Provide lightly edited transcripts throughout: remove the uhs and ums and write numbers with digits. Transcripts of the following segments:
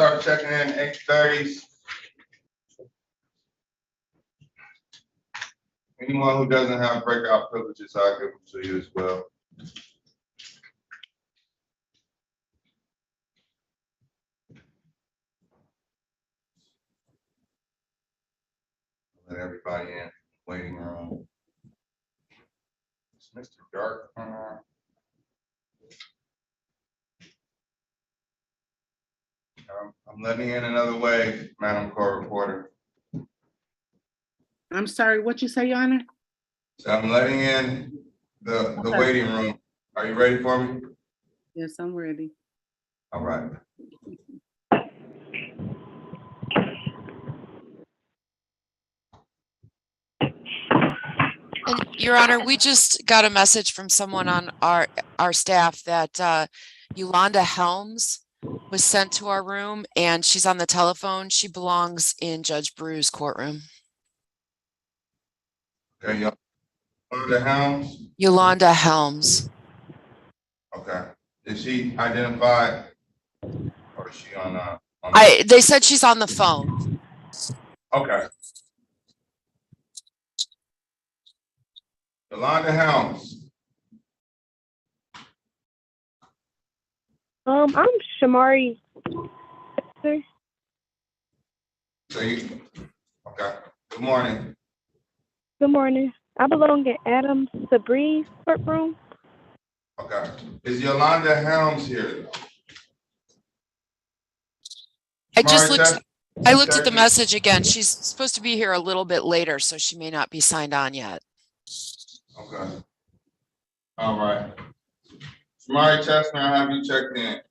start checking in 8:30. Anyone who doesn't have breakout privileges, I'll give them to you as well. Let everybody in waiting room. Is Mr. Dark? I'm letting in another wave, Madam Court Reporter. I'm sorry, what you say, Your Honor? So I'm letting in the waiting room. Are you ready for me? Yes, I'm ready. All right. And Your Honor, we just got a message from someone on our staff that Yolanda Helms was sent to our room and she's on the telephone. She belongs in Judge Brew's courtroom. Okay, Yolanda Helms? Yolanda Helms. Okay. Is she identified or is she on They said she's on the phone. Okay. Yolanda Helms. I'm Shamari. So you, okay. Good morning. Good morning. I belong in Adam Sabree's courtroom. Okay. Is Yolanda Helms here? I looked at the message again. She's supposed to be here a little bit later, so she may not be signed on yet. Okay. All right. Shamari Chestnut, I have you checked in.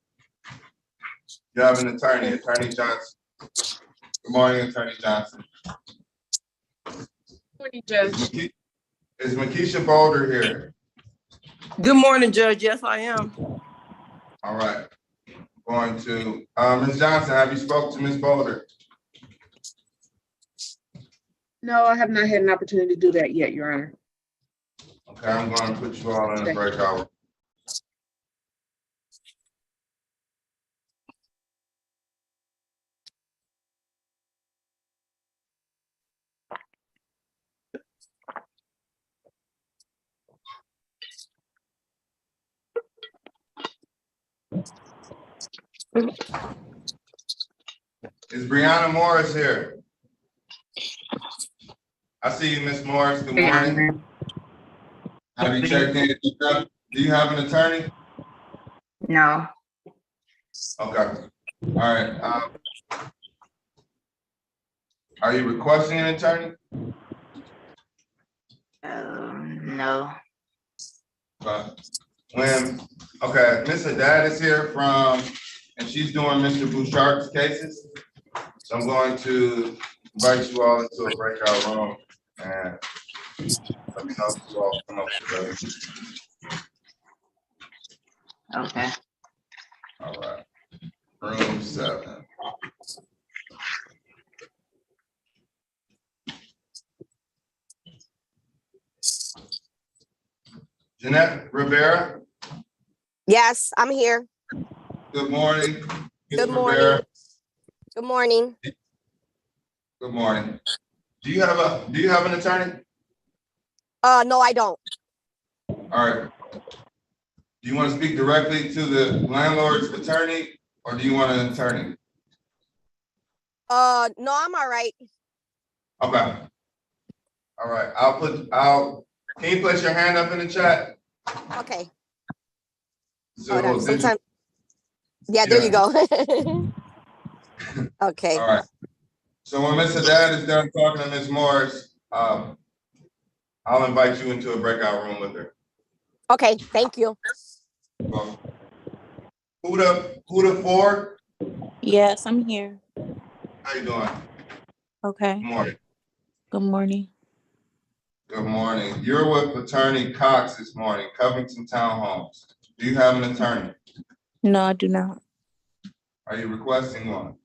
You have an attorney, Attorney Johnson. Good morning, Attorney Johnson. Good morning, Judge. Is Makisha Boulder here? Good morning, Judge. Yes, I am. All right. Going to Ms. Johnson, have you spoke to Ms. Boulder? No, I have not had an opportunity to do that yet, Your Honor. Okay, I'm going to put you all in a breakout. Is Brianna Morris here? I see you, Ms. Morris. Good morning. Have you checked in? Do you have an attorney? No. Okay. All right. Are you requesting an attorney? No. Okay, Miss Haddad is here and she's doing Mr. Bouchard's cases. So I'm going to invite you all into a breakout room and let me know if you all come up with it. Okay. All right. Room 7. Jeanette Rivera. Yes, I'm here. Good morning. Good morning. Good morning. Good morning. Do you have an attorney? No, I don't. All right. Do you want to speak directly to the landlord's attorney or do you want an attorney? No, I'm all right. Okay. All right. Can you place your hand up in the chat? Okay. So sometimes. Yeah, there you go. Okay. All right. So when Ms. Haddad is done talking to Ms. Morris, I'll invite you into a breakout room with her. Okay, thank you. Huda Ford? Yes, I'm here. How you doing? Okay. Good morning. Good morning. Good morning. You're with Attorney Cox this morning, Covington Townhomes. Do you have an attorney? No, I do not. Are you requesting one?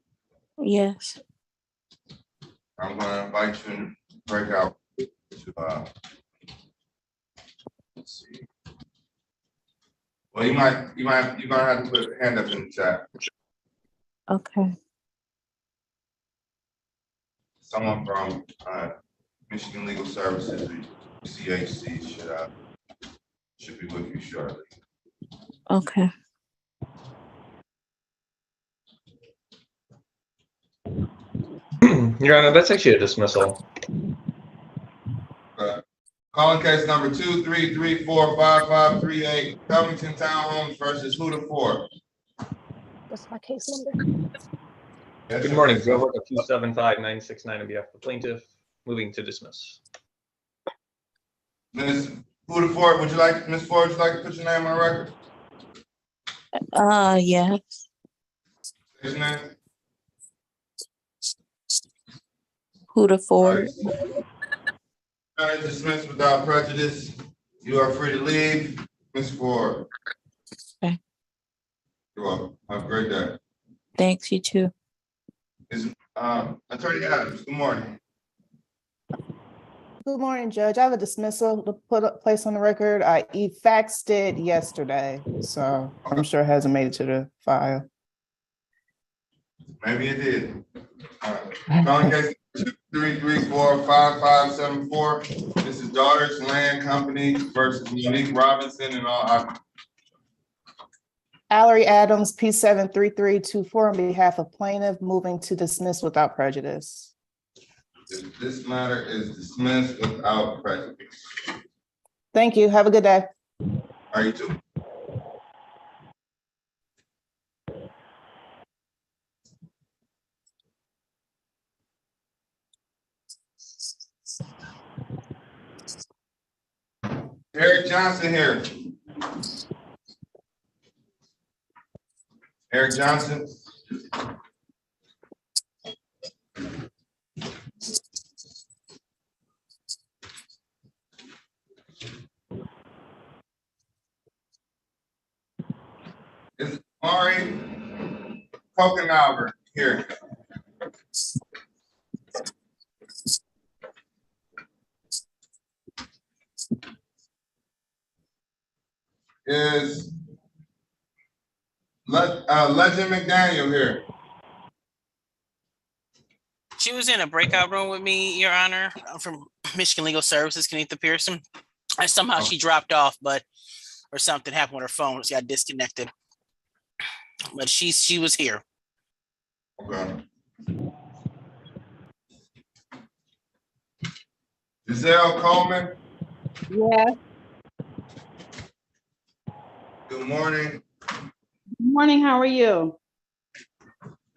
Yes. I'm going to invite you in breakout to let's see. Well, you're gonna have to put a hand up in the chat. Okay. someone from Michigan Legal Services, CHC, should be with you shortly. Okay. Your Honor, that's actually a dismissal. Calling case number 233455538, Covington Townhomes versus Huda Ford. What's my case number? Good morning, Joe Work of 275969 on behalf of the plaintiff. Moving to dismiss. Ms. Huda Ford, Ms. Ford, would you like to put your name on record? Yes. What's your name? Huda Ford. Dismissed without prejudice. You are free to leave. Ms. Ford. Okay. You're welcome. Have a great day. Thanks, you too. Attorney Adams, good morning. Good morning, Judge. I have a dismissal to place on the record. I faxed it yesterday, so I'm sure it hasn't made it to the file. Maybe it did. Calling case 233455574. This is Daughters Land Company versus Monique Robinson and all. Allery Adams, P73324, on behalf of plaintiff, moving to dismiss without prejudice. This matter is dismissed without prejudice. Thank you. Have a good day. Are you too? Eric Johnson here. Eric Johnson. Is Mari Coconalver here? Is Legend McDaniel here? She was in a breakout room with me, Your Honor. I'm from Michigan Legal Services, Kenitha Pearson. And somehow she dropped off, or something happened with her phone. She got disconnected. But she was here. Okay. Giselle Coleman? Yeah. Good morning. Good morning. How are you?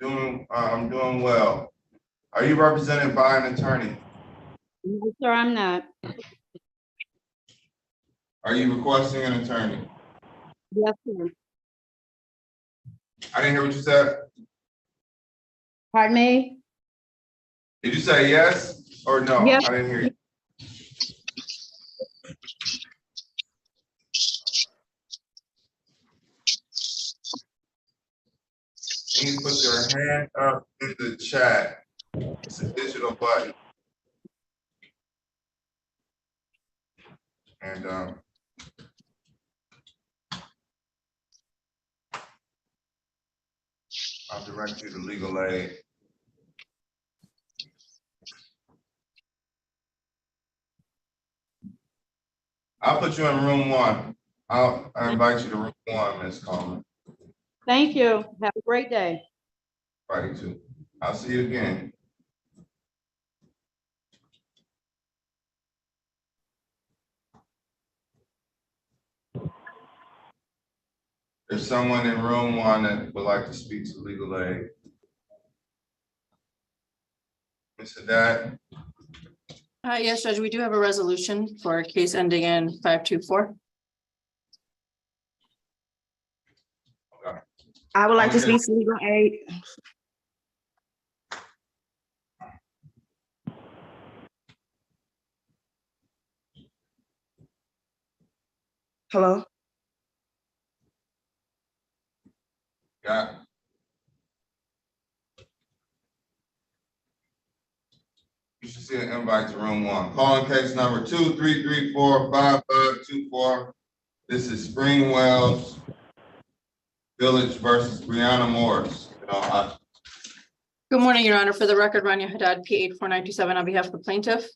I'm doing well. Are you represented by an attorney? No, sir, I'm not. Are you requesting an attorney? Yes, sir. I didn't hear what you said. Pardon me? Did you say yes or no? Yes. I didn't hear you. Can you put your hand up in the chat? It's a digital button. And I'll direct you to legal aid. I'll put you in room 1. I invite you to room 1, Ms. Coleman. Thank you. Have a great day. Right, too. I'll see you again. There's someone in room 1 that would like to speak to legal aid. Mr. Dad? Yes, Judge, we do have a resolution for a case ending in 524. Okay. I would like to speak to legal aid. Hello? Got it. You should see an invite to room 1. Calling case number 233455524. This is Springwells Village versus Brianna Morris. Good morning, Your Honor. For the record, Rania Haddad, P84927 on behalf of the plaintiff.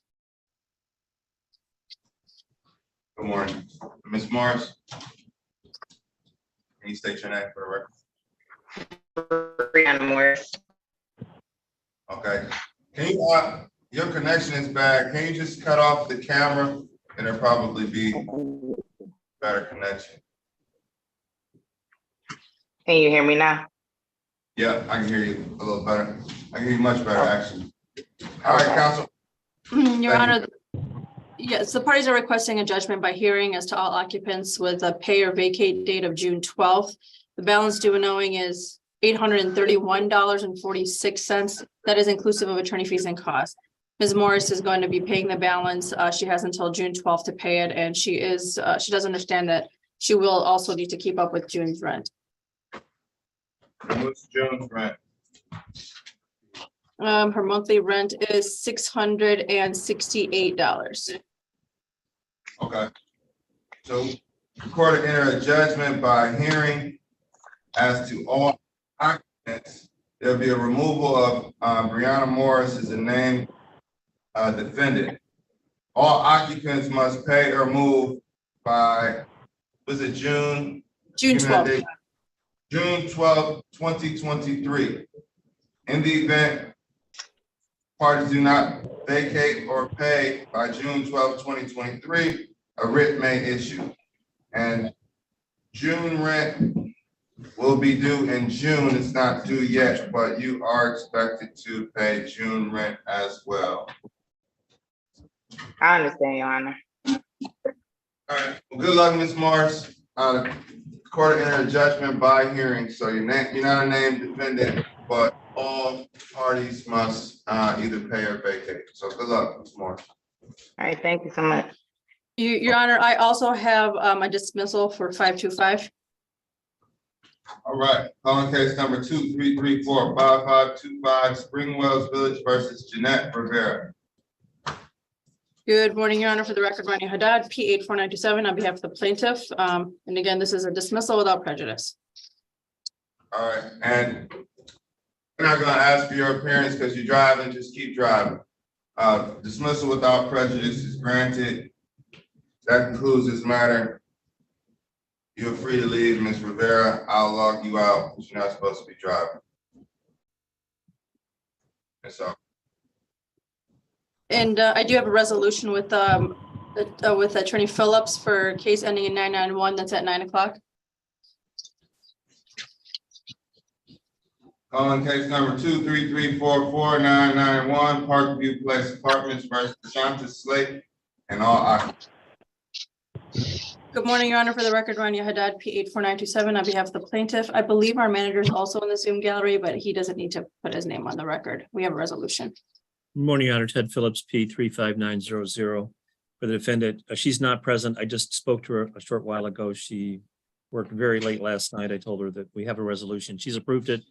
Good morning. Ms. Morris? Can you state your name for the record? Brianna Morris. Okay. Can you, your connection is bad. Can you just cut off the camera and there'll probably be better connection? Can you hear me now? Yeah, I can hear you a little better. I can hear you much better, actually. All right, counsel. Your Honor, yes, the parties are requesting a judgment by hearing as to all occupants with a pay or vacate date of June 12th. The balance due and owing is $831.46. That is inclusive of attorney fees and costs. Ms. Morris is going to be paying the balance. She has until June 12th to pay it, and she does understand that she will also need to keep up with June's rent. What's June's rent? Her monthly rent is $668. Okay. So the court will enter a judgment by hearing as to all occupants. There'll be a removal of Brianna Morris as a named defendant. All occupants must pay or move by, was it June? June 12th. June 12th, 2023. In the event parties do not vacate or pay by June 12th, 2023, a writ may issue. And June rent will be due in June. It's not due yet, but you are expected to pay June rent as well. I understand, Your Honor. All right. Well, good luck, Ms. Morris. Court entered a judgment by hearing, so you're not a named defendant, but all parties must either pay or vacate. So good luck, Ms. Morris. All right, thank you so much. Your Honor, I also have a dismissal for 525. All right, calling case number 233455525 Springwells Village versus Jeanette Rivera. Good morning, Your Honor. For the record, Rania Haddad, P84927 on behalf of the plaintiff. And again, this is a dismissal without prejudice. All right, and we're not gonna ask for your appearance because you're driving, just keep driving. Dismissal without prejudice is granted. That concludes this matter. You're free to leave, Ms. Rivera. I'll log you out because you're not supposed to be driving. That's all. And I do have a resolution with Attorney Phillips for case ending in 991. That's at 9 o'clock. Calling case number 2334491 Parkview Place Apartments versus Shanta Slate and all occupants. Good morning, Your Honor. For the record, Rania Haddad, P84927 on behalf of the plaintiff. I believe our manager is also in the Zoom gallery, but he doesn't need to put his name on the record. We have a resolution. Good morning, Your Honor. Ted Phillips, P35900 for the defendant. She's not present. I just spoke to her a short while ago. She worked very late last night. I told her that we have a resolution. She's approved it,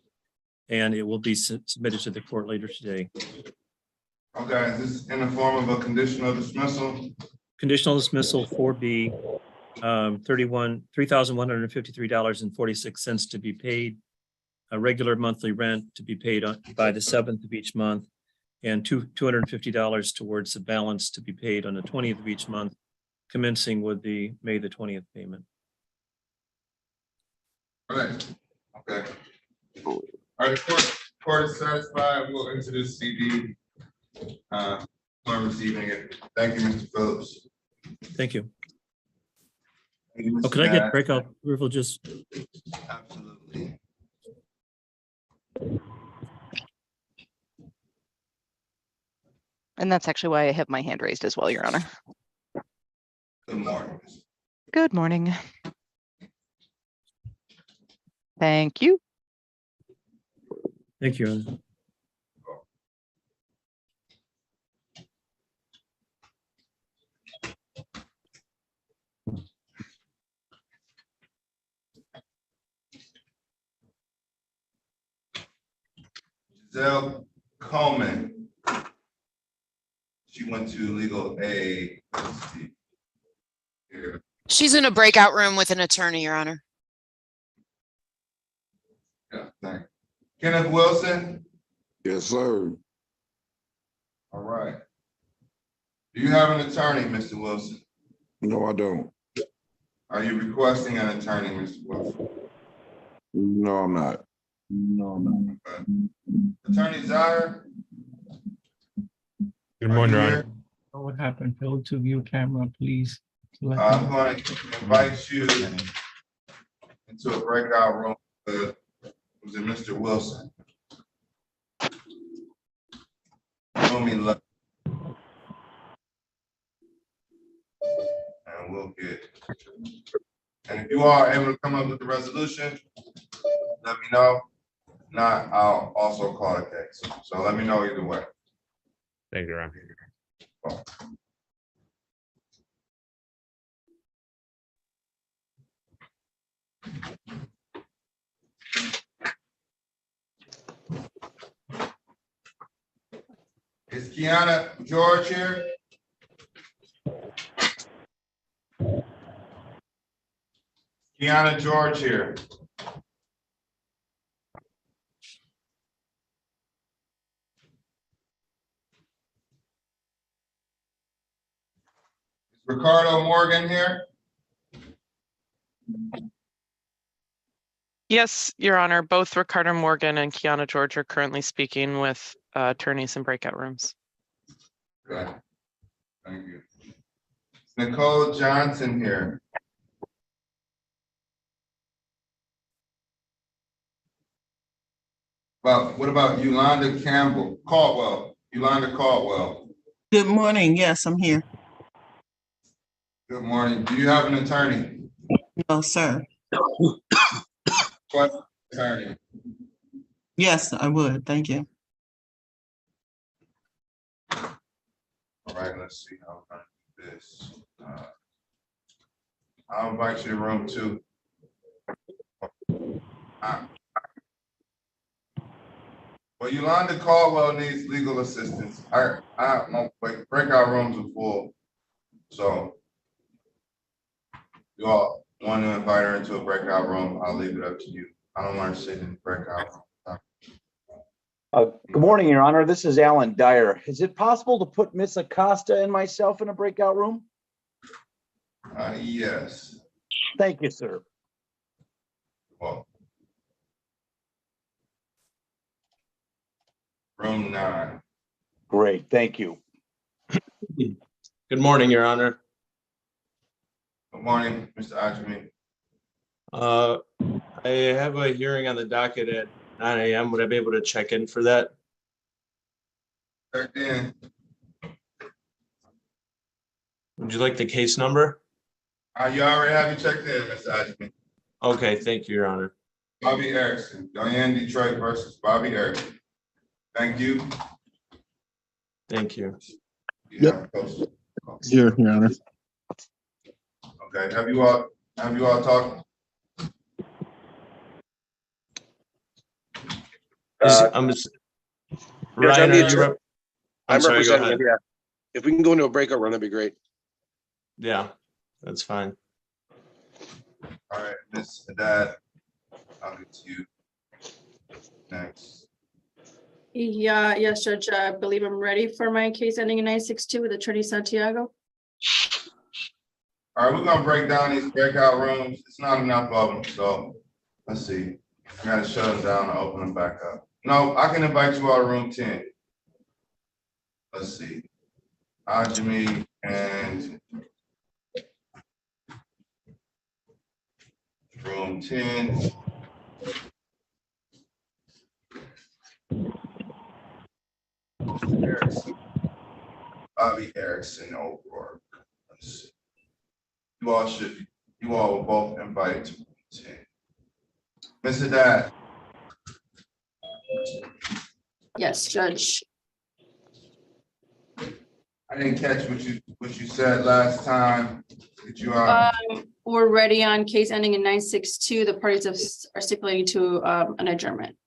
and it will be submitted to the court later today. Okay, is this in the form of a conditional dismissal? Conditional dismissal 4B, $3,153.46 to be paid. A regular monthly rent to be paid by the 7th of each month, and $250 towards the balance to be paid on the 20th of each month, commencing with the May the 20th payment. All right. Okay. All right, court is satisfied. We'll enter this CD. I'm receiving it. Thank you, Mr. Phillips. Thank you. Thank you, Mr. Oh, could I get Matt. breakout privileges? Absolutely. And that's actually why I have my hand raised as well, Your Honor. Good morning. Good morning. Thank you. Thank you, Your Honor. Giselle Coleman. She went to legal aid. Let's see here. She's in a breakout room with an attorney, Your Honor. Yeah, thanks. Kenneth Wilson. Yes, sir. All right. Do you have an attorney, Mr. Wilson? No, I don't. Are you requesting an attorney, Mr. Wilson? No, I'm not. Okay. Attorney Zaire? Good morning, Your Are you Honor. What happened? Failed to view camera, please. I'm going to invite you into a breakout room with Mr. Wilson. Room 11. And we'll get. And if you are able to come up with the resolution, let me know. If not, I'll also call the case. So let me know either way. Thank you, Your Honor. Is Kiana George here? Kiana George here. Is Ricardo Morgan here? Yes, Your Honor, both Ricardo Morgan and Kiana George are currently speaking with attorneys in breakout rooms. Good. Thank you. Is Nicole Johnson here? Well, what about Yolanda Caldwell? Yolanda Caldwell. Good morning. Yes, I'm here. Good morning. Do you have an attorney? No, sir. What attorney? Yes, I would. Thank you. All right, let's see how I'm gonna do this. I'll invite you to room 2. Well, Yolanda Caldwell needs legal assistance. My breakout rooms are full. So you all want to invite her into a breakout room, I'll leave it up to you. I don't want to sit in the breakout room. Good morning, Your Honor. This is Alan Dyer. Is it possible to put Miss Acosta and myself in a breakout room? Yes. Thank you, sir. Well, room 9. Great, thank you. Good morning, Your Honor. Good morning, Mr. Ajami. I have a hearing on the docket at 9 a.m. Would I be able to check in for that? Check in. Would you like the case number? You already have you checked in, Mr. Ajami. Okay, thank you, Your Honor. Bobby Erickson, Diane Detroit versus Bobby Erickson. Thank you. Thank you. Yep. Here, Your Honor. Okay, have you all talked? Ryan, are you I'm sorry, go representing ahead. him, yeah. If we can go into a breakout room, that'd be great. Yeah, that's fine. All right, Ms. Haddad, I'll get to you next. Yeah, yes, Judge, I believe I'm ready for my case ending in 962 with Attorney Santiago. All right, we're gonna break down these breakout rooms. It's not enough of them, so let's see. I gotta shut them down and open them back up. No, I can invite you all to room 10. Let's see. Ajami and room 10. Erickson. Bobby Erickson O'Rourke. Let's see. You all were both invited to room 10. Mr. Dad. Yes, Judge. I didn't catch what you said last time. Did you We're ready on case ending in 962. The parties are stipulating to an adjournment.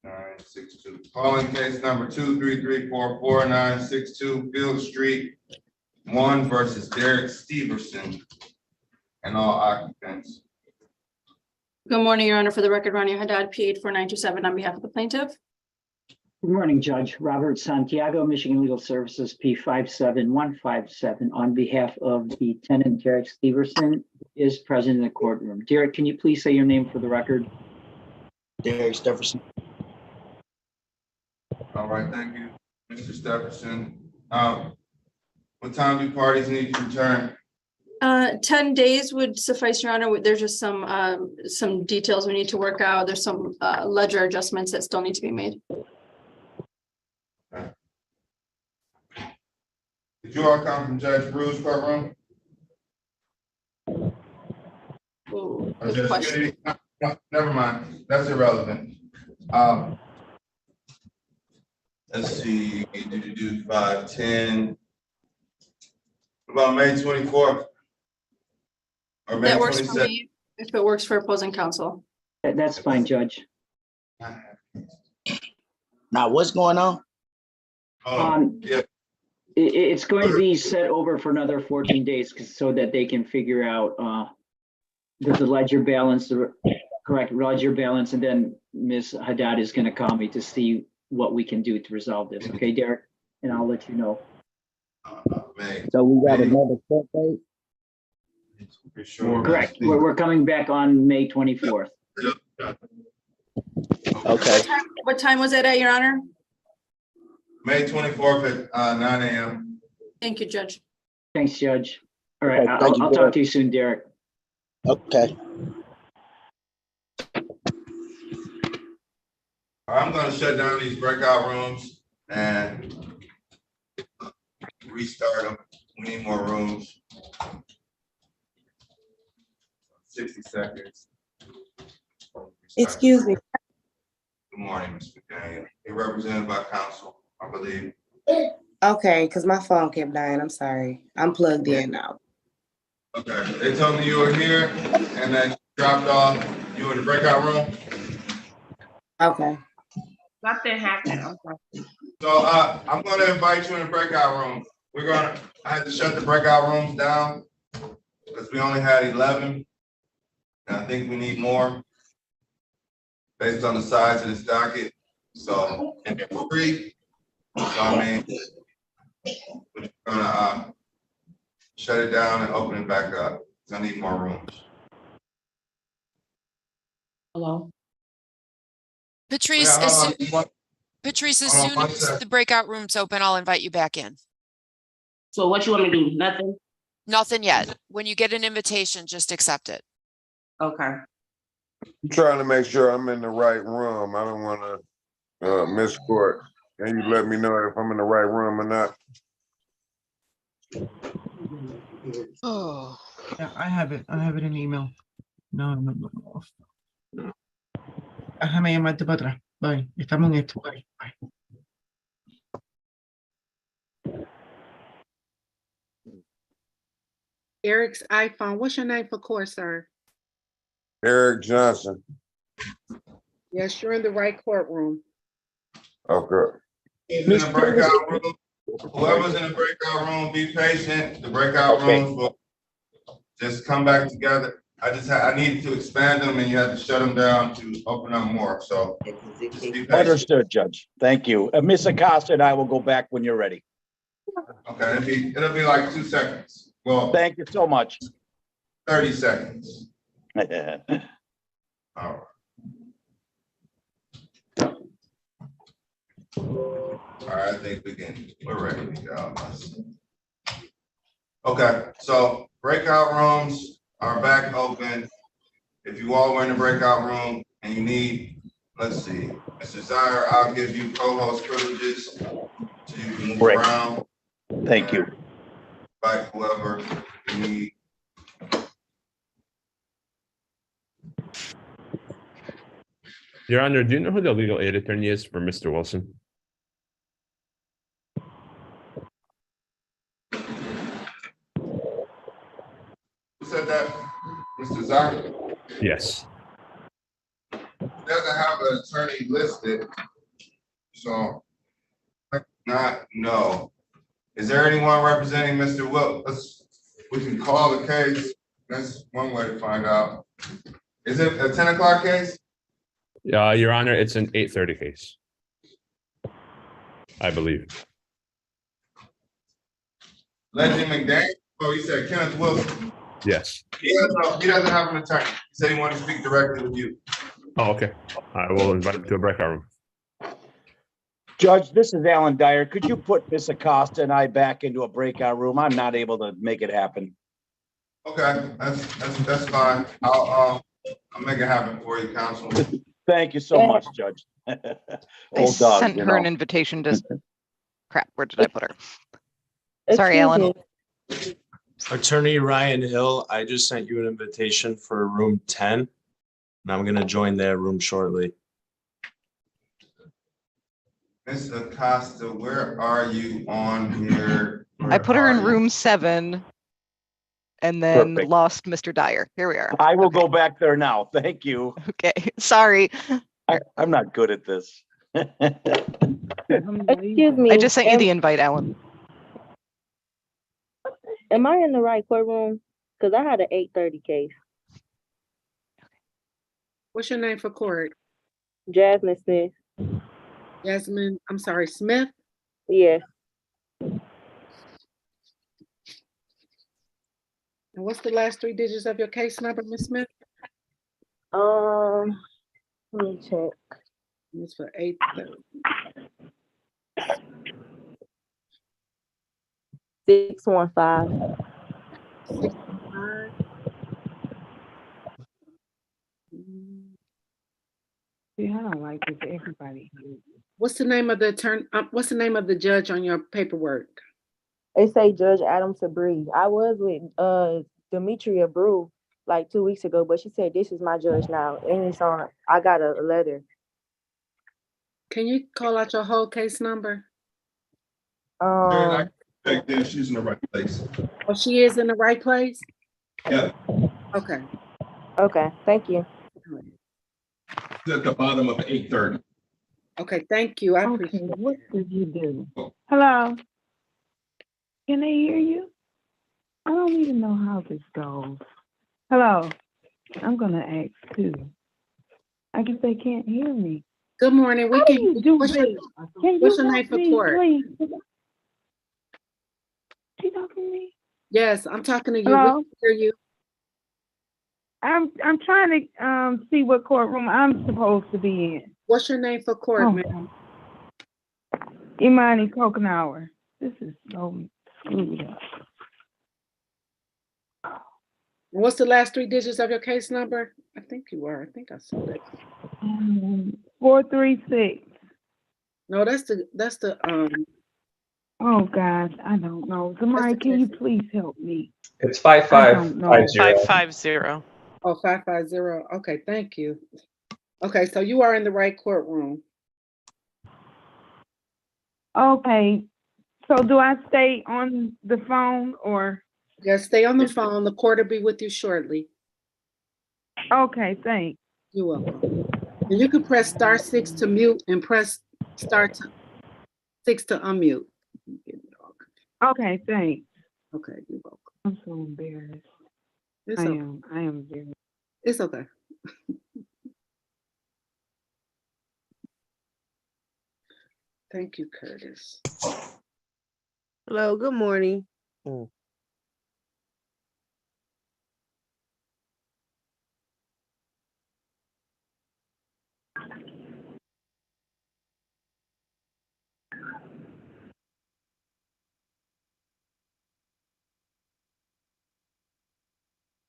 962. Calling case number 233444962 Field Street 1 versus Derek Steverson and all occupants. Good morning, Your Honor. For the record, Rania Haddad, P 84927 on behalf of the plaintiff. Good morning, Judge. Robert Santiago, Michigan Legal Services, P 57157, on behalf of the tenant Derek Steverson, is present in the courtroom. Derek, can you please say your name for the record? Derek Stephenson. All right, thank you, Mr. Stephenson. What time do parties need to return? 10 days would suffice, Your Honor. There's just some details we need to work out. There's some ledger adjustments that still need to be made. Did you all come from Judge Brew's courtroom? Ooh, Or good Judge question. Kennedy? No, never mind, that's irrelevant. Let's see, 5/10. About May 24th? Or May That works for 27th? me if it works for opposing counsel. That's fine, Judge. Now, what's going on? Yeah. It's going to be set over for another 14 days so that they can figure out the ledger balance, the correct ledger balance, and then Ms. Haddad is going to call me to see what we can do to resolve this. Okay, Derek? And I'll let you know. So we got another court date? For sure. Correct. We're coming back on May 24th. Okay. What time was it at, Your Honor? May 24th at 9 a.m. Thank you, Judge. Thanks, Judge. All right, Okay, thank you, I'll talk Derek. to you soon, Derek. Okay. I'm gonna shut down these breakout rooms and restart them. We need more rooms. 60 seconds. Excuse me. Good morning, Ms. McDaniel. You're represented by counsel, I believe. Okay, because my phone kept dying. I'm sorry. I'm plugged in now. Okay, they told me you were here and then dropped off. You were in the breakout room? Okay. Nothing happened. I'm sorry. So I'm gonna invite you in the breakout room. I had to shut the breakout rooms down because we only had 11. And I think we need more based on the size of this docket. So, and they're free. So I mean, we're gonna shut it down and open it back up. I need more rooms. Hello? Patrice, Yeah, as hold soon, on. Patrice, as Hold on soon one as sec. the breakout room's open, I'll invite you back in. So what you want me to do? Nothing? Nothing yet. When you get an invitation, just accept it. Okay. I'm trying to make sure I'm in the right room. I don't want to miss court. Can you let me know if I'm in the right room or not? Oh. Yeah, I have it. I have it in email. No. Déjame llamarte para atrás. Bye. Estamos en esto. Bye. Bye. Eric's iPhone. What's your name for court, sir? Eric Johnson. Yes, you're in the right courtroom. Okay. In the breakout room, whoever's in the breakout room, be patient. The breakout rooms will just come back together. I needed to expand them and you had to shut them down to open up more. So just be patient. Understood, Judge. Thank you. Ms. Acosta and I will go back when you're ready. Okay, it'll be like 2 seconds. Well, Thank you so much. 30 seconds. All right. All right, I think we're ready to go. Okay, so breakout rooms are back open. If you all were in the breakout room and you need, let's see, Mr. Zire, I'll give you co-host privileges so you can move around. Thank you. Invite whoever you need. Your Honor, do you know who the legal aid attorney is for Mr. Wilson? Who said that? Mr. Zire? Yes. Doesn't have an attorney listed, so I do not know. Is there anyone representing Mr. Wilson? We can call the case. That's one way to find out Is it a 10 o'clock case? Your Honor, it's an 8:30 case. I believe. Legend McDaniel? Oh, you said Kenneth Wilson. Yes. He doesn't have an attorney. He said he wanted to speak directly with you. Oh, okay. I will invite him to a breakout room. Judge, this is Alan Dyer. Could you put Miss Acosta and I back into a breakout room? I'm not able to make it happen. Okay, that's fine. I'll make it happen for you, counsel. Thank you so much, Judge. I Old dog, sent you her an know. invitation to, crap, where did I put her? Sorry, Alan. Attorney Ryan Hill, I just sent you an invitation for room 10, and I'm gonna join that room shortly. Ms. Acosta, where are you on here? I put her in Where are you? room 7 and then Perfect. lost Mr. Dyer. Here we are. I will go back there now. Thank you. Okay, sorry. I'm not good at this. Excuse me. I just sent you the invite, Alan. Am I in the right courtroom? Because I had an 8:30 case. What's your name for court? Jasmine Smith. Jasmine, I'm sorry, Smith? Yes. And what's the last 3 digits of your case number, Ms. Smith? Let me check. It's for 8:30. 615. 615. Yeah, I don't like this. Everybody. What's the name of the attorney? What's the name of the judge on your paperwork? They say Judge Adam Sabree. I was with Demetria Brew like 2 weeks ago, but she said this is my judge now. And it's on. I got a letter. Can you call out your whole case number? Back then, she's in the right place. Oh, she is in the right place? Yeah, Okay. Okay, thank you. it's at the bottom of 8:30. Okay, thank you. I appreciate it. What did you do? Hello? Can they hear you? I don't even know how this goes. Hello? I'm gonna ask too. I guess they can't hear me. Good morning. How do you do What's this? Can what's you your name help for me, court? please? You talking to me? Yes, I'm talking to you. Hello? We can hear you. I'm trying to see what courtroom I'm supposed to be in. What's your name for court, Oh, ma'am? Imani Kokenauer. This is so screwed up. What's the last 3 digits of your case number? I think you were. I think I saw that. 436. No, that's the Oh gosh, I don't know. Somebody, can you please help me? It's I don't know. 550. Oh, 550. Okay, thank you. Okay, so you are in the right courtroom. Okay, so do I stay on the phone or? Yes, stay on the phone. The court will be with you shortly. Okay, thanks. You're welcome. And you can press *6 to mute and press *6 to unmute. Okay, thanks. Okay, you're welcome. I'm so embarrassed. It's I okay. am very. It's okay. Thank you, Curtis. Hello, good morning.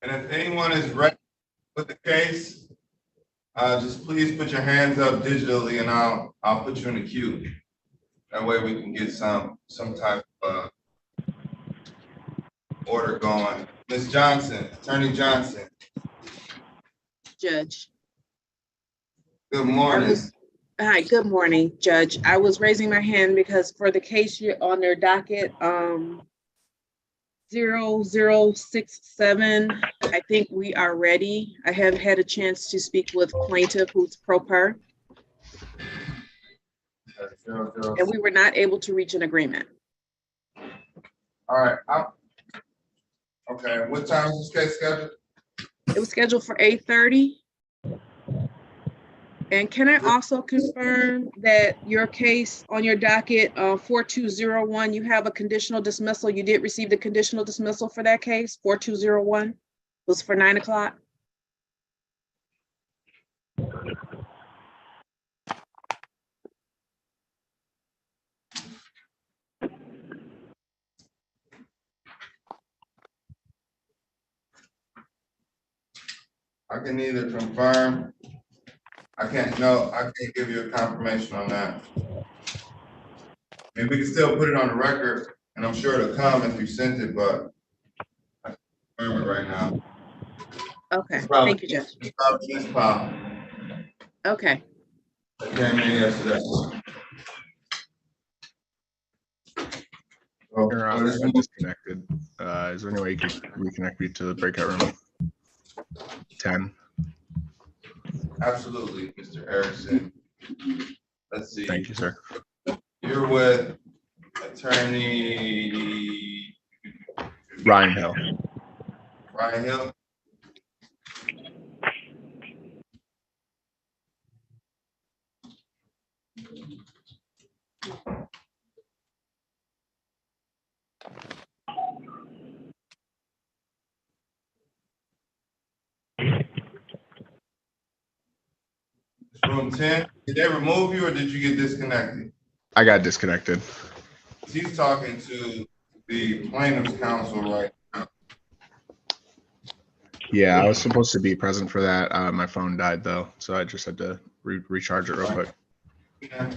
And if anyone is ready with the case, just please put your hands up digitally and I'll put you in the queue. That way we can get some type of order going. Ms. Johnson, Attorney Johnson, Judge. good morning. Hi, good morning, Judge. I was raising my hand because for the case you're on their docket, 0067, I think we are ready. I have had a chance to speak with plaintiff who's pro per, and we were not able to reach an agreement. All right. Okay, what time is this case scheduled? It was scheduled for 8:30. And can I also confirm that your case on your docket, 4201, you have a conditional dismissal? You did receive the conditional dismissal for that case, 4201? Was for 9 o'clock? I can neither confirm. I can't give you a confirmation on that. And we can still put it on the record, and I'm sure it'll come if you sent it, but I can't confirm it right now. Okay, thank you, Judge. It's probably this file. Okay. That came in yesterday. Your Honor, I disconnected. Is there any way you could reconnect me to the breakout room? 10. Absolutely, Mr. Erickson. Let's see. Thank you, sir. You're with attorney Ryan Hill. Ryan Hill. Room 10. Did they remove you or did you get disconnected? I got disconnected. He's talking to the plaintiff's counsel right now. Yeah, I was supposed to be present for that. My phone died though, so I just had to recharge it real quick. Yeah.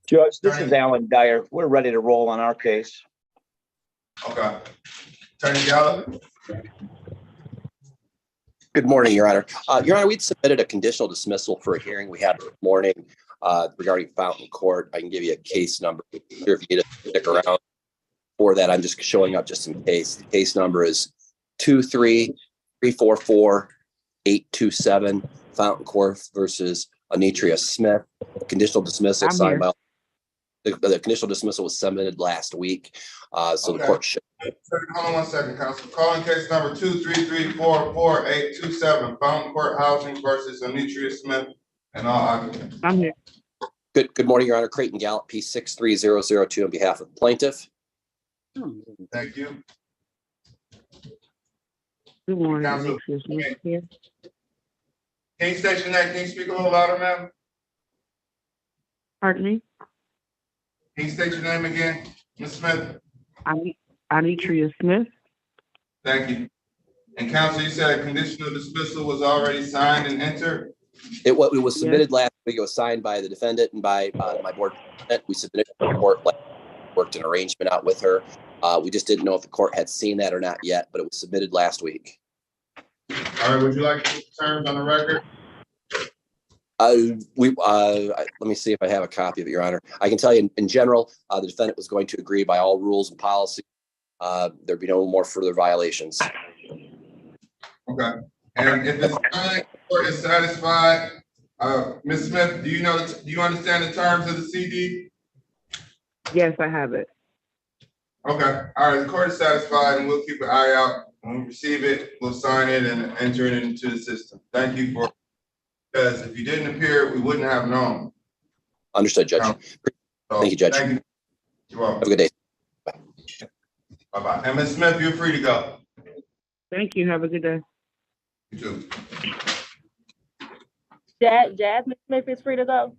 Judge, this is Alan Dyer. We're ready to roll on our case. Okay. Attorney Gallup. Good morning, Your Honor. Your Honor, we'd submitted a conditional dismissal for a hearing we had this morning regarding Fountain Court. I can give you a case number here if you need to stick around for that. I'm just showing up just in case. The case number is 23344-827 Fountain Court versus Anitria Smith. Conditional dismissal signed by the conditional dismissal was submitted last week. So the court should. Hold on 1 second, counsel. Calling case number 23344-827 Fountain Court Housing versus Anitria Smith and all occupants. I'm here. Good morning, Your Honor. Creighton Gallup, P63002 on behalf of the plaintiff. Thank you. Good morning. Counsel, Here. Can you station that? Can you speak a little louder, ma'am? Pardon me? Can you state your name again, Ms. Smith? Anitria Smith. Thank you. And counsel, you said a conditional dismissal was already signed and entered? It was submitted last week. It was signed by the defendant and by my board. We submitted to the court, worked an arrangement out with her. We just didn't know if the court had seen that or not yet, but it was submitted last week. All right, would you like to put terms on the record? Let me see if I have a copy of it, Your Honor. I can tell you in general, the defendant was going to agree by all rules and policy. There'd be no more further violations. Okay. And if the court is satisfied, Ms. Smith, do you understand the terms of the CD? Yes, I have it. Okay. All right. The court is satisfied, and we'll keep an eye out. When we receive it, we'll sign it and enter it into the system. Thank you for. Because if you didn't appear, we wouldn't have known. Understood, Judge. Thank you, Judge. Thank you. You're welcome. Have a good day. Bye-bye. And Ms. Smith, you're free to go. Thank you. Have a good day. You too. Jasmine Smith is free to go.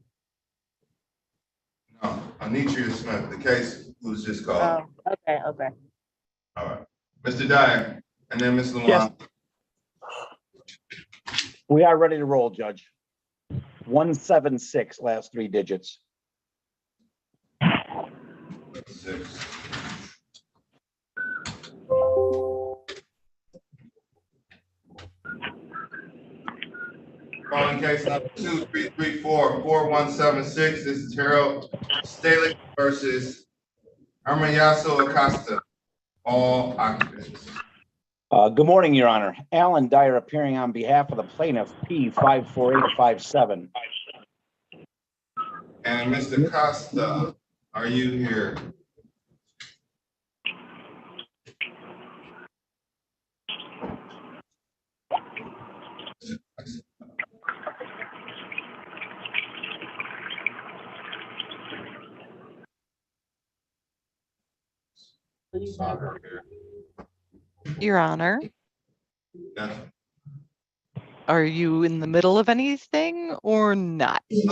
No, Anitria Smith, the case was just called. Oh, okay. All right. Mr. Dyer, and then Ms. Lamont. Yes. We are ready to roll, Judge. 176, last 3 digits. 6. Calling case number 23344-4176. This is Harold Stalick versus Armayaso Acosta, all occupants. Good morning, Your Honor. Alan Dyer appearing on behalf of the plaintiff, P54857. And Mr. Costa, are you here? Your Honor, Yes. are you in the middle of anything or not? In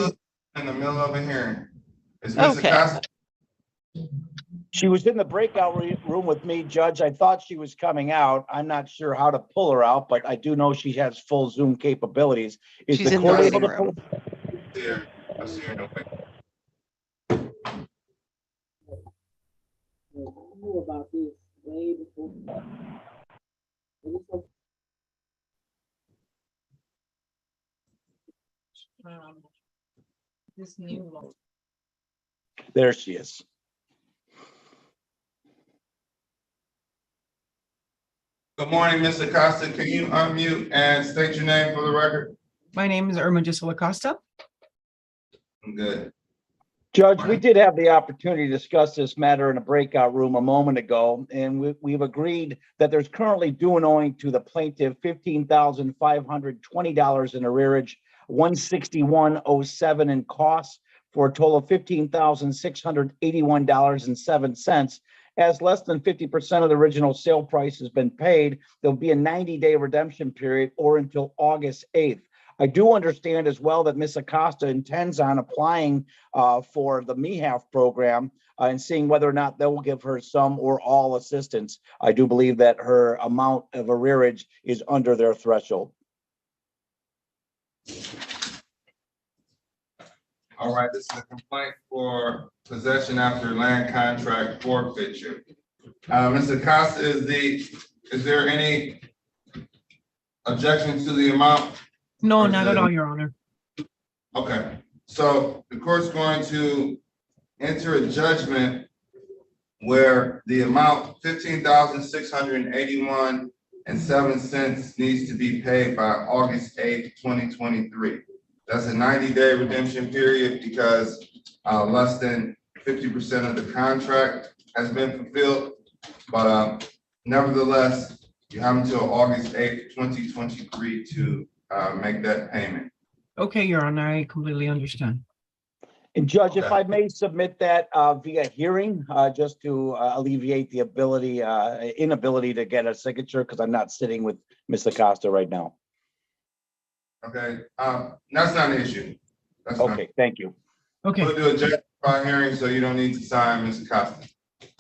the middle of a hearing. Is Mr. Okay. Costa? She was in the breakout room with me, Judge. I thought she was coming out. I'm not sure how to pull her out, but I do know she has full Zoom capabilities. Is She's the in the court waiting able to pull? room. Here. I see her in the way. Knew about this way before. This new law. There she is. Good morning, Mr. Costa. Can you unmute and state your name for the record? My name is Irma Gisela Costa. I'm good. Judge, we did have the opportunity to discuss this matter in a breakout room a moment ago, and we've agreed that there's currently due and owing to the plaintiff $15,520 in arrearage, $161.07 in costs, for a total of $15,681.07. As less than 50% of the original sale price has been paid, there'll be a 90-day redemption period or until August 8th. I do understand as well that Ms. Acosta intends on applying for the MEHAF program and seeing whether or not they will give her some or all assistance. I do believe that her amount of arrearage is under their threshold. All right, this is a complaint for possession after land contract forfeiture. Mr. Costa, is there any objection to the amount? No, not at all, Your Honor. Okay, so the court's going to enter a judgment where the amount $15,681.07 needs to be paid by August 8th, 2023. That's a 90-day redemption period because less than 50% of the contract has been fulfilled. But nevertheless, you have until August 8th, 2023 to make that payment. Okay, Your Honor, I completely understand. And Judge, if I may submit that via hearing, just to alleviate the inability to get a signature, because I'm not sitting with Ms. Acosta right now. Okay, that's not an issue. That's okay, thank you. Okay. We'll do a justified hearing, so you don't need to sign, Mr. Costa.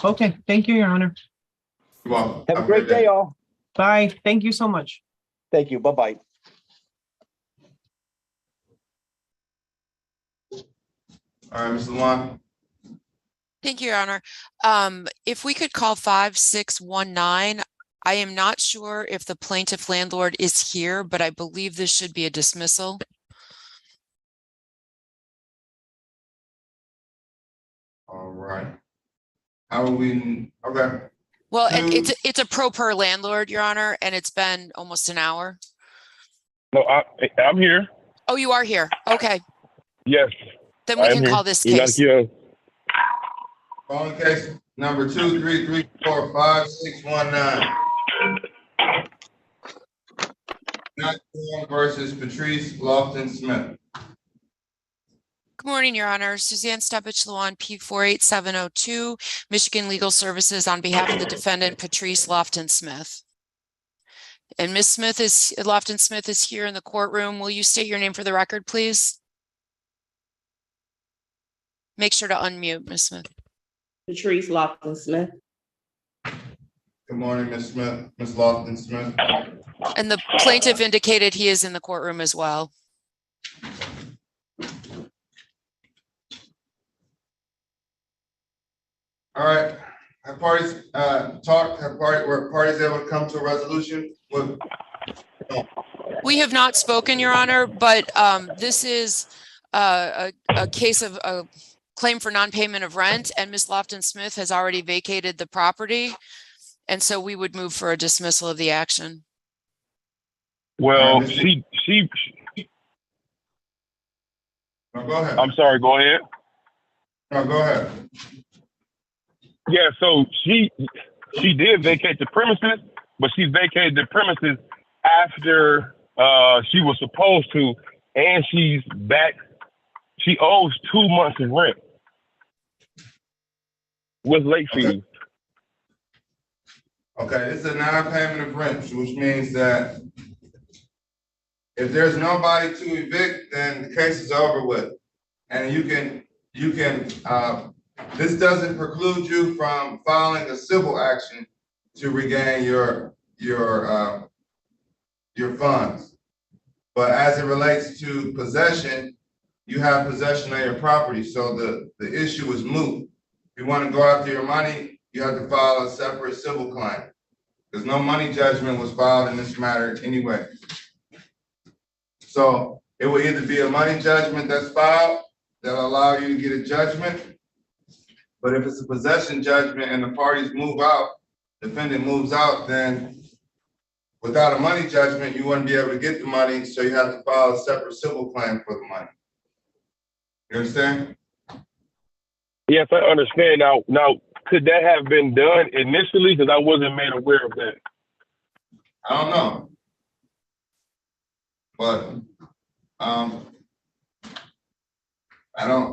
Okay, thank you, Your Honor. You're welcome. Have a great day, all. Bye. Thank you so much. Thank you. Bye-bye. All right, Mr. Luan. Thank you, Your Honor. If we could call 5619, I am not sure if the plaintiff landlord is here, but I believe this should be a dismissal. All right. How are we? Okay. Well, and it's a pro per landlord, Your Honor, and it's been almost an hour. No, I'm here. Oh, you are here. Okay. Yes. Then we can call this case. Calling case number 233456619. Versus Patrice Lofton Smith. Good morning, Your Honor. Suzanne Stepich-Luan, P48702, Michigan Legal Services, on behalf of the defendant, Patrice Lofton Smith. And Ms. Lofton Smith is here in the courtroom. Will you state your name for the record, please? Make sure to unmute, Ms. Smith. Patrice Lofton Smith. Good morning, Ms. Smith, Ms. Lofton Smith. And the plaintiff indicated he is in the courtroom as well. All right. Have parties were parties able to come to a resolution? We have not spoken, Your Honor, but this is a case of a claim for non-payment of rent, and Ms. Lofton Smith has already vacated the property. And so we would move for a dismissal of the action. Well, Alright, no, go ahead. I'm sorry, go ahead. No, go ahead. Yeah, so she did vacate the premises, but she vacated the premises after she was supposed to, and she's back. She owes 2 months of rent with late fees. Okay, it's a non-payment of rent, which means that if there's nobody to evict, then the case is over with. And you can, this doesn't preclude you from filing a civil action to regain your funds. But as it relates to possession, you have possession of your property, so the issue is moot. If you want to go after your money, you have to file a separate civil claim. Because no money judgment was filed in this matter anyway. So it will either be a money judgment that's filed that'll allow you to get a judgment. But if it's a possession judgment and the parties move out, defendant moves out, then without a money judgment, you wouldn't be able to get the money, so you have to file a separate civil claim for the money. You understand? Yes, I understand. Now, could that have been done initially? Because I wasn't made aware of that. I don't know. But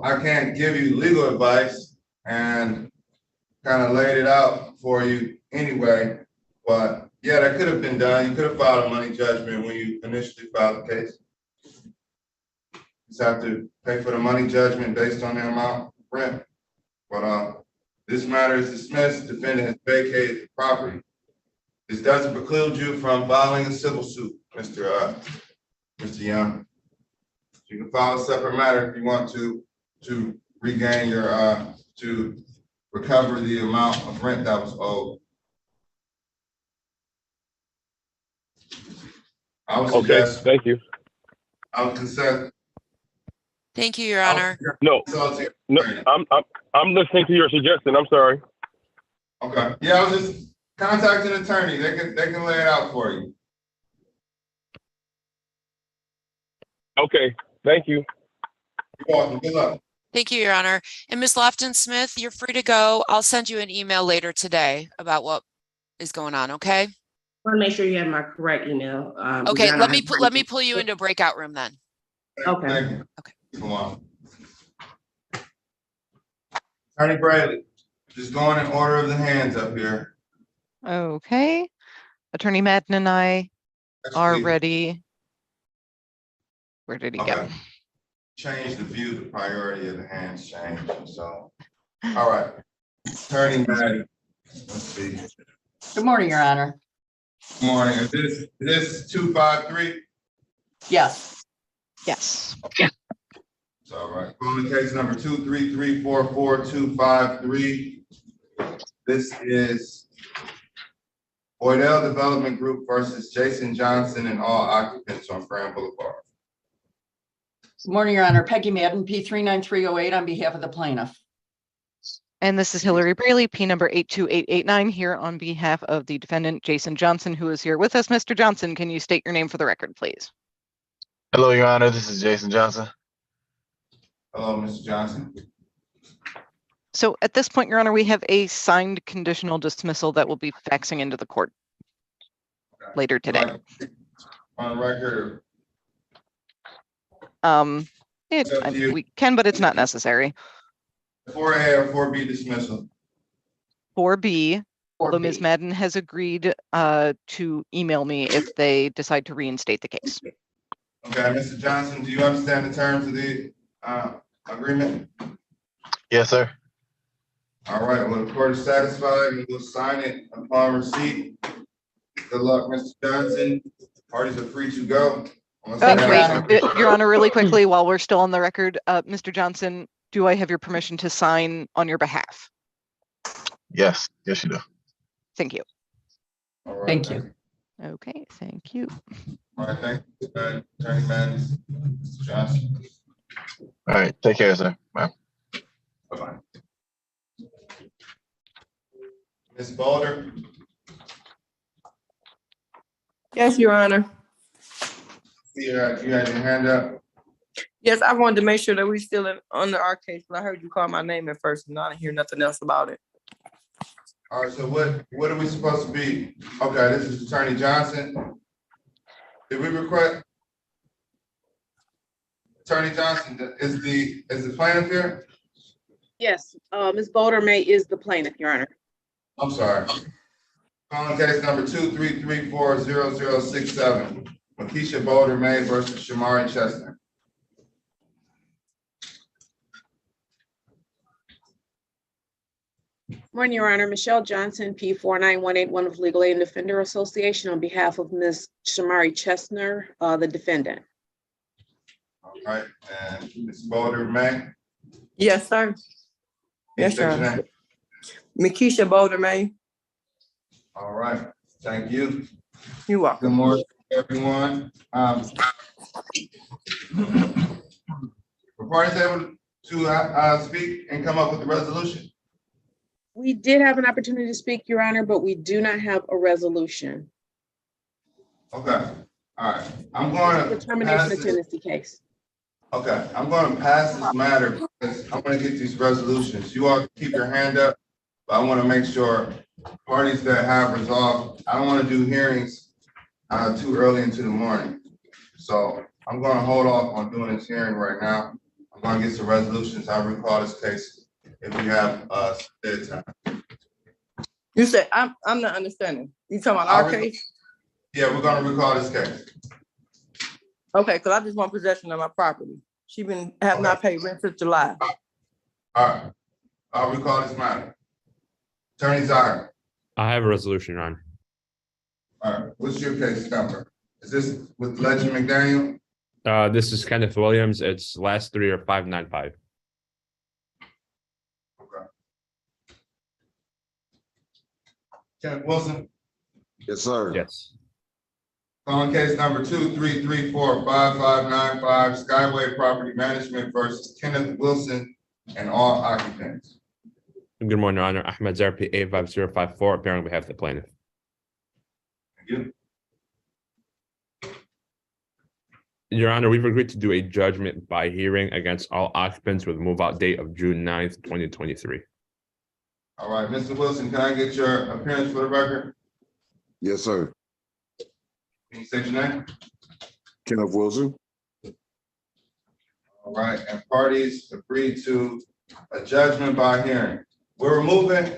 I can't give you legal advice, and kind of laid it out for you anyway. But yeah, that could have been done. You could have filed a money judgment when you initially filed the case. You just have to pay for the money judgment based on the amount of rent. But this matter is dismissed. Defendant has vacated the property. This doesn't preclude you from filing a civil suit, Mr. Young. You can file a separate matter if you want to regain your to recover the amount of rent that was owed. I would suggest. Okay, thank you. I would consent. Thank you, Your Honor. No, I'm listening to your suggestion. I'm sorry. Okay. Yeah, I was just contacting an attorney. They can lay it out for you. Okay, thank you. You're welcome. Good luck. Thank you, Your Honor. And Ms. Lofton-Smith, you're free to go. I'll send you an email later today about what is going on, okay? I want to make sure you have my correct email. Okay, let me pull you into a breakout room then. Okay. Thank you. Okay. Come on. Attorney Bradley, just going in order of the hands up here. Okay. Attorney Madden and I are ready. Where did he go? Change the view, the priority of the hands changed. So, all right. Attorney Madden, let's see. Good morning, Your Honor. Good morning. Is this 253? Yes. Yes. It's all right. Calling case number 233-44253. This is Boydell Development Group versus Jason Johnson and all occupants on Grand Boulevard. Good morning, Your Honor. Peggy Madden, P39308 on behalf of the plaintiff. And this is Hillary Braley, P number 82889, here on behalf of the defendant, Jason Johnson, who is here with us. Mr. Johnson, can you state your name for the record, please? Hello, Your Honor. This is Jason Johnson. Hello, Mr. Johnson. So at this point, Your Honor, we have a signed conditional dismissal that will be faxing into the court later today. On record. We can, but it's not necessary. 4A or 4B dismissal? 4B, although Ms. Madden has agreed to email me if they decide to reinstate the case. Okay, Mr. Johnson, do you understand the terms of the agreement? Yes, sir. All right, well, the court is satisfied and we'll sign it upon receipt. Good luck, Mr. Johnson. Parties are free to go. Your Honor, really quickly, while we're still on the record, Mr. Johnson, do I have your permission to sign on your behalf? Yes, yes, you do. Thank you. All right, Thank you. Okay, thank you. All right, thank you, Attorney Madden, Mr. Johnson. All right, take care, sir. Bye. Bye-bye. Ms. Balder. Yes, Your Honor. You had your hand up? Yes, I wanted to make sure that we still under our case, but I heard you call my name at first and I didn't hear nothing else about it. All right, so what are we supposed to be? Okay, this is Attorney Johnson. Did we request? Attorney Johnson, is the plaintiff here? Yes, Ms. Boulder May is the plaintiff, Your Honor. I'm sorry. Calling case number 233400067. Makisha Boulder May versus Shamari Chestnut. Morning, Your Honor. Michelle Johnson, P49181 of Legal Aid and Defender Association on behalf of Ms. Shamari Chestner, the defendant. All right, and Ms. Boulder May? Yes, sir. Yes, Your Honor. Makisha Boulder May. All right, thank you. You're welcome. Good morning, everyone. The parties able to speak and come up with a resolution? We did have an opportunity to speak, Your Honor, but we do not have a resolution. Okay, all right. I'm going to Termination of tenancy case. Okay, I'm going to pass this matter because I want to get these resolutions. You all keep your hand up, but I want to make sure parties that have resolved, I don't want to do hearings too early into the morning. So I'm going to hold off on doing this hearing right now. I'm going to get some resolutions. I'll recall this case if we have spare time. You said, I'm not understanding. You talking about our case? Yeah, we're going to recall this case. Okay, because I just want possession of my property. She have not paid rent since July. All right, I'll recall this matter. Attorney Zahir. I have a resolution, Your Honor. All right, what's your case number? Is this with Legend McDaniel? This is Kenneth Williams. Its last three are 595. Okay. Kenneth Wilson? Yes, sir. Yes. Calling case number 233455595 Skyway Property Management versus Kenneth Wilson and all occupants. Good morning, Your Honor. Ahmed Zarpi, A5054, appearing on behalf of the plaintiff. Thank you. Your Honor, we've agreed to do a judgment by hearing against all occupants with move-out date of June 9th, 2023. All right, Mr. Wilson, can I get your appearance for the record? Yes, sir. Can you state your name? Kenneth Wilson. All right, and parties agreed to a judgment by hearing. We're removing,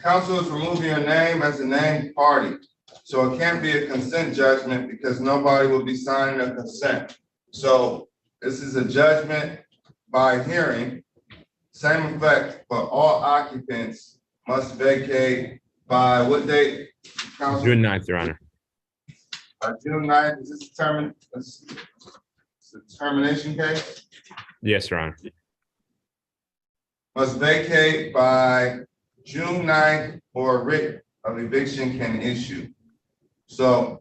council is removing your name as a named party. So it can't be a consent judgment because nobody will be signing a consent. So this is a judgment by hearing, same effect, but all occupants must vacate by what date? Council? June 9th, Your Honor. By June 9th, is this determined? It's a termination case? Yes, Your Honor. Must vacate by June 9th or writ of eviction can issue. So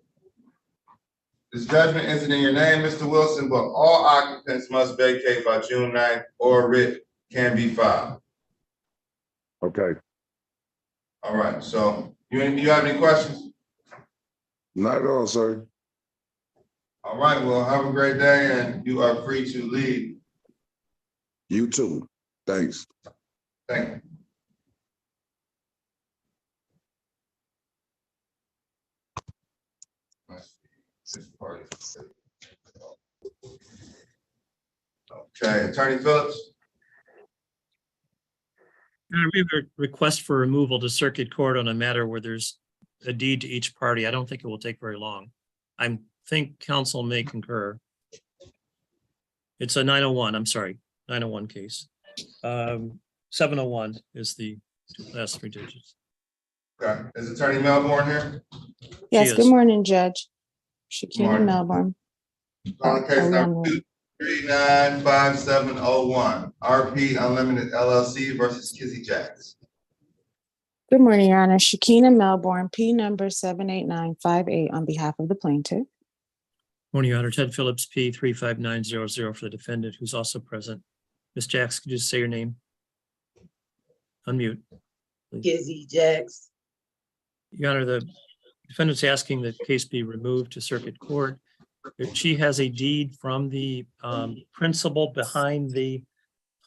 this judgment isn't in your name, Mr. Wilson, but all occupants must vacate by June 9th or writ can be filed. Okay. All right, so you have any questions? Not at all, sir. All right, well, have a great day and you are free to leave. You too. Thanks. Thank you. Okay, Attorney Phillips. We have a request for removal to circuit court on a matter where there's a deed to each party. I don't think it will take very long. I think council may concur. It's a 901, I'm sorry, 901 case. 701 is the last three digits. Okay, is Attorney Melbourne here? Yes, good morning, Judge. Shakina Morning. Melbourne. Calling case number 2395701, RP Unlimited LLC versus Kizzy Jacks. Good morning, Your Honor. Shakina Melbourne, P number 78958 on behalf of the plaintiff. Morning, Your Honor. Ted Phillips, P 35900 for the defendant, who's also present. Ms. Jacks, could you just say your name? Unmute. Kizzy Jacks. Your Honor, the defendant's asking that case be removed to circuit court. She has a deed from the principal behind the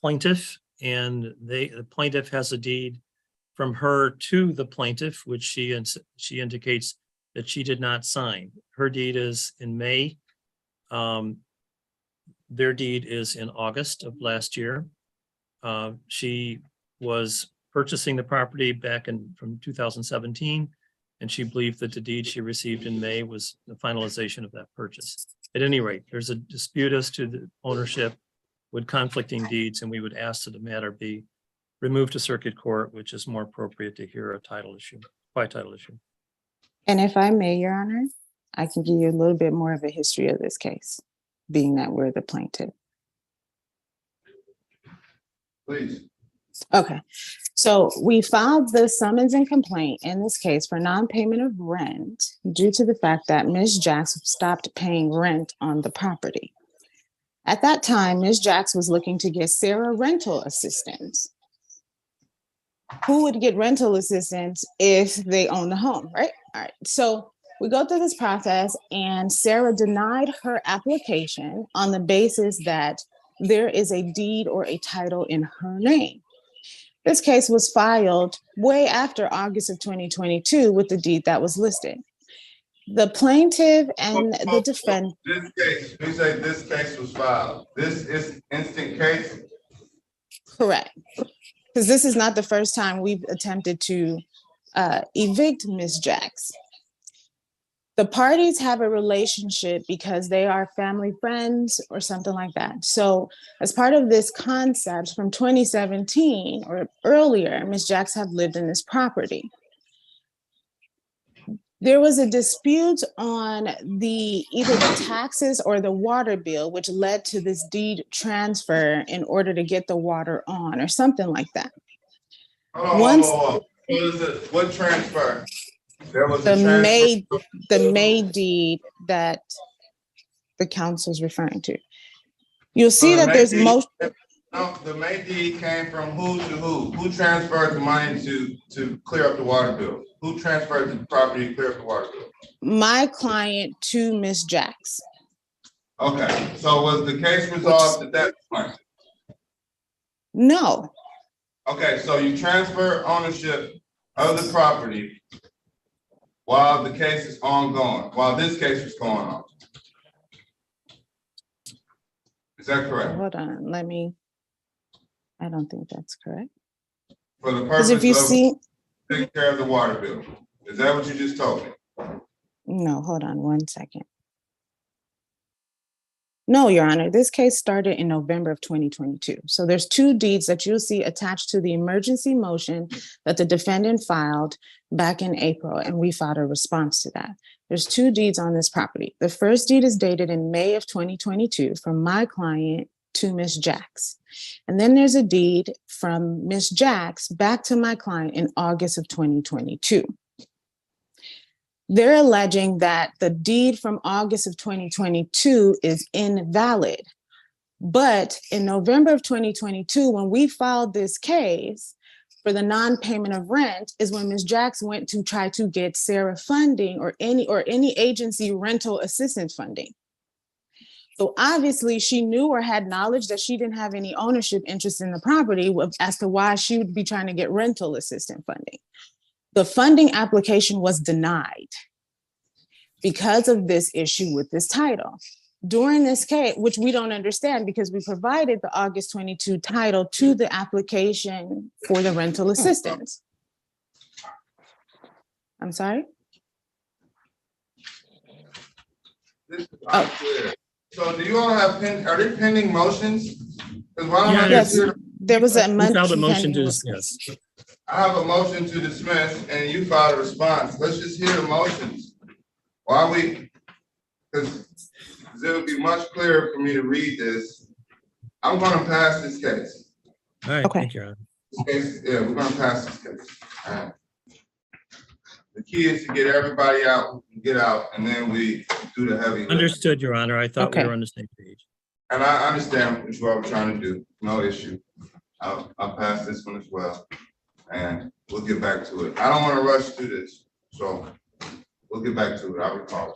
plaintiff, and the plaintiff has a deed from her to the plaintiff, which she indicates that she did not sign. Her deed is in May. Their deed is in August of last year. She was purchasing the property back from 2017, and she believed that the deed she received in May was the finalization of that purchase. At any rate, there's a dispute as to the ownership with conflicting deeds, and we would ask that the matter be removed to circuit court, which is more appropriate to hear a title issue, by title issue. And if I may, Your Honor, I can give you a little bit more of a history of this case, being that we're the plaintiff. Please. Okay, so we filed the summons and complaint in this case for non-payment of rent due to the fact that Ms. Jacks stopped paying rent on the property. At that time, Ms. Jacks was looking to get Sarah rental assistance. Who would get rental assistance if they own the home, right? All right, so we go through this process and Sarah denied her application on the basis that there is a deed or a title in her name. This case was filed way after August of 2022 with the deed that was listed. The plaintiff and the defendant. This case, you say this case was filed. This is instant case? Correct. Because this is not the first time we've attempted to evict Ms. Jacks. The parties have a relationship because they are family friends or something like that. So as part of this concept from 2017 or earlier, Ms. Jacks have lived in this property. There was a dispute on either the taxes or the water bill, which led to this deed transfer in order to get the water on or something like that. Hold on. What transfer? There was a transfer. The May deed that the council's referring to. You'll see that there's most. No, the May deed came from who to who? Who transferred the money to clear up the water bill? Who transferred the property to clear up the water bill? My client to Ms. Jacks. Okay, so was the case resolved at that point? No. Okay, so you transfer ownership of the property while the case is ongoing, while this case is going on. Is that correct? Hold on, I don't think that's correct. For the purpose if you of see, taking care of the water bill. Is that what you just told me? no, hold on 1 second. No, Your Honor, this case started in November of 2022. So there's two deeds that you'll see attached to the emergency motion that the defendant filed back in April, and we filed a response to that. There's two deeds on this property. The first deed is dated in May of 2022 from my client to Ms. Jacks. And then there's a deed from Ms. Jacks back to my client in August of 2022. They're alleging that the deed from August of 2022 is invalid. But in November of 2022, when we filed this case for the non-payment of rent, is when Ms. Jacks went to try to get Sarah funding or any agency rental assistance funding. So obviously she knew or had knowledge that she didn't have any ownership interest in the property as to why she would be trying to get rental assistance funding. The funding application was denied because of this issue with this title. During this case, which we don't understand because we provided the August 22 title to the application for the rental assistance. I'm sorry? This is unclear. So do you all have are there pending motions? Because why don't I Yes, just hear there was a motion to dismiss. I have a motion to dismiss and you filed a response. Let's just hear the motions. Why because it would be much clearer for me to read this. I'm gonna pass this case. All right, thank you, Your Honor. Yeah, we're gonna pass this case. All right. The key is to get everybody out, get out, and then we do the heavy lift. Understood, Your Honor. I thought we were on the same page. And I understand what you all were trying to do. No issue. I'll pass this one as well. And we'll get back to it. I don't want to rush through this. So we'll get back to it. I'll recall.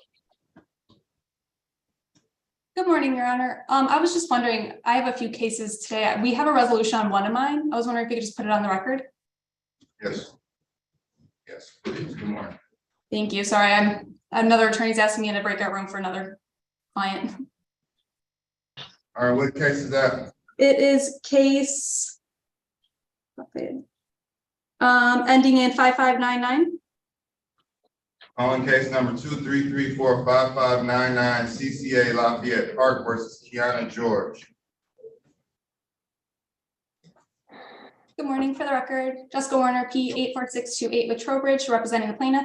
Good morning, Your Honor. I was just wondering, I have a few cases today. We have a resolution on one of mine. I was wondering if you could just put it on the record. Yes. Yes, please. Good morning. Thank you. Sorry, another attorney's asking me in a breakout room for another client. All right, what case is that? It is case ending in 5599. Calling case number 233345599 CCA Lafayette Park versus Kiana George. Good morning. For the record, Jessica Warner, P84628 with Trowbridge, representing the plaintiff.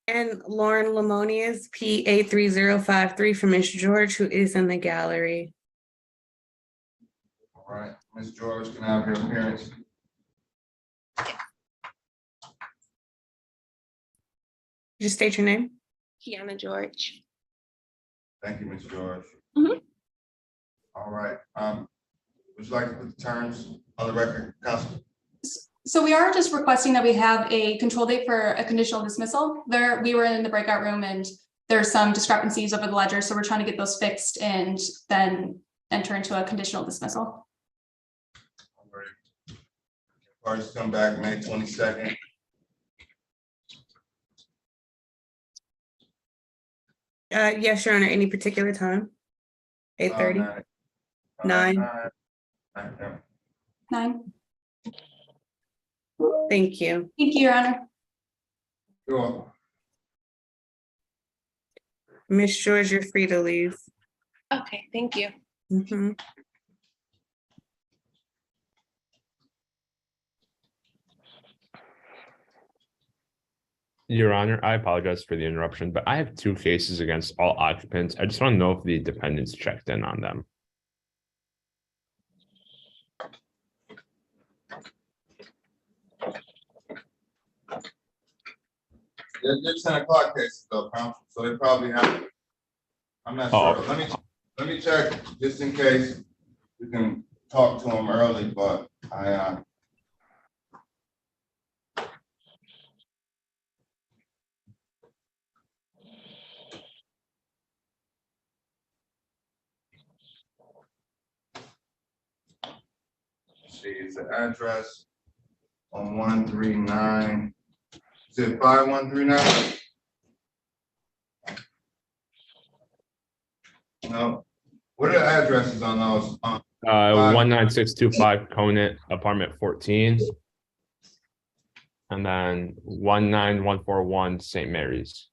And Lauren Lamonius, P83053 from Ms. George, who is in the gallery. All right, Ms. George, can I have your appearance? Just state your name. Kiana George. Thank you, Ms. George. Mhm. All right, would you like to put the terms on the record, Counsel? So we are just requesting that we have a control date for a conditional dismissal. We were in the breakout room and there's some discrepancies over the ledger. So we're trying to get those fixed and then enter into a conditional dismissal. All right. Parties come back May 22nd. Yes, Your Honor, any particular time? 8:30? 9? 9. Thank you. Thank you, Your Honor. You're welcome. Ms. George, you're free to leave. Okay, thank you. Mhm. Your Honor, I apologize for the interruption, but I have two cases against all occupants. I just want to know if the defendants checked in on them. They're 10 o'clock cases though, Counsel, so they probably have. I'm not sure. Let me check just in case we can talk to them early, but I see, it's the address on 139. Is it 5139? No. What are the addresses on those? 19625 Conant, apartment 14. And then 19141 St. Mary's.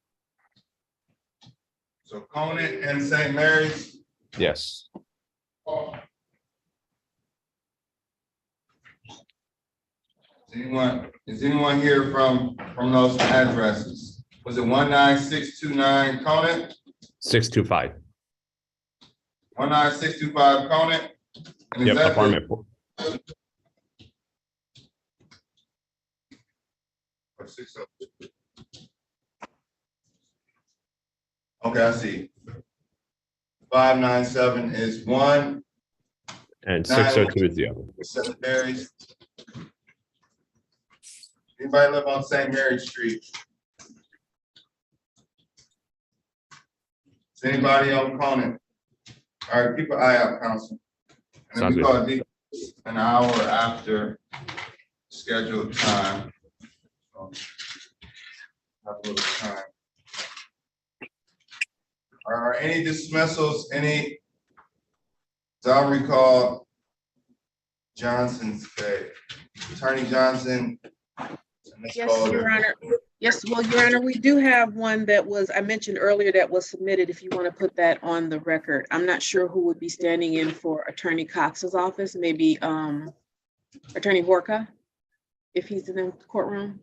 So Conant and St. Mary's. Yes. Is anyone here from those addresses? Was it 19629 Conant? 625. 19625 Conant? And is Yep, that apartment. Okay, I see. 597 is one. And 602 is the other. St. Mary's. Anybody live on St. Mary's Street? Is anybody on Conant? All right, keep an eye out, Counsel. And then we call it an hour after scheduled time. So, have a little time. Are any dismissals, as I recall, Johnson's case? Attorney Johnson. Yes, Your Honor. Yes, well, Your Honor, we do have one that was, I mentioned earlier, that was submitted, if you want to put that on the record. I'm not sure who would be standing in for Attorney Cox's office, maybe Attorney Horka, if he's in the courtroom.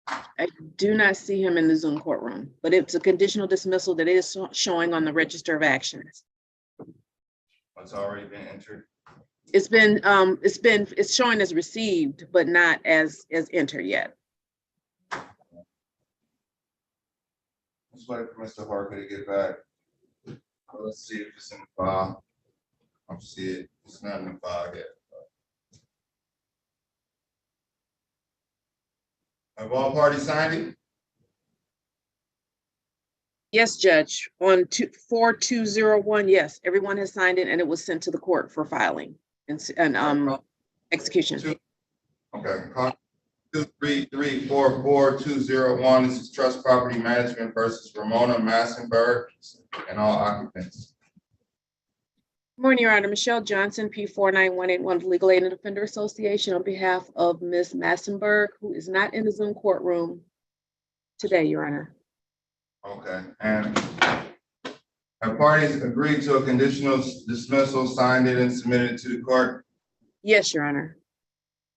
I do not see him in the Zoom courtroom, but it's a conditional dismissal that is showing on the register of actions. It's already been entered. It's showing as received, but not as entered yet. Let's wait for Mr. Harker to get back. Let's see if it's in the file. I don't see it. It's not in the file yet. Have all parties signed it? Yes, Judge, on 4201, yes, everyone has signed it and it was sent to the court for filing and execution. Okay. 23344-201. This is Trust Property Management versus Ramona Massenberg and all occupants. Good morning, Your Honor. Michelle Johnson, P49181 of Legal Aid and Defender Association on behalf of Ms. Massenberg, who is not in the Zoom courtroom today, Your Honor. Okay, and have parties agreed to a conditional dismissal, signed it and submitted it to the court? Yes, Your Honor.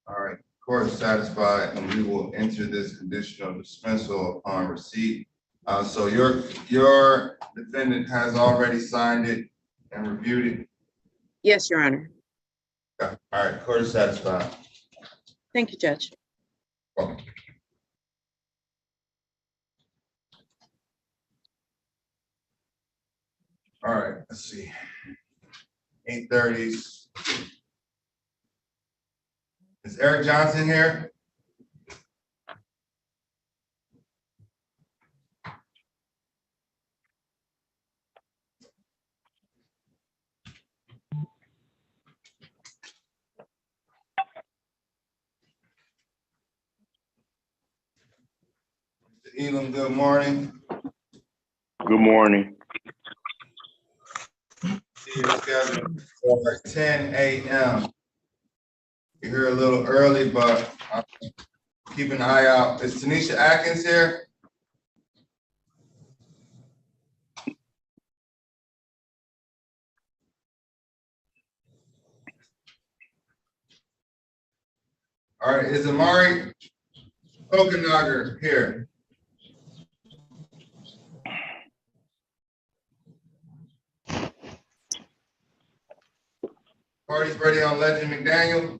All right, court is satisfied and we will enter this conditional dismissal upon receipt. So your defendant has already signed it and reviewed it? Yes, Your Honor. Okay. All right, court is satisfied. Thank you, Judge. Welcome. All right, let's see. 8:30s. Is Eric Johnson here? Mr. Elam, good morning. Good morning. See you scheduled for 10 a.m. You're here a little early, but keep an eye out. Is Tanisha Atkins here? All right, is Amari Kokenager here? Party's ready on Legend McDaniel.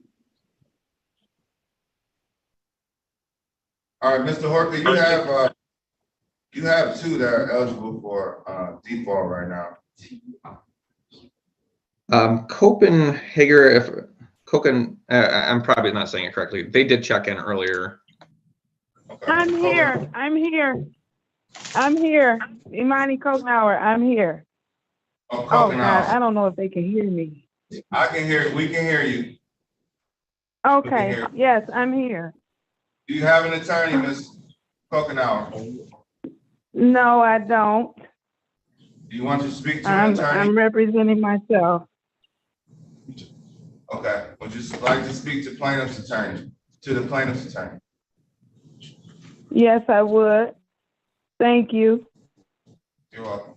All right, Mr. Horker, you have two that are eligible for default right now. Copenhagen, I'm probably not saying it correctly. They did check in earlier. Okay. I'm here. I'm here. I'm here. Imani Kokenauer, I'm here. Oh, God, I don't know if they can hear me. I can hear, we can hear you. Okay, yes, I'm here. Do you have an attorney, Ms. Kokenauer? No, I don't. Do you want to speak to an attorney? I'm representing myself. Okay, would you like to speak to plaintiff's attorney, to the plaintiff's attorney? Yes, I would. Thank you. You're welcome.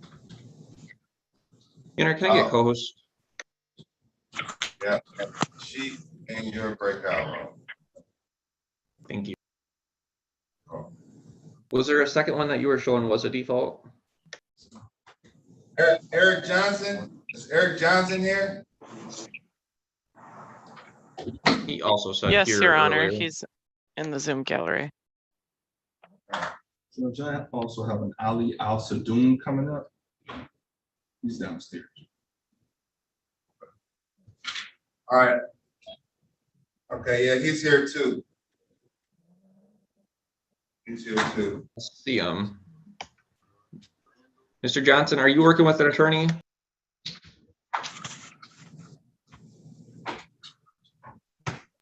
Can I get co-host? Yeah, she in your breakout room. Thank you. Was there a second one that you were showing was a default? Eric Johnson? Is Eric Johnson here? He also said Yes, here Your Honor, earlier. he's in the Zoom gallery. Judge, I also have an Ali Al Sadoun coming up. He's downstairs. All right. Okay, yeah, he's here too. He's here too. Let's see, Mr. Johnson, are you working with an attorney?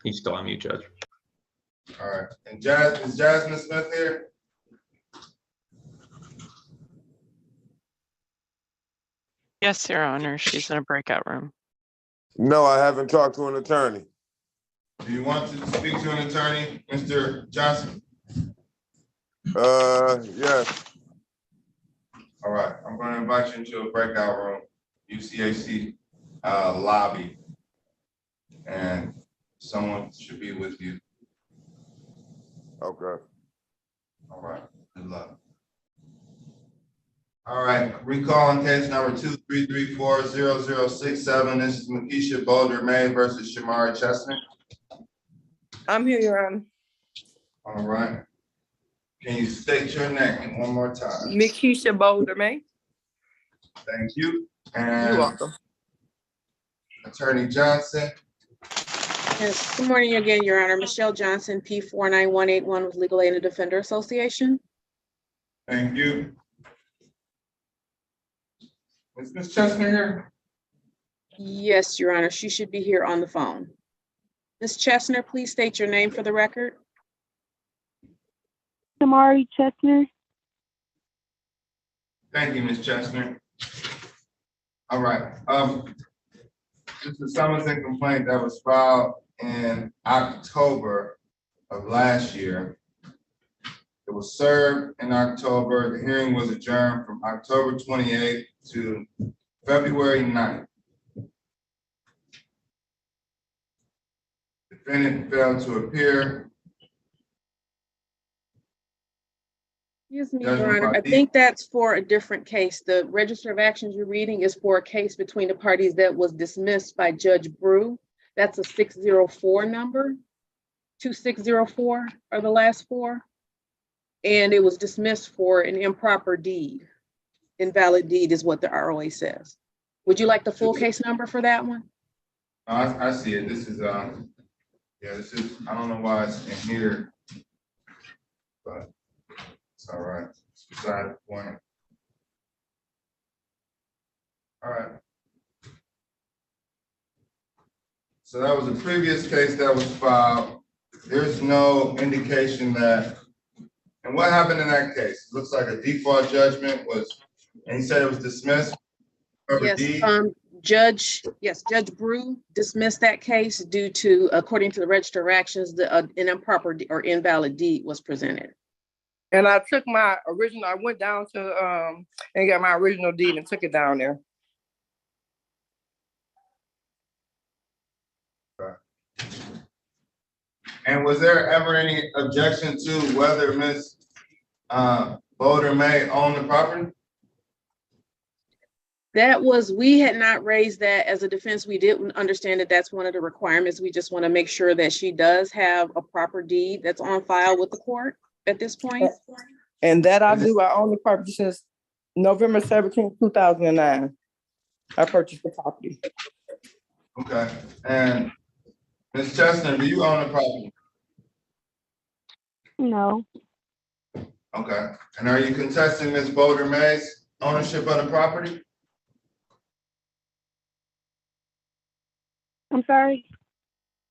He's still on mute, Judge. All right, and is Jasmine Smith here? Yes, Your Honor, she's in a breakout room. No, I haven't talked to an attorney. Do you want to speak to an attorney, Mr. Johnson? Yes. All right, I'm going to invite you into a breakout room, UCAC lobby, and someone should be with you. Okay. All right, good luck. All right, recall on case number 233400067. This is Makisha Boulder May versus Shamari Chestnut. I'm here, Your Honor. All right. Can you state your name one more time? Makisha Boulder May. Thank you. You're And welcome. Attorney Johnson. Yes, good morning again, Your Honor. Michelle Johnson, P49181 with Legal Aid and Defender Association. Thank you. Is Ms. Chestnut here? Yes, Your Honor, she should be here on the phone. Ms. Chestnut, please state your name for the record. Tamari Chestnut. Thank you, Ms. Chestnut. All right, this is a summons and complaint that was filed in October of last year. It was served in October. The hearing was adjourned from October 28th to February 9th. Defendant failed to appear. Excuse me, Your Honor, I think that's for a different case. The register of actions you're reading is for a case between the parties that was dismissed by Judge Brew. That's a 604 number. 2604 are the last four. And it was dismissed for an improper deed. Invalid deed is what the ROA says. Would you like the full case number for that one? I see it. This is, yeah, this is, I don't know why it's in here, but it's all right. It's beside the point. All right. So that was a previous case that was filed. There's no indication that, and what happened in that case? Looks like a default judgment was, and he said it was dismissed. Yes, Judge Brew dismissed that case due to, according to the register of actions, an improper or invalid deed was presented. And I took my original, I went down to, and got my original deed and took it down there. And was there ever any objection to whether Ms. Boulder may own the property? That was, we had not raised that as a defense. We didn't understand that that's one of the requirements. We just want to make sure that she does have a proper deed that's on file with the court at this point. And that I do. I own the property since November 17, 2009. I purchased the property. Okay, and Ms. Chestnut, do you own the property? No. Okay, and are you contesting Ms. Boulder May's ownership of the property? I'm sorry?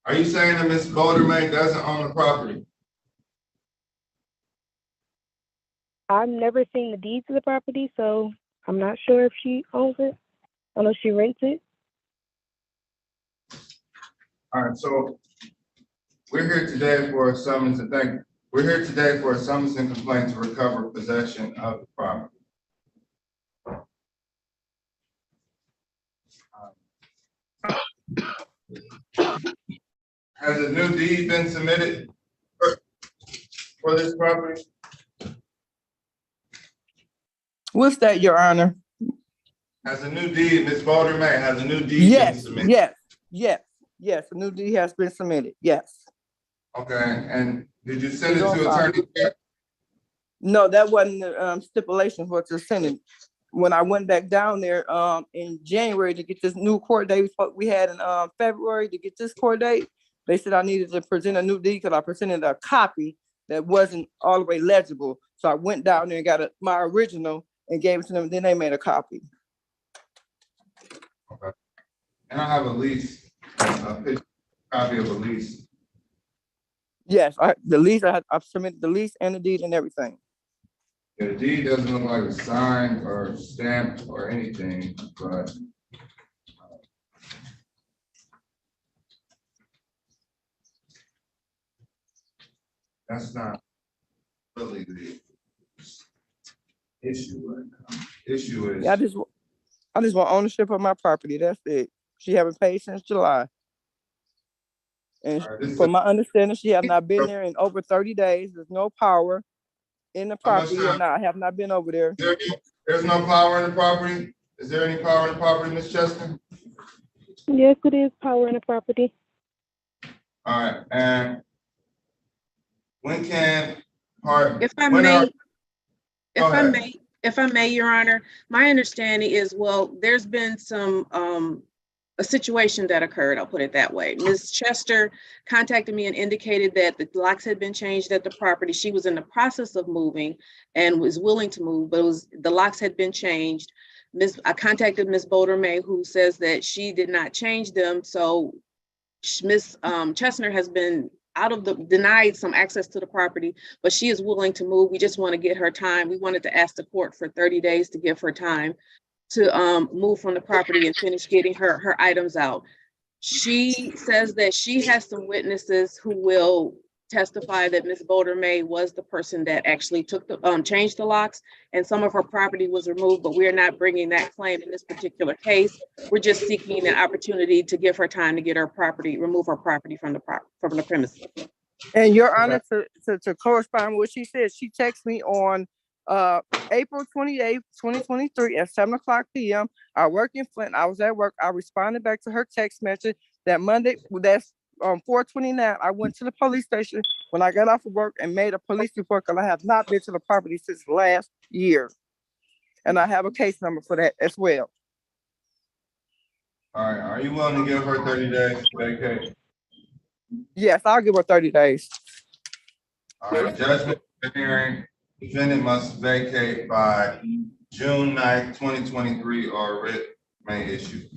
Are you saying that Ms. Boulder May doesn't own the property? I've never seen the deed to the property, so I'm not sure if she owns it, unless she rents it. All right, so we're here today for a summons and thank you. We're here today for a summons and complaint to recover possession of the property. Has a new deed been submitted for this property? What's that, Your Honor? Has a new deed, Ms. Boulder May, has a new deed been submitted? Yes, a new deed has been submitted, yes. Okay, and did you send it to Attorney? No, that wasn't the stipulation for to send it. When I went back down there in January to get this new court date we had in February to get this court date, they said I needed to present a new deed because I presented a copy that wasn't all the way legible. So I went down there and got my original and gave it to them. Then they made a copy. Okay. And I have a lease, a picture, copy of a lease. Yes, the lease, I've submitted the lease and the deed and everything. Yeah, the deed doesn't look like it's signed or stamped or anything, but that's not really the issue right now. Issue is. Yeah, I just want ownership of my property. That's it. She haven't paid since July. And from my understanding, she have not been there in over 30 days. There's no power in the property or not. I have not been over there. There's no power in the property? Is there any power in the property, Ms. Chester? Yes, it is power in the property. All right, and when can If I may, Your Honor, my understanding is, well, there's been some a situation that occurred, I'll put it that way. Ms. Chester contacted me and indicated that the locks had been changed at the property. She was in the process of moving and was willing to move, but the locks had been changed. I contacted Ms. Boulder May, who says that she did not change them. So Ms. Chestnut has been denied some access to the property, but she is willing to move. We just want to get her time. We wanted to ask the court for 30 days to give her time to move from the property and finish getting her items out. She says that she has some witnesses who will testify that Ms. Boulder May was the person that actually took changed the locks, and some of her property was removed, but we are not bringing that claim in this particular case. We're just seeking an opportunity to give her time to get her property, remove her property from the premises. And Your Honor, to correspond with what she said, she texted me on April 28th, 2023 at 7:00 p.m. I work in Flint. I was at work. I responded back to her text message that Monday, that's 4/29. I went to the police station when I got off of work and made a police report because I have not been to the property since last year. And I have a case number for that as well. All right, are you willing to give her 30 days to vacate? Yes, I'll give her 30 days. All right, judgment of the hearing, defendant must vacate by June 9th, 2023, or writ may issue.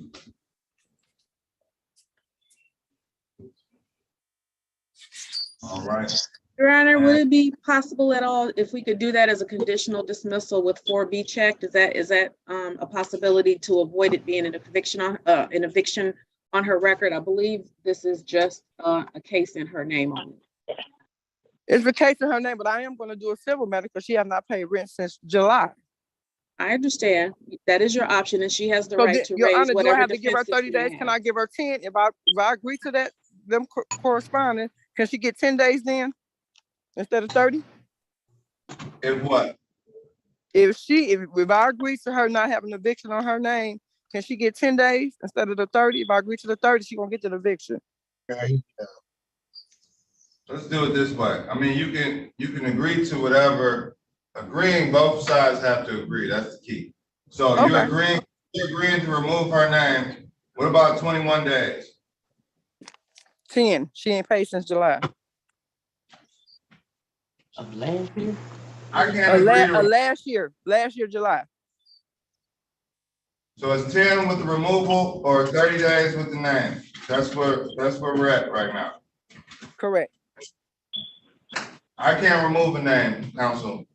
All right. Your Honor, would it be possible at all if we could do that as a conditional dismissal with 4B checked? Is that a possibility to avoid it being an eviction on her record? I believe this is just a case in her name only. It's a case in her name, but I am going to do a civil matter because she has not paid rent since July. I understand. That is your option, and she has the So right to Your raise Honor, do I whatever have to give her defenses 30 she may days? have. Can I give her 10? If I agree to that, them corresponding, can she get 10 days then instead of 30? If what? If I agree to her not having an eviction on her name, can she get 10 days instead of the 30? If I agree to the 30, she gonna get the eviction. Let's do it this way. I mean, you can agree to whatever. Agreeing, both sides have to agree. That's the key. So Okay. you're agreeing to remove her name. What about 21 days? 10. She ain't paid since July. Of last year? I can't agree to. Last year, July. So it's 10 with the removal or 30 days with the name. That's where we're at right now. Correct. I can't remove a name, counsel.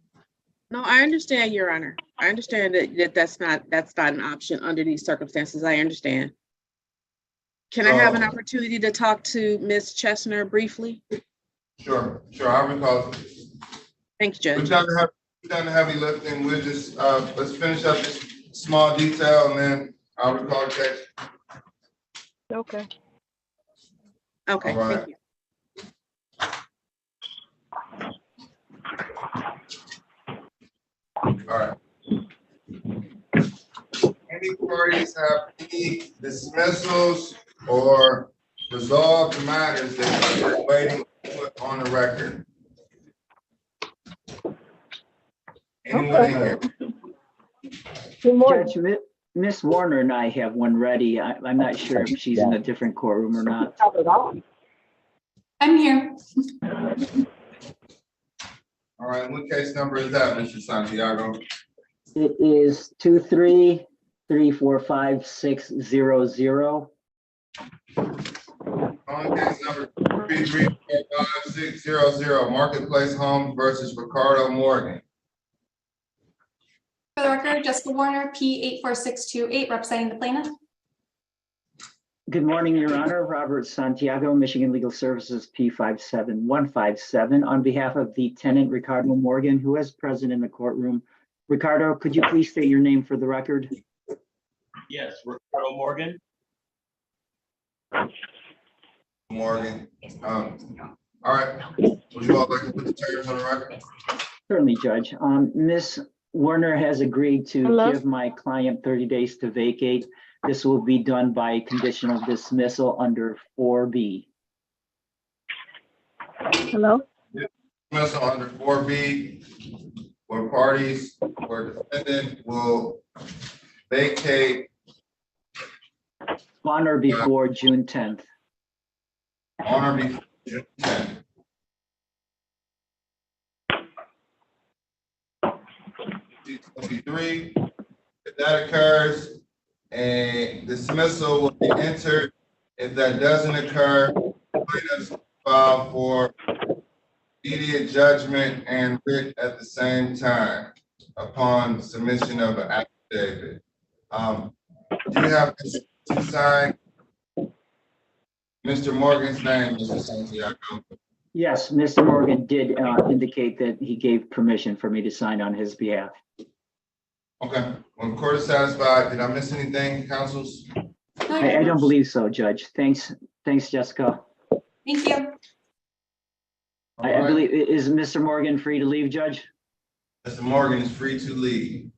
No, I understand, Your Honor. I understand that's not an option under these circumstances. I understand. Can I have an opportunity to talk to Ms. Chestnut briefly? Sure. I'll recall. Thank you, Judge. We've done the heavy lifting. We'll just let's finish up this small detail and then I'll recall the case. Okay. Okay. All right. Thank you. All right. Any parties have any dismissals or resolved matters that you're waiting to put on the record? Anyone in here? Judge, Miss Warner and I have one ready. I'm not sure if she's in a different courtroom or not. I'm here. All right, what case number is that, Mr. Santiago? It is 2334560. On case number 2334600, Marketplace Homes versus Ricardo Morgan. For the record, Jessica Warner, P84628, representing the plaintiff. Good morning, Your Honor. Robert Santiago, Michigan Legal Services, P57157. On behalf of the tenant, Ricardo Morgan, who is present in the courtroom. Ricardo, could you please state your name for the record? Yes, Ricardo Morgan. Morgan. All right. Would you all like to put the terms on the record? Certainly, Judge. Ms. Warner has agreed to give my client 30 days to vacate. This will be done by conditional dismissal under 4B. Hello? Dismissal under 4B, where defendant will vacate On or before June 10th. On or before June 10th. C-23, if that occurs, a dismissal will be entered. If that doesn't occur, plaintiffs file for immediate judgment and writ at the same time upon submission of an affidavit. Do you have to sign Mr. Morgan's name, Mr. Santiago? Yes, Mr. Morgan did indicate that he gave permission for me to sign on his behalf. Okay, when the court is satisfied, did I miss anything, councils? I don't believe so, Judge. Thanks, Jessica. Thank you. I believe, is Mr. Morgan free to leave, Judge? Mr. Morgan is free to leave.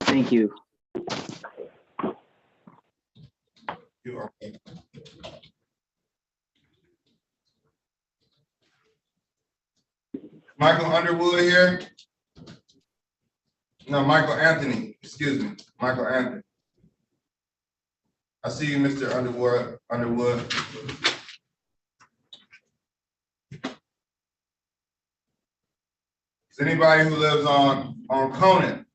Thank you. You are okay. Michael Underwood here? No, Michael Anthony, excuse me, Michael Anthony. I see you, Mr. Underwood. Is anybody who lives on Conan?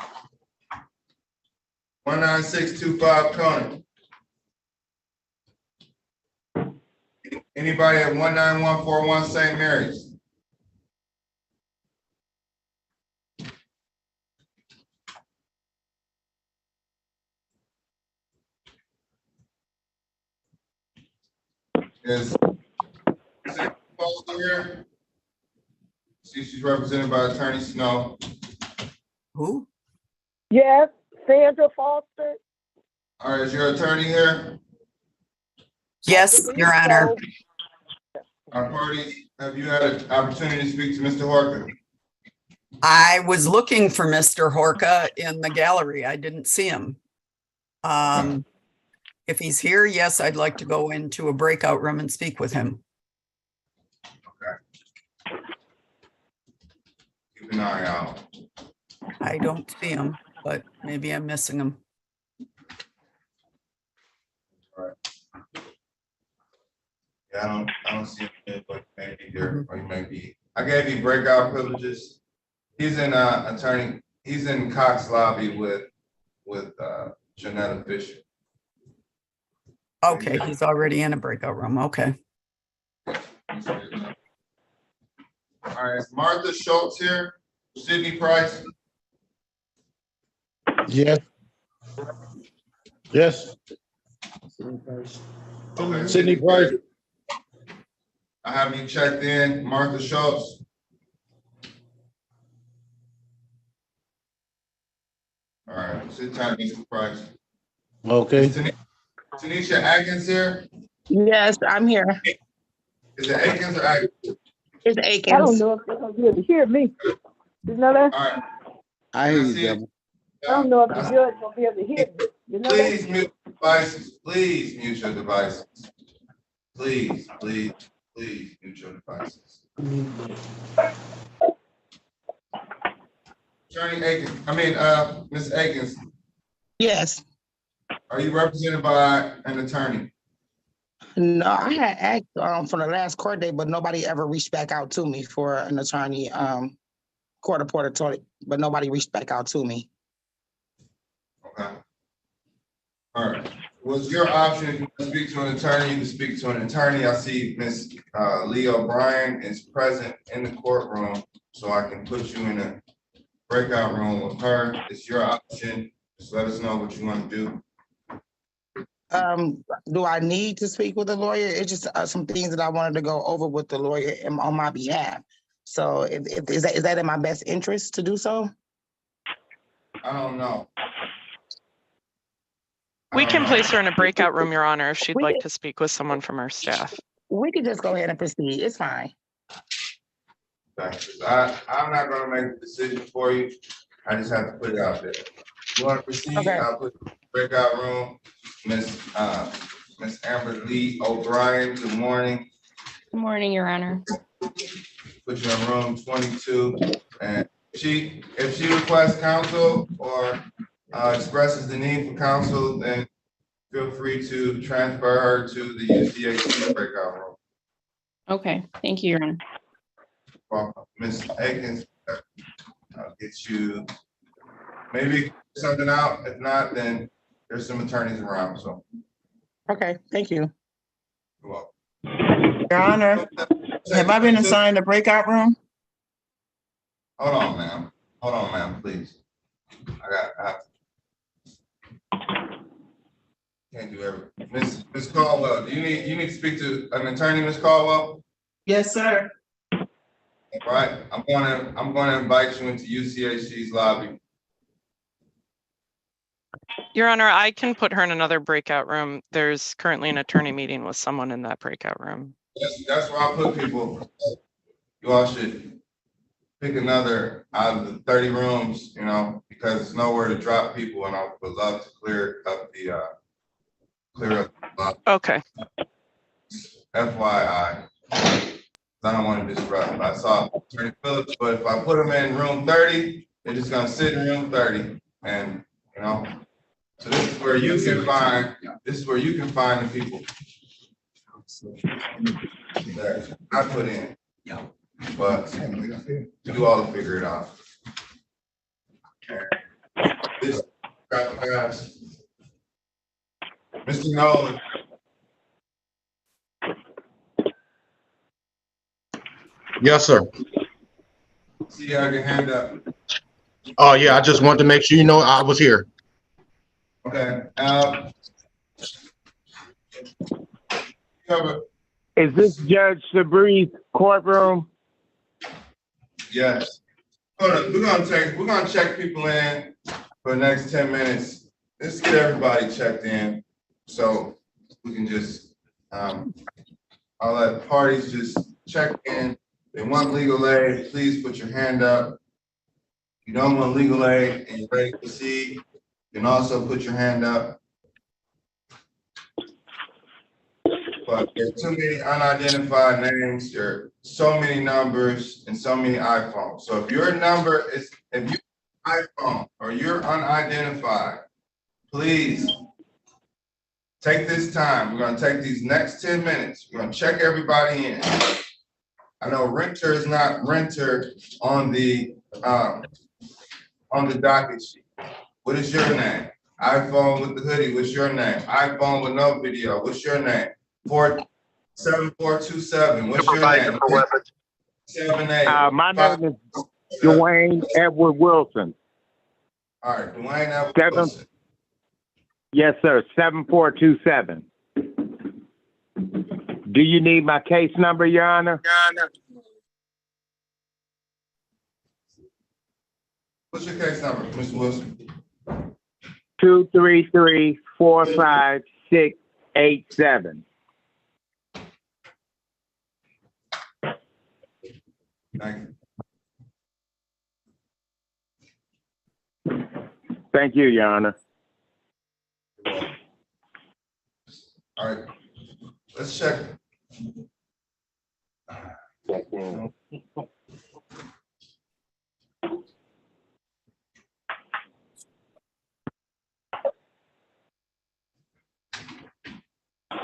19625 Conan. Anybody at 19141 St. Mary's? Is Foster here? See, she's represented by Attorney Snow. Who? Yes, Sandra Foster. All right, is your attorney here? Yes, Your Honor. Our parties, have you had an opportunity to speak to Mr. Horka? I was looking for Mr. Horka in the gallery. I didn't see him. If he's here, yes, I'd like to go into a breakout room and speak with him. Okay. Keep an eye out. I don't see him, but maybe I'm missing him. All right. Yeah, I don't see him, but maybe here, or he may be. I gave you breakout privileges. He's in he's in Cox lobby with Janetta Fisher. Okay, he's already in a breakout room. Okay. All right, is Martha Schultz here? Sydney Price? Yes. Yes. Okay. Sydney Price. I have you checked in, Martha Schultz. All right, sit tight, Mr. Price. Okay. Tanisha Atkins here? Yes, I'm here. Is it Atkins or Atkins? It's Aikens. I don't know if they're gonna be able to hear me. You know that? All right. I hear you, Devil. I don't know if the judge gonna be able to hear me. You know Please that? mute devices. Please mute your devices. Please, please, please mute your devices. Attorney Aikens, Ms. Aikens, Yes. are you represented by an attorney? No, I had asked for the last court date, but nobody ever reached back out to me for an attorney, court reporter, but nobody reached back out to me. Okay. All right. Was your option, if you want to speak to an attorney, you can speak to an attorney. I see Ms. Lee O'Brien is present in the courtroom, so I can put you in a breakout room with her. It's your option. Just let us know what you want to do. Do I need to speak with a lawyer? It's just some things that I wanted to go over with the lawyer on my behalf. So is that in my best interest to do so? I don't know. We can place her in a breakout room, Your Honor, if she'd like to speak with someone from our staff. We can just go ahead and proceed. It's fine. I'm not going to make the decision for you. I just have to put it out there. You want to proceed? Okay. I'll put the breakout room. Miss Amber Lee O'Brien, good morning. Good morning, Your Honor. Put you in room 22. And if she requests counsel or expresses the need for counsel, then feel free to transfer her to the UCHC breakout room. Okay, thank you, Your Honor. Well, Ms. Akins, I'll get you maybe something out. If not, then there's some attorneys around, so. Okay, thank you. You're welcome. Your Honor, have I been assigned a breakout room? Hold on, ma'am. Hold on, ma'am, please. Can't do everything. Ms. Caldwell, do you need to speak to an attorney, Ms. Caldwell? Yes, sir. All right, I'm gonna invite you into UCHC's lobby. Your Honor, I can put her in another breakout room. There's currently an attorney meeting with someone in that breakout room. That's where I put people. You all should pick another out of the 30 rooms, you know, because there's nowhere to drop people, and I would love to clear up the lobby. Okay. FYI. I don't want to disrupt. I saw Attorney Phillips, but if I put them in room 30, they're just gonna sit in room 30, and you know. So this is where you can find. This is where you can find the people that I put in. But you all to figure it out. This guys, Mr. Nolan. Yes, sir. See, you have your hand up. Oh, yeah, I just wanted to make sure you know I was here. Okay. Is this Judge Sabree's courtroom? Yes. We're gonna check people in for the next 10 minutes. Let's get everybody checked in, so we can just I'll let parties just check in. If they want legal aid, please put your hand up. If you don't want legal aid and you're ready to proceed, you can also put your hand up. But there's too many unidentified names, there are so many numbers and so many iPhones. So if your number is, if you iPhone or you're unidentified, please take this time. We're gonna take these next 10 minutes. We're gonna check everybody in. I know renter is not renter on the docket sheet. What is your name? iPhone with the hoodie, what's your name? iPhone with no video, what's your name? 7427, what's your name? 78. My name is Dwayne Edward Wilson. All right, Dwayne Edward Wilson. Yes, sir, 7427. Do you need my case number, Your Honor? What's your case number, Mr. Wilson? 233-45687. Thank you. Thank you, Your Honor. All right, let's check.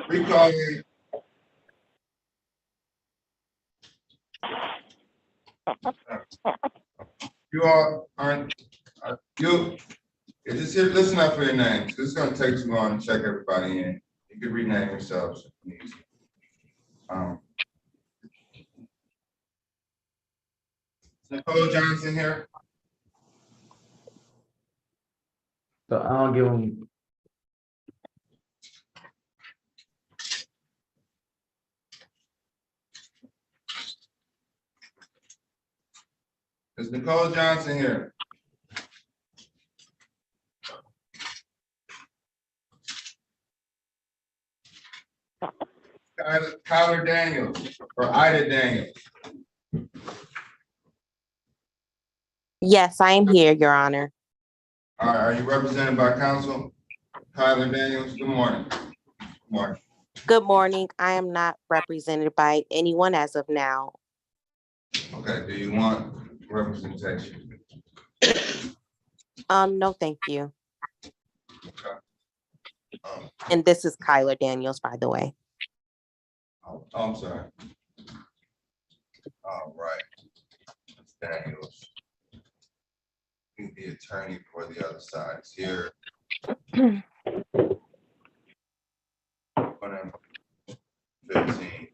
Recalling. You all aren't, just here, listen up for your names. This is gonna take too long to check everybody in. You can rename yourselves. Nicole Johnson here. So I don't give them. Is Nicole Johnson here? Kyler Daniels or Ida Daniels? Yes, I am here, Your Honor. All right, are you represented by counsel? Kyler Daniels, good morning. Good morning. Good morning. I am not represented by anyone as of now. Okay, do you want representation? No, thank you. Okay. And this is Kyler Daniels, by the way. Oh, I'm sorry. All right. Ms. Daniels. The attorney for the other side is here. 15.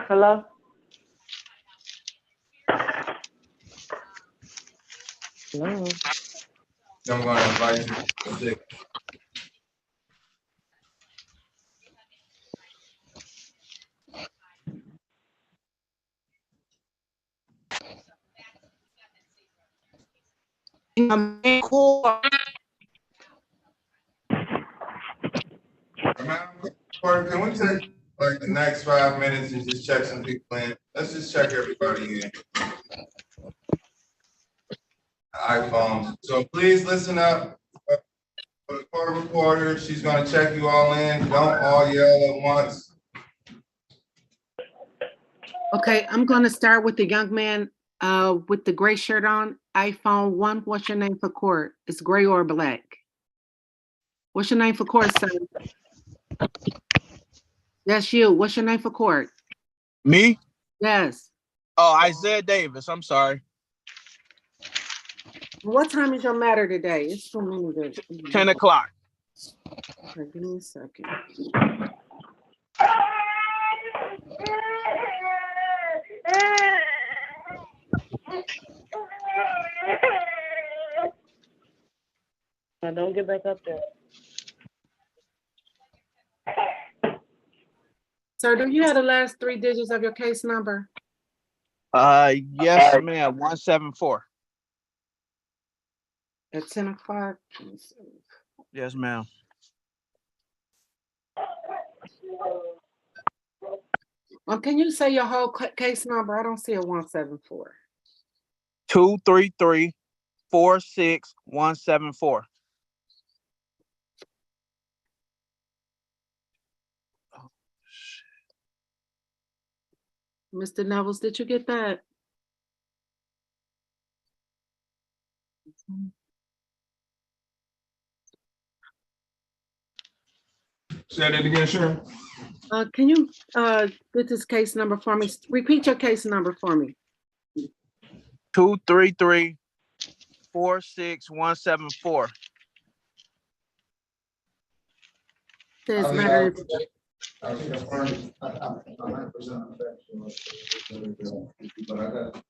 Hello? Hello? I'm going to invite you to stick. Can we take like the next 5 minutes and just check some people in? Let's just check everybody in. iPhones. So please listen up. For the court reporter, she's gonna check you all in. Don't all yell at once. Okay, I'm gonna start with the young man with the gray shirt on, iPhone 1. What's your name for court? It's gray or black? What's your name for court, sir? That's you. What's your name for court? Me? Yes. Oh, Isaiah Davis. I'm sorry. What time is your matter today? It's so many days. 10 o'clock. Okay, give me a second. Now don't get back up there. Sir, do you have the last 3 digits of your case number? Yes, ma'am. 174. At 10 o'clock? Yes, ma'am. Can you say your whole case number? I don't see a 174. 233-46174. Mr. Nevels, did you get that? Say that again, Sharon. Can you get this case number for me? Repeat your case number for me. 233-46174. Says matter. I think I'm 100% but I got.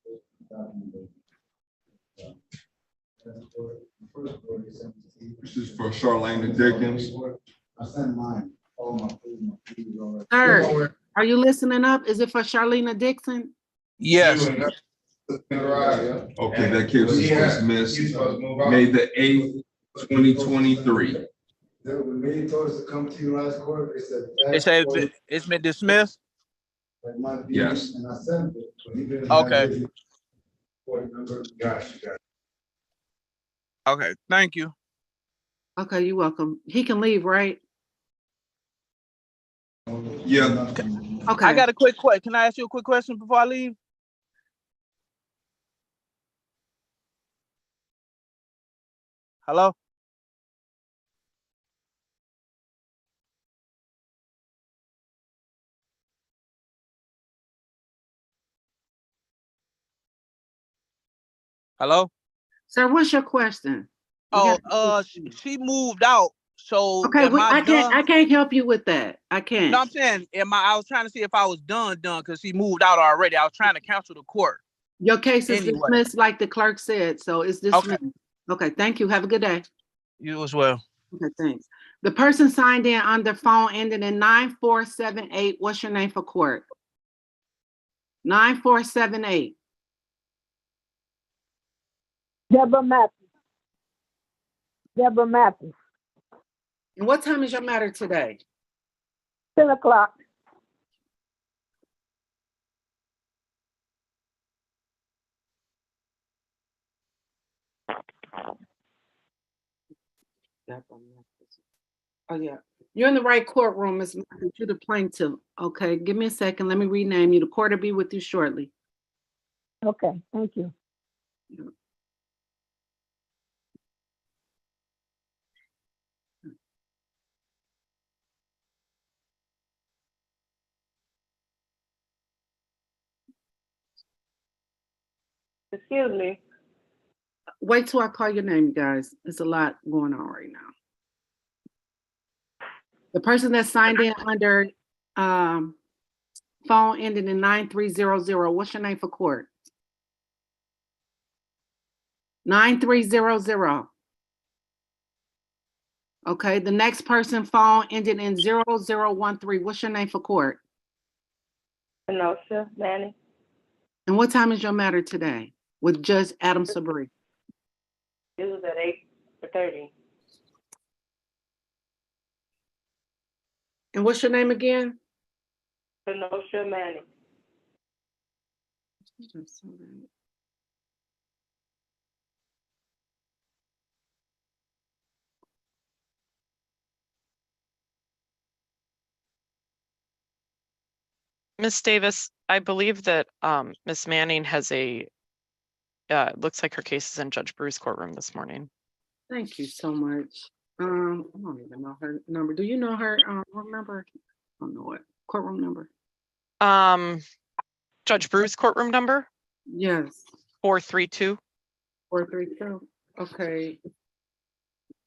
This is for Charlene Dickens. I sent mine. All my food. Sir, are you listening up? Is it for Charlena Dixon? Yes. Okay, that case is dismissed. May the 8th, 2023. The meeting told us to come to you last quarter. It said it's been dismissed? Yes. And I sent it. But he didn't Okay. have it. Gotcha. Okay, thank you. Okay, you're welcome. He can leave, right? Yeah. Okay. I got a quick question. Can I ask you a quick question before I leave? Hello? Hello? Sir, what's your question? Oh, she moved out. So Okay, am I done? I can't help you with that. I can't. No, I'm saying, I was trying to see if I was done because she moved out already. I was trying to cancel the court. Your case is Anyway. dismissed, like the clerk said, so it's dismissed. Okay, thank you. Have a good day. You as well. Okay, thanks. The person signed in on the phone ended in 9478. What's your name for court? 9478. Deborah Matthews. Deborah Matthews. And what time is your matter today? 10 o'clock. Oh, yeah. You're in the right courtroom, Ms. Martin. You're the plaintiff. Okay, give me a second. Let me rename you. The court will be with you shortly. Okay, thank you. Excuse me. Wait till I call your name, you guys. There's a lot going on right now. The person that signed in under phone ending in 9300, what's your name for court? 9300. Okay, the next person phone ending in 0013, what's your name for court? Kenosha Manning. And what time is your matter today with Judge Adam Sabree? It was at 8:30. And what's your name again? Kenosha Manning. Ms. Davis, I believe that Ms. Manning has looks like her case is in Judge Brew's courtroom this morning. Thank you so much. I don't even know her number. Do you know her room number? I don't know it. Courtroom number? Judge Brew's courtroom number? Yes. 432. 432. Okay.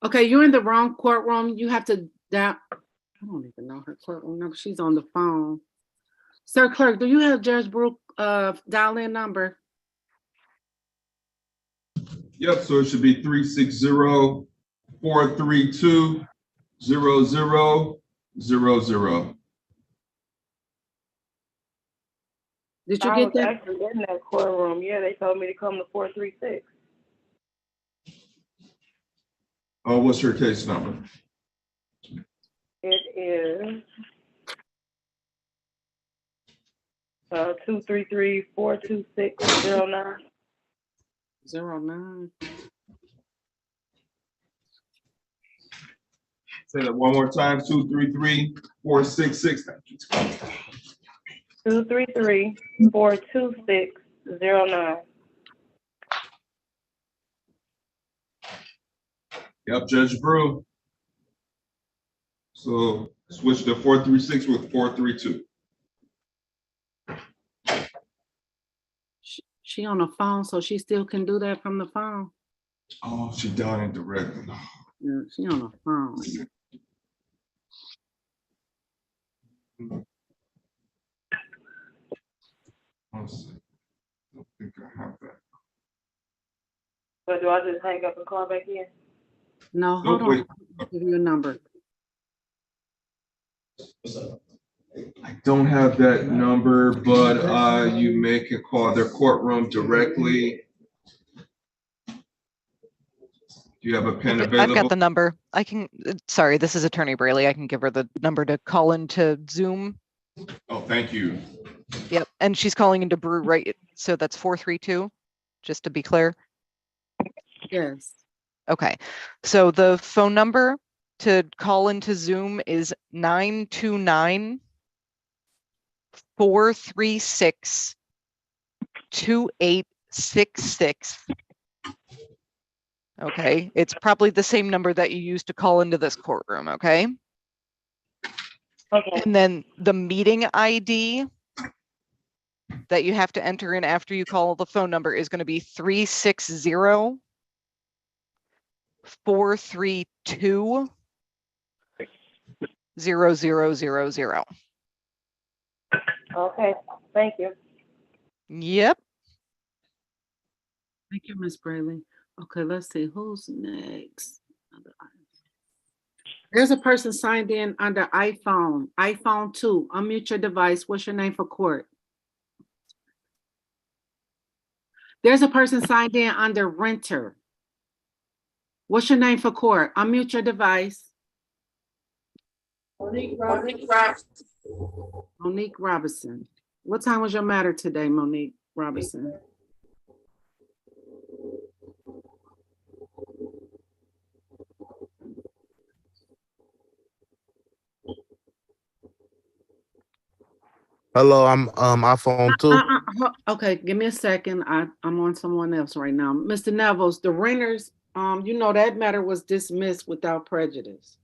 Okay, you're in the wrong courtroom. You have to down. I don't even know her courtroom number. She's on the phone. Sir Clerk, do you have Judge Brew dial-in number? Yep, so it should be 360-432-0000. Did you I get was that? actually in that courtroom. Yeah, they told me to come to 436. Oh, what's her case number? It is 233-426-09. 09. Say that one more time, 233-466. 233-426-09. Yep, Judge Brew. So switch to 436 with 432. She on the phone, so she still can do that from the phone. Oh, she done it directly. Yeah, she on the phone. Let's see. I don't think I have that. But do I just hang up and call back in? No, hold on. wait. I'll give you a number. I don't have that number, but you can call their courtroom directly. Do you have a pen available? I've got the number. Sorry, this is Attorney Braley. I can give her the number to call into Zoom. Oh, thank you. Yep, and she's calling into Brew, right? So that's 432, just to be clear. Yes. Okay, so the phone number to call into Zoom is 929-436-2866. Okay, it's probably the same number that you used to call into this courtroom, okay? Okay. And then the meeting ID that you have to enter in after you call the phone number is going to be 360-432-0000. Okay, thank you. Yep. Thank you, Ms. Braley. Okay, let's see who's next. There's a person signed in under iPhone 2. Unmute your device. What's your name for court? There's a person signed in under renter. What's your name for court? Unmute your device. Monique Robinson. What time was your matter today, Monique Robinson? Hello, I'm iPhone 2. Okay, give me a second. I'm on someone else right now. Mr. Nevels, the renters, you know, that matter was dismissed without prejudice.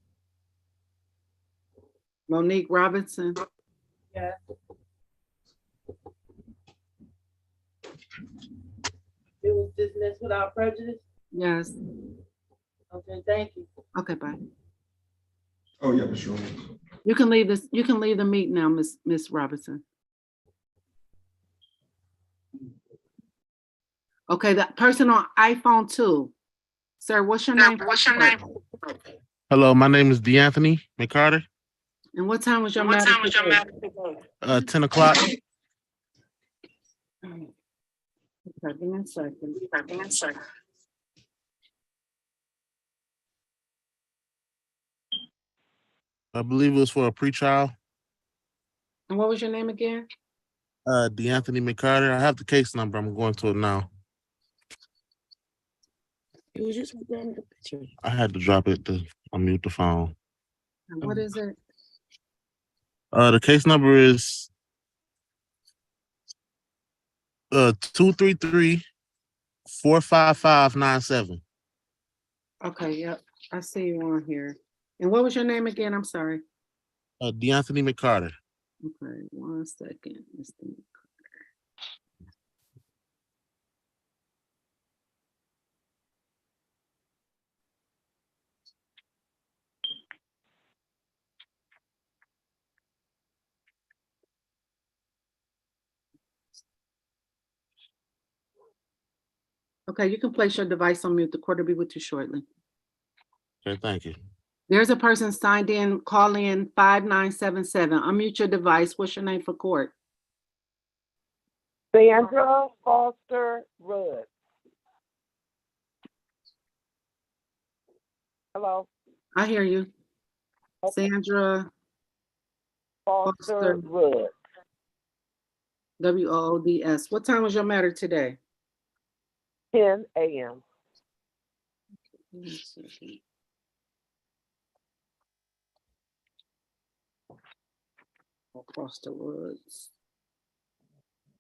Monique Robinson. Yes. It was dismissed without prejudice? Yes. Okay, thank you. Okay, bye. Oh, yeah, for sure. You can leave this, you can leave the meeting now, Miss Robinson. Okay, that person on iPhone 2. Sir, what's your name? Hello, my name is DeAnthony McCarter. And what time was your matter? 10 o'clock. Okay, give me a second. I believe it was for a pretrial. And what was your name again? DeAnthony McCarter. I have the case number. I'm going to it now. It was just the picture. I had to drop it to unmute the phone. And what is it? The case number is 233-45597. Okay, yep, I see you on here. And what was your name again? I'm sorry. DeAnthony McCarter. Okay, 1 second, Mr. McCarter. Okay, you can place your device on mute. The court will be with you shortly. Okay, thank you. There's a person signed in, call in 5977. Unmute your device. What's your name for court? Sandra Foster Rudd. Hello? I hear you. Okay. Sandra Foster Rudd. WOODS. What time was your matter today? 10 a.m. Across the woods.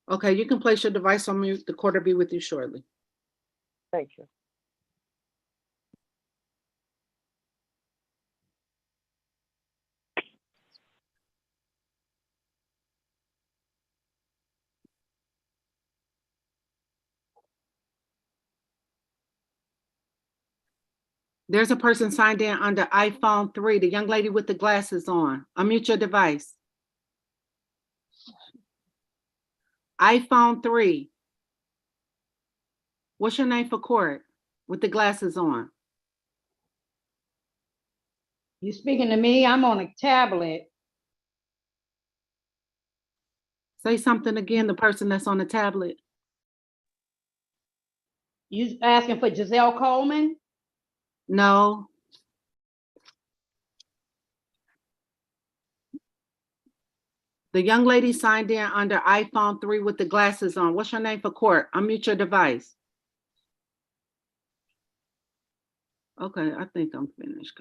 Okay, you can place your device on mute. The court will be with you shortly. Thank you. There's a person signed in under iPhone 3, the young lady with the glasses on. Unmute your device. iPhone 3. What's your name for court with the glasses on? You speaking to me? I'm on a tablet. Say something again, the person that's on the tablet. You asking for Giselle Coleman? No. The young lady signed in under iPhone 3 with the glasses on. What's your name for court? Unmute your device. Okay, I think I'm finished.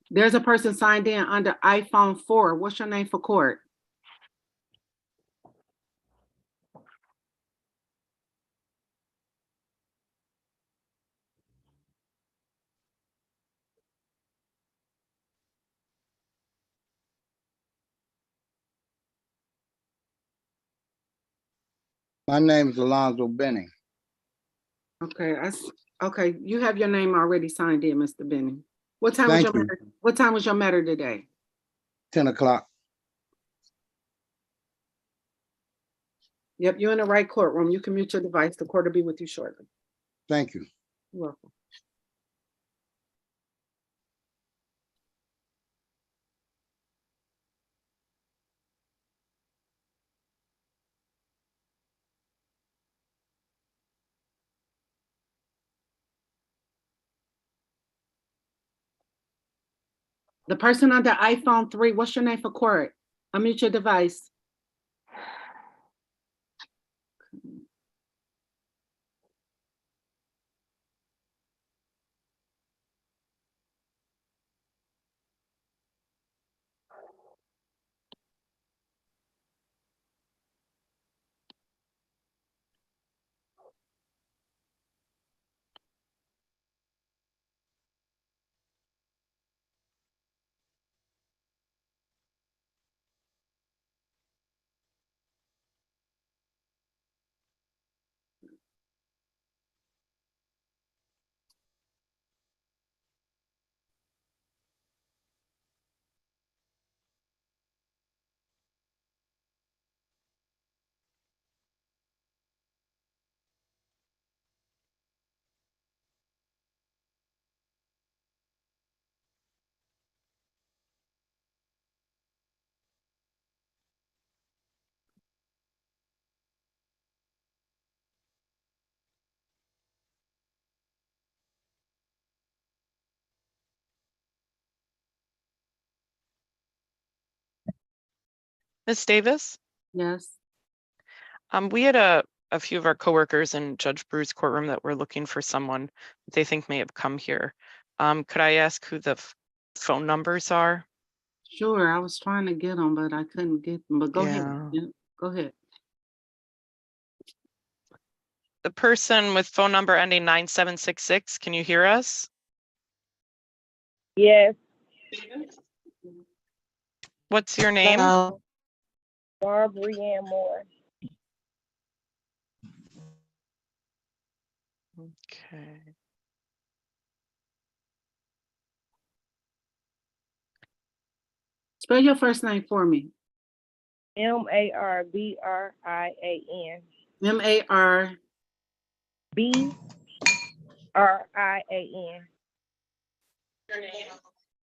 There's a person signed in under iPhone 4. What's your name for court? My name is Alonzo Benning. Okay, okay, you have your name already signed in, Mr. Benning. What time was Thank you. what time was your matter today? 10 o'clock. Yep, you're in the right courtroom. You can mute your device. The court will be with you shortly. Thank you. You're welcome. The person under iPhone 3, what's your name for court? Unmute your device. Ms. Davis? Yes. We had a few of our coworkers in Judge Brew's courtroom that were looking for someone that they think may have come here. Could I ask who the phone numbers are? Sure, I was trying to get them, but I couldn't get them, but go ahead. Yeah. Yeah, go ahead. The person with phone number ending 9766, can you hear us? Yes. What's your name? Sabree Ann Moore. Okay. Spell your first name for me. Marbrian. M-A-R. Brian.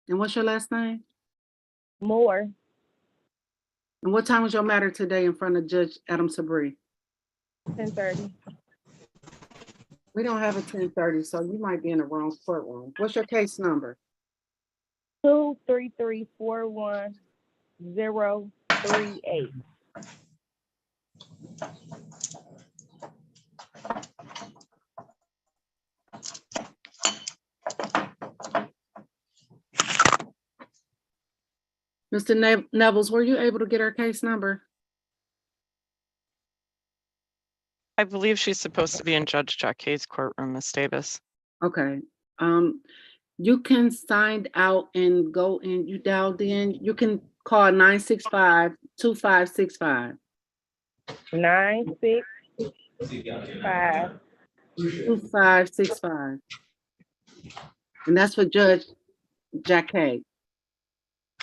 And what's your last name? Moore. And what time was your matter today in front of Judge Adam Sabree? 10:30. We don't have a 10:30, so you might be in the wrong courtroom. What's your case number? 233-41038. Mr. Nevels, were you able to get her case number? I believe she's supposed to be in Judge Jackay's courtroom, Ms. Davis. Okay. You can sign out and go in, you dialed in, you can call 965-2565. 965-2565. And that's for Judge Jackay.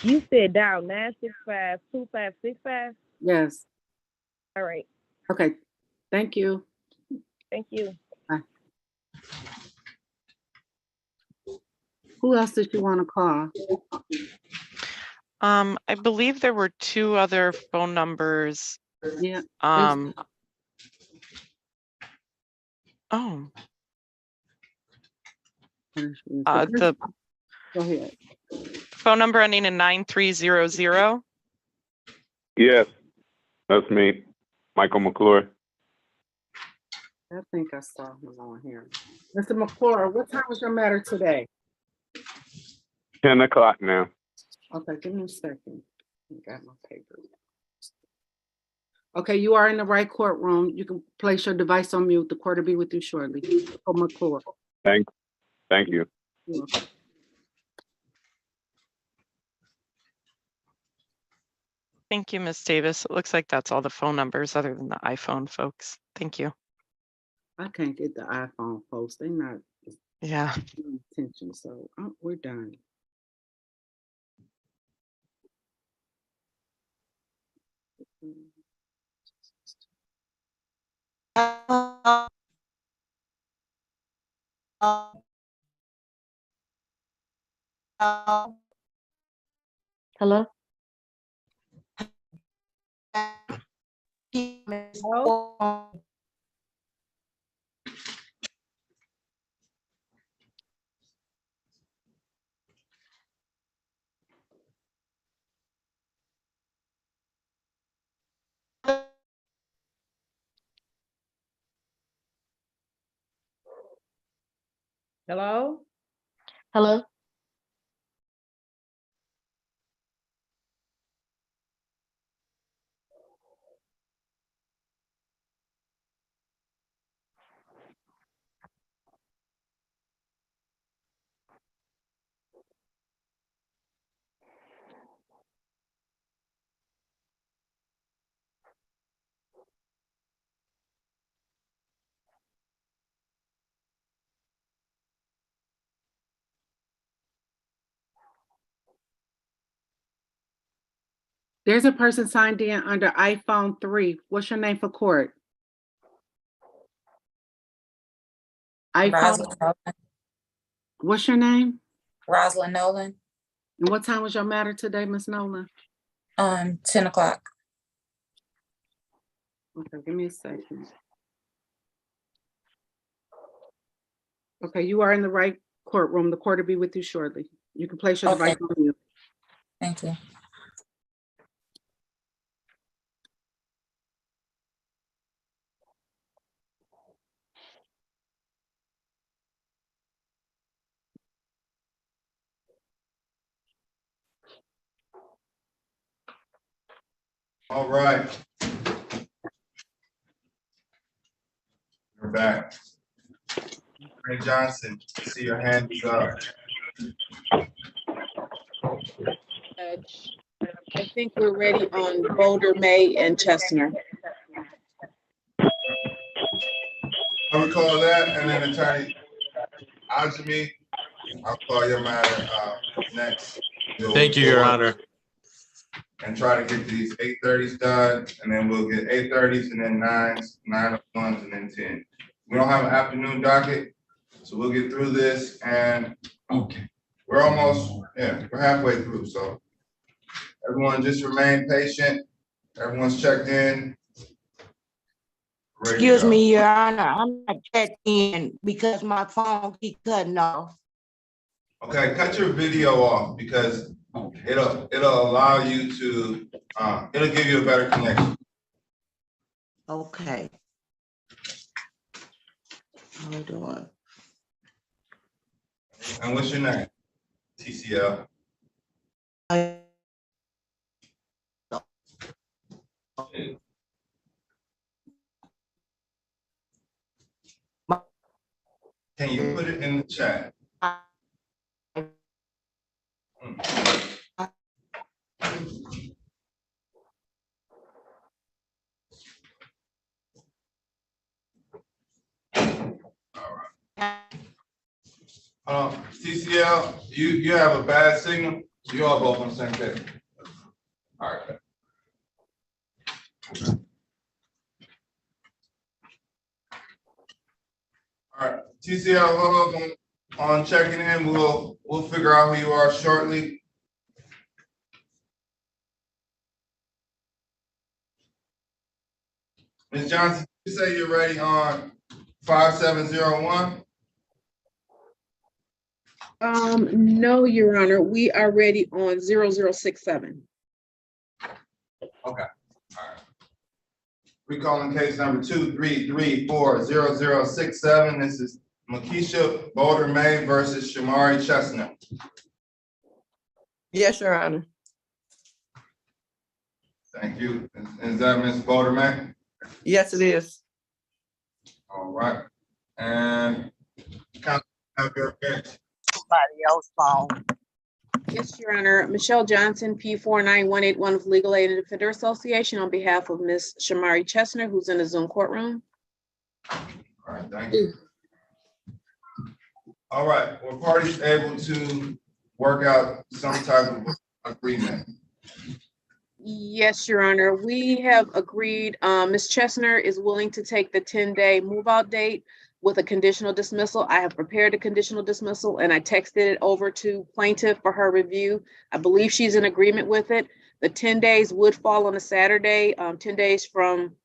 You said dial 965-2565? Yes. All right. Okay. Thank you. Thank you. Bye. Who else did you want to call? I believe there were two other phone numbers. Yeah. Oh. The Go ahead. phone number ending in 9300. Yes, that's me, Michael McClure. I think I saw him on here. Mr. McClure, what time was your matter today? 10 o'clock now. Okay, give me a second. I got my paper. Okay, you are in the right courtroom. You can place your device on mute. The court will be with you shortly. Oh, McClure. Thank you. You're welcome. Thank you, Ms. Davis. It looks like that's all the phone numbers other than the iPhone folks. Thank you. I can't get the iPhone folks. They're not Yeah. paying attention, so we're done. Hello? Hello? Hello? There's a person signed in under iPhone 3. What's your name for court? iPhone. Rosalind Nolan. What's your name? Rosalind Nolan. And what time was your matter today, Miss Nolan? 10 o'clock. Okay, give me a second. Okay, you are in the right courtroom. The court will be with you shortly. You can place your device on mute. Thank you. All right. We're back. Ray Johnson, I see your hand is up. I think we're ready on Boulder, May, and Chestnut. I would call that, and then Attorney Ajami, I'll call your matter next. Thank you, Your Honor. And try to get these 8:30s done, and then we'll get 8:30s and then 9s, 9:01s, and then 10. We don't have an afternoon docket, so we'll get through this, and we're almost, we're halfway through, so everyone just remain patient. Everyone's checked in. Ready to Excuse go. me, Your Honor, I'm not checked in because my phone keep cutting off. Okay, cut your video off because it'll allow you to, it'll give you a better connection. Okay. Hold on. And what's your name? TCL. Can you put it in the chat? TCL, you have a bad signal. You all both on the same page. All right. All right, TCL, hold up on checking in. We'll figure out who you are shortly. Ms. Johnson, you say you're ready on 5701? No, Your Honor, we are ready on 0067. Okay, all right. Recalling case number 233340067. This is Makisha Boulder May versus Shamari Chestnut. Yes, Your Honor. Thank you. Is that Ms. Boulder May? Yes, it is. All right. And counsel, have your bench. Somebody else phone. Yes, Your Honor. Michelle Johnson, P49181 of Legal Aid and Defender Association on behalf of Ms. Shamari Chestnut, who's in the Zoom courtroom. All right, thank you. All right, were parties able to work out some type of agreement? Yes, Your Honor. We have agreed, Ms. Chestnut is willing to take the 10-day move-out date with a conditional dismissal. I have prepared a conditional dismissal and I texted it over to plaintiff for her review. I believe she's in agreement with it. The 10 days would fall on a Saturday. 10 days from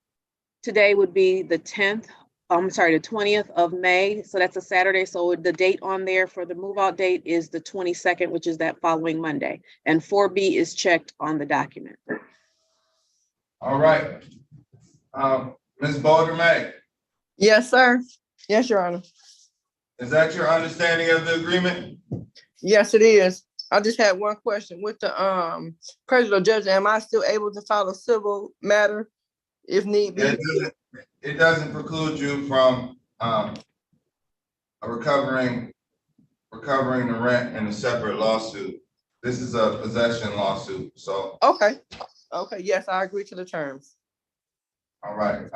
today would be the 10th. I'm sorry, the 20th of May. So that's a Saturday. So the date on there for the move out date is the 22nd, which is that following Monday. And 4B is checked on the document. All right. Ms. Boulder May, Yes, sir. Yes, Your Honor. is that your understanding of the agreement? Yes, it is. I just had one question. With the presidential judge, am I still able to file a civil matter if need be? It doesn't preclude you from recovering the rent in a separate lawsuit. This is a possession lawsuit, so. Okay. Okay, yes, I agree to the terms. All right.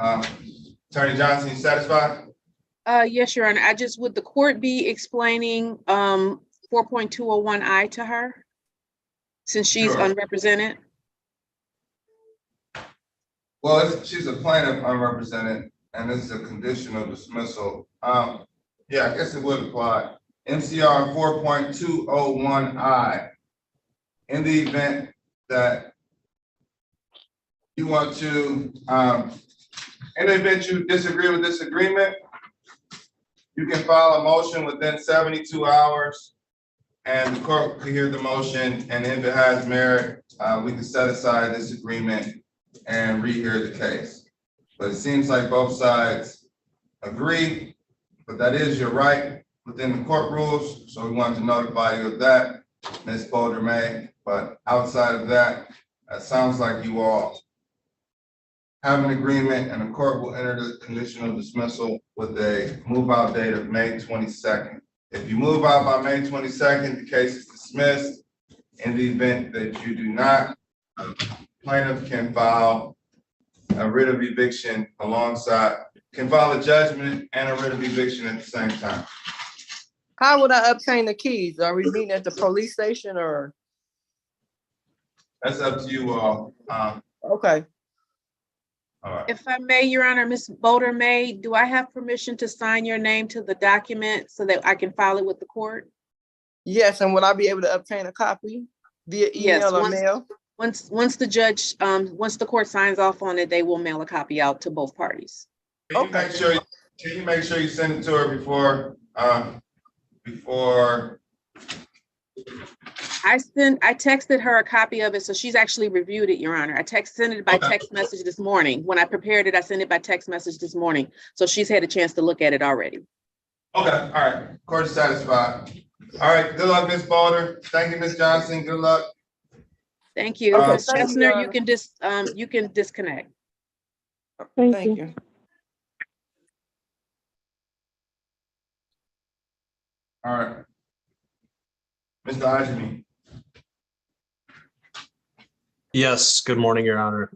Attorney Johnson, you satisfied? Yes, Your Honor. Would the court be explaining 4.201I to her since she's Sure. unrepresented? Well, she's a plaintiff unrepresented, and this is a conditional dismissal. Yeah, I guess it would apply. MCR 4.201I. In the event that you want to, in the event you disagree with this agreement, you can file a motion within 72 hours and the court can hear the motion, and if it has merit, we can set aside this agreement and rehear the case. But it seems like both sides agree, but that is your right within the court rules. So we want to notify you of that, Ms. Boulder May. But outside of that, it sounds like you all have an agreement and the court will enter the conditional dismissal with a move out date of May 22nd. If you move out by May 22nd, the case is dismissed. In the event that you do not, plaintiff can file a writ of eviction can file a judgment and a writ of eviction at the same time. How would I obtain the keys? Are we meeting at the police station or? That's up to you all. Okay. All right. If I may, Your Honor, Ms. Boulder May, do I have permission to sign your name to the document so that I can file it with the court? Yes, and will I be able to obtain a copy via Yes, email or mail? Once the judge, once the court signs off on it, they will mail a copy out to both parties. Can you make sure you send it to her before I texted her a copy of it, so she's actually reviewed it, Your Honor. Sent it by text message this morning. When I prepared it, I sent it by text message this morning. So she's had a chance to look at it already. Okay, all right. Court is satisfied. All right, good luck, Ms. Boulder. Thank you, Ms. Johnson. Good luck. Thank you. Okay, Ms. Chestnut, you can disconnect. Thank you. All right. Mr. Ajmi. Yes, good morning, Your Honor.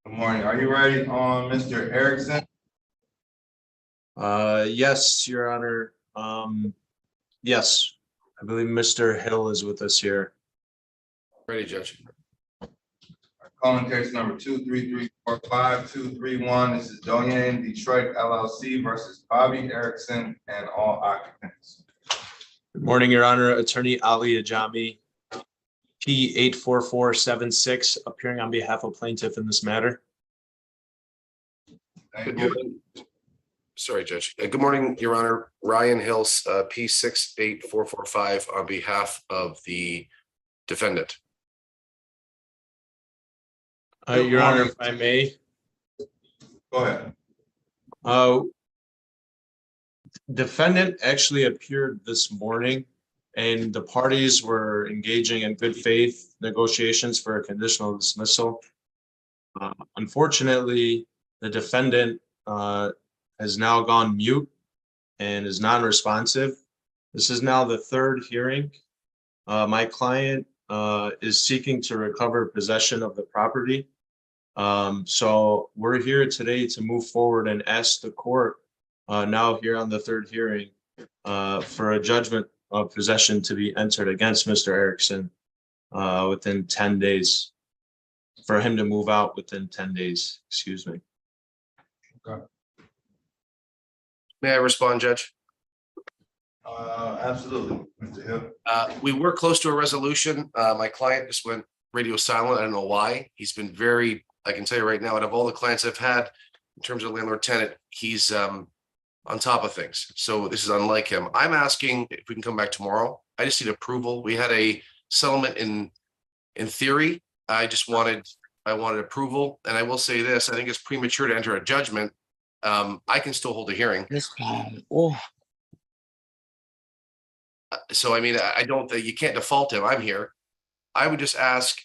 Good morning. Are you ready on Mr. Erickson? Yes, Your Honor. Yes, I believe Mr. Hill is with us here. Ready, Judge. Calling case number 23345-231. This is Doyen Detroit LLC versus Bobby Erickson and all occupants. Good morning, Your Honor. Attorney Ali Ajami, P84476, appearing on behalf of plaintiff in this matter. Thank Good you. morning. Sorry, Judge. Good morning, Your Honor. Ryan Hills, P68445 on behalf of the defendant. Your Honor, if I may. Go ahead. Defendant actually appeared this morning and the parties were engaging in good faith negotiations for a conditional dismissal. Unfortunately, the defendant has now gone mute and is non-responsive. This is now the third hearing. My client is seeking to recover possession of the property. So we're here today to move forward and ask the court now here on the third hearing for a judgment of possession to be entered against Mr. Erickson within 10 days, for him to move out within 10 days, excuse me. Okay. May I respond, Judge? Absolutely, Mr. Hill. We were close to a resolution. My client just went radio silent. I don't know why. He's been very, I can tell you right now, out of all the clients I've had in terms of landlord tenant, he's on top of things. So this is unlike him. I'm asking if we can come back tomorrow. I just need approval. We had a settlement in theory. I wanted approval. And I will say this, I think it's premature to enter a judgment. I can still hold a hearing. So, I mean, I don't think you can't default him. I'm here. I would just ask,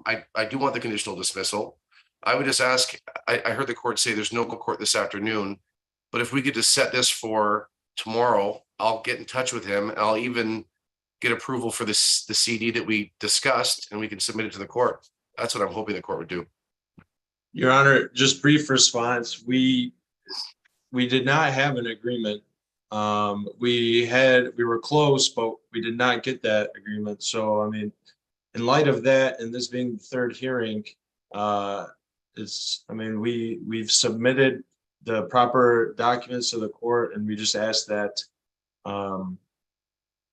I do want the conditional dismissal. I would just ask, I heard the court say there's no court this afternoon, but if we could just set this for tomorrow, I'll get in touch with him and I'll even get approval for the CD that we discussed and we can submit it to the court. That's what I'm hoping the court would do. Your Honor, just brief response. We did not have an agreement. We were close, but we did not get that agreement. So, I mean, in light of that, and this being the third hearing, we've submitted the proper documents to the court, and we just ask that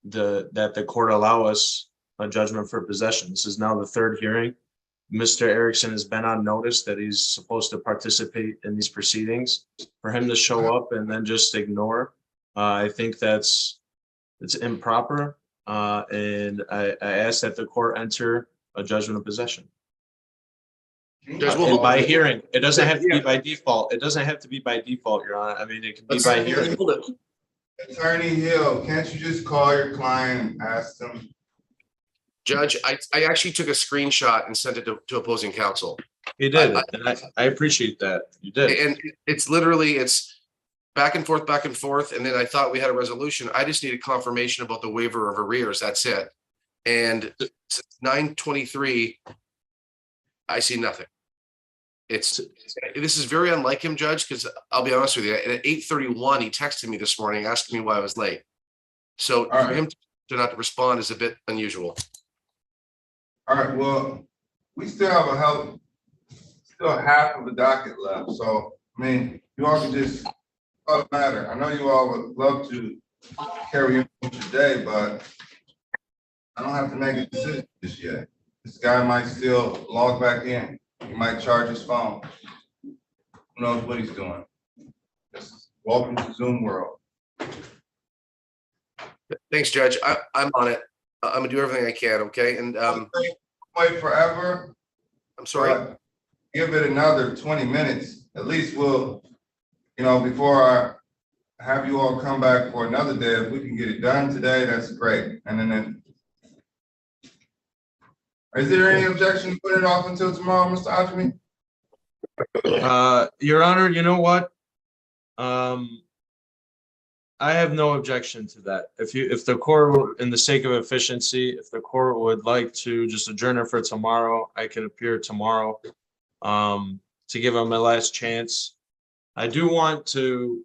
the court allow us a judgment for possession. This is now the third hearing. Mr. Erickson has been on notice that he's supposed to participate in these proceedings. For him to show up and then just ignore, I think it's improper. And I ask that the court enter a judgment of possession. And by hearing, it doesn't have to be by default. It doesn't have to be by default, Your Honor. I mean, it can be by hearing. Attorney Hill, can't you just call your client and ask them? Judge, I actually took a screenshot and sent it to opposing counsel. He did, and I appreciate that. You did. And it's literally, it's back and forth, and then I thought we had a resolution. I just needed confirmation about the waiver of arrears, that's it. And since 9:23, I see nothing. This is very unlike him, Judge, because I'll be honest with you, at 8:31, he texted me this morning, asking me why I was late. So All for right. him to not respond is a bit unusual. All right, well, we still have still half of the docket left, so, I mean, you all can just, doesn't matter. I know you all would love to carry on with your day, but I don't have to make a decision just yet. This guy might still log back in. He might charge his phone. Who knows what he's doing? Welcome to Zoom world. Thanks, Judge. I'm on it. I'm gonna do everything I can, okay? And Wait forever. I'm sorry. but Give it another 20 minutes. At least we'll, before I have you all come back for another day, if we can get it done today, that's great. And then, is there any objection to put it off until tomorrow, Mr. Ajami? Your Honor, you know what? I have no objection to that. If the court, in the sake of efficiency, if the court would like to just adjourn it for tomorrow, I can appear tomorrow to give him a last chance. I do want to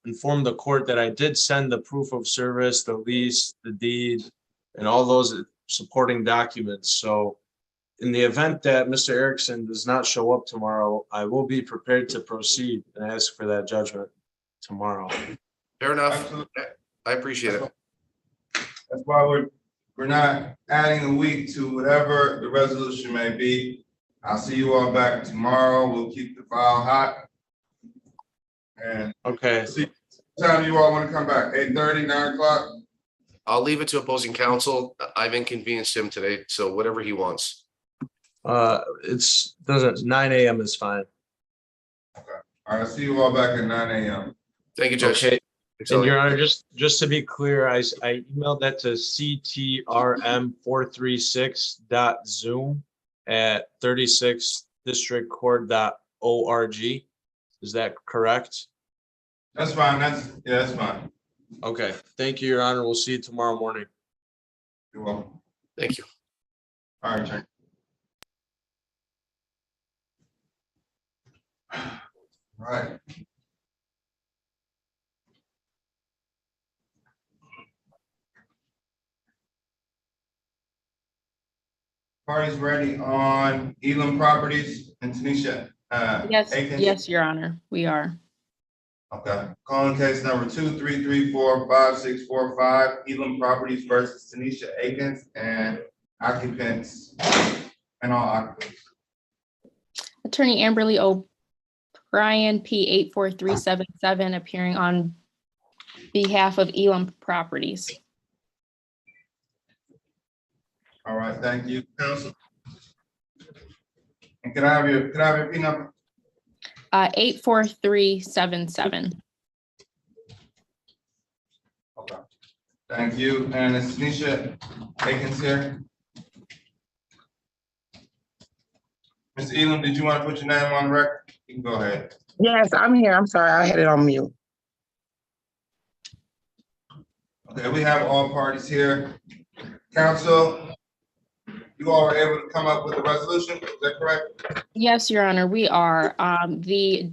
inform the court that I did send the proof of service, the lease, the deed, and all those supporting documents. So in the event that Mr. Erickson does not show up tomorrow, I will be prepared to proceed and ask for that judgment tomorrow. Fair enough. Absolutely. I appreciate it. That's why we're not adding a week to whatever the resolution may be. I'll see you all back tomorrow. We'll keep the file hot. And okay, see what time you all want to come back. 8:30, 9 o'clock. I'll leave it to opposing counsel. I've inconvenienced him today, so whatever he wants. It's 9 a.m. is fine. Okay. All right. See you all back at 9 a.m. Thank you, Judge. Okay. And Your Honor, just to be clear, I emailed that to CR436.zoom at 36districtcourt.org. Is that correct? That's fine. That's fine. Okay. Thank you, Your Honor. We'll see you tomorrow morning. You're welcome. Thank you. All right, Jake. All right. Party's ready on Elam Properties and Tanisha. Aiken? Yes, Your Honor, we are. Okay, calling case number 233456445, Elam Properties versus Tanisha Akins and occupants and all occupants. Attorney Amberly O'Brien, P 84377, appearing on behalf of Elam Properties. All right, thank you, counsel. And can I have your P number? 84377. Okay, thank you. And is Tanisha Akins here? Ms. Elam, did you want to put your name on the record? You can go ahead. Yes, I'm here. I'm sorry. I had it on mute. Okay, we have all parties here. Counsel, you all were able to come up with a resolution, is that correct? Yes, Your Honor, we are. The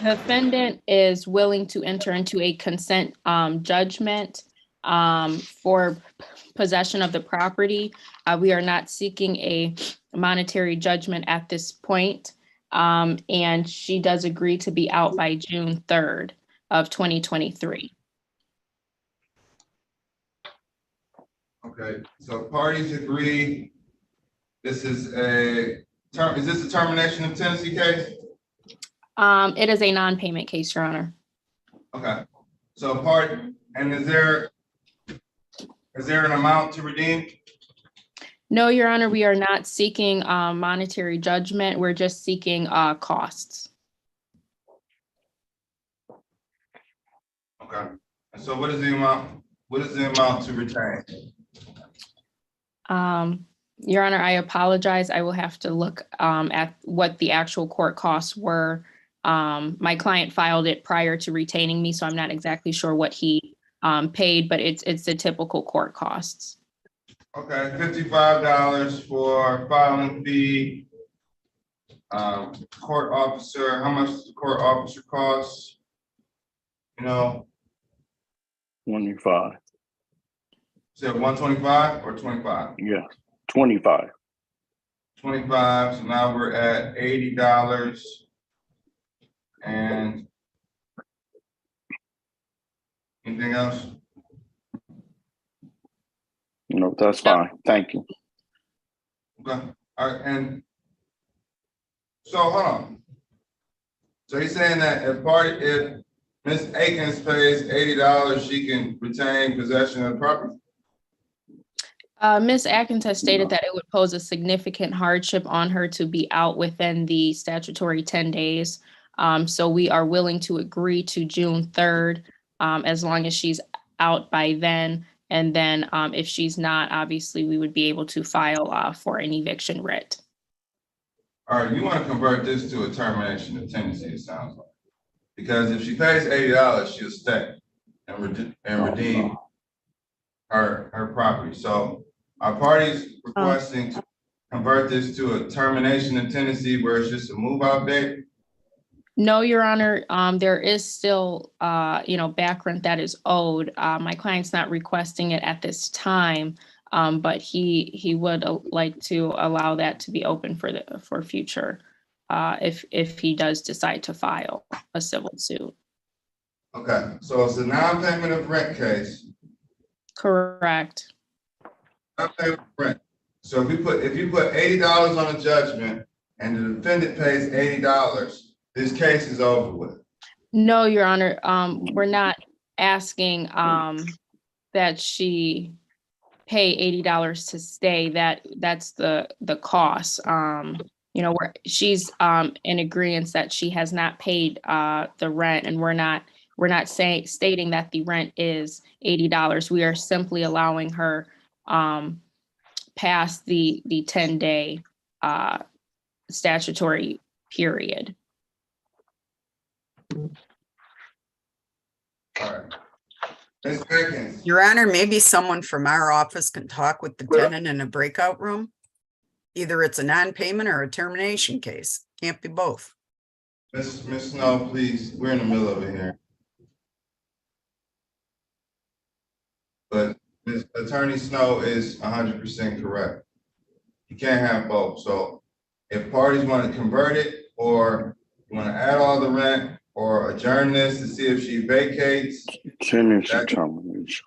defendant is willing to enter into a consent judgment for possession of the property. We are not seeking a monetary judgment at this point. And she does agree to be out by June 3rd of 2023. Okay, so parties agree. This is a is this a termination of tenancy case? It is a non-payment case, Your Honor. Okay, so and is there an amount to redeem? No, Your Honor, we are not seeking monetary judgment. We're just seeking costs. Okay, and so what is the amount? What is the amount to retain? Your Honor, I apologize. I will have to look at what the actual court costs were. My client filed it prior to retaining me, so I'm not exactly sure what he paid, but it's the typical court costs. Okay, $55 for filing fee. Court officer, how much does the court officer cost? You know, 25. is it 125 or 25? Yeah, 25. 25, so now we're at $80. And anything else? No, that's fine. Thank you. Okay, all right, and so hold on. So you're saying that if Ms. Akins pays $80, she can retain possession of the property? Ms. Atkins has stated that it would pose a significant hardship on her to be out within the statutory 10 days. So we are willing to agree to June 3rd, as long as she's out by then. And then if she's not, obviously, we would be able to file for an eviction writ. All right, you want to convert this to a termination of tenancy, it sounds like. Because if she pays $80, she'll stay and redeem her property. So our party's requesting to convert this to a termination of tenancy where it's just a move out date. No, Your Honor, there is still, back rent that is owed. My client's not requesting it at this time, but he would like to allow that to be open for future, if he does decide to file a civil suit. Okay, so it's a non-payment of rent case. Correct. Non-payment of rent. So if you put $80 on a judgment and the defendant pays $80, this case is over with. No, Your Honor, we're not asking that she pay $80 to stay. That's the cost. Where she's in agreement that she has not paid the rent, and we're not stating that the rent is $80. We are simply allowing her past the 10-day statutory period. All right. Ms. Pickens. Your Honor, maybe someone from our office can talk with the tenant in a breakout room. Either it's a non-payment or a termination case. Can't be both. Ms. Snow, please, we're in the middle of it here. But Ms. Attorney Snow is 100% correct. You can't have both. So if parties want to convert it, or you want to add all the rent, or adjourn this to see if she vacates. Tenancy termination.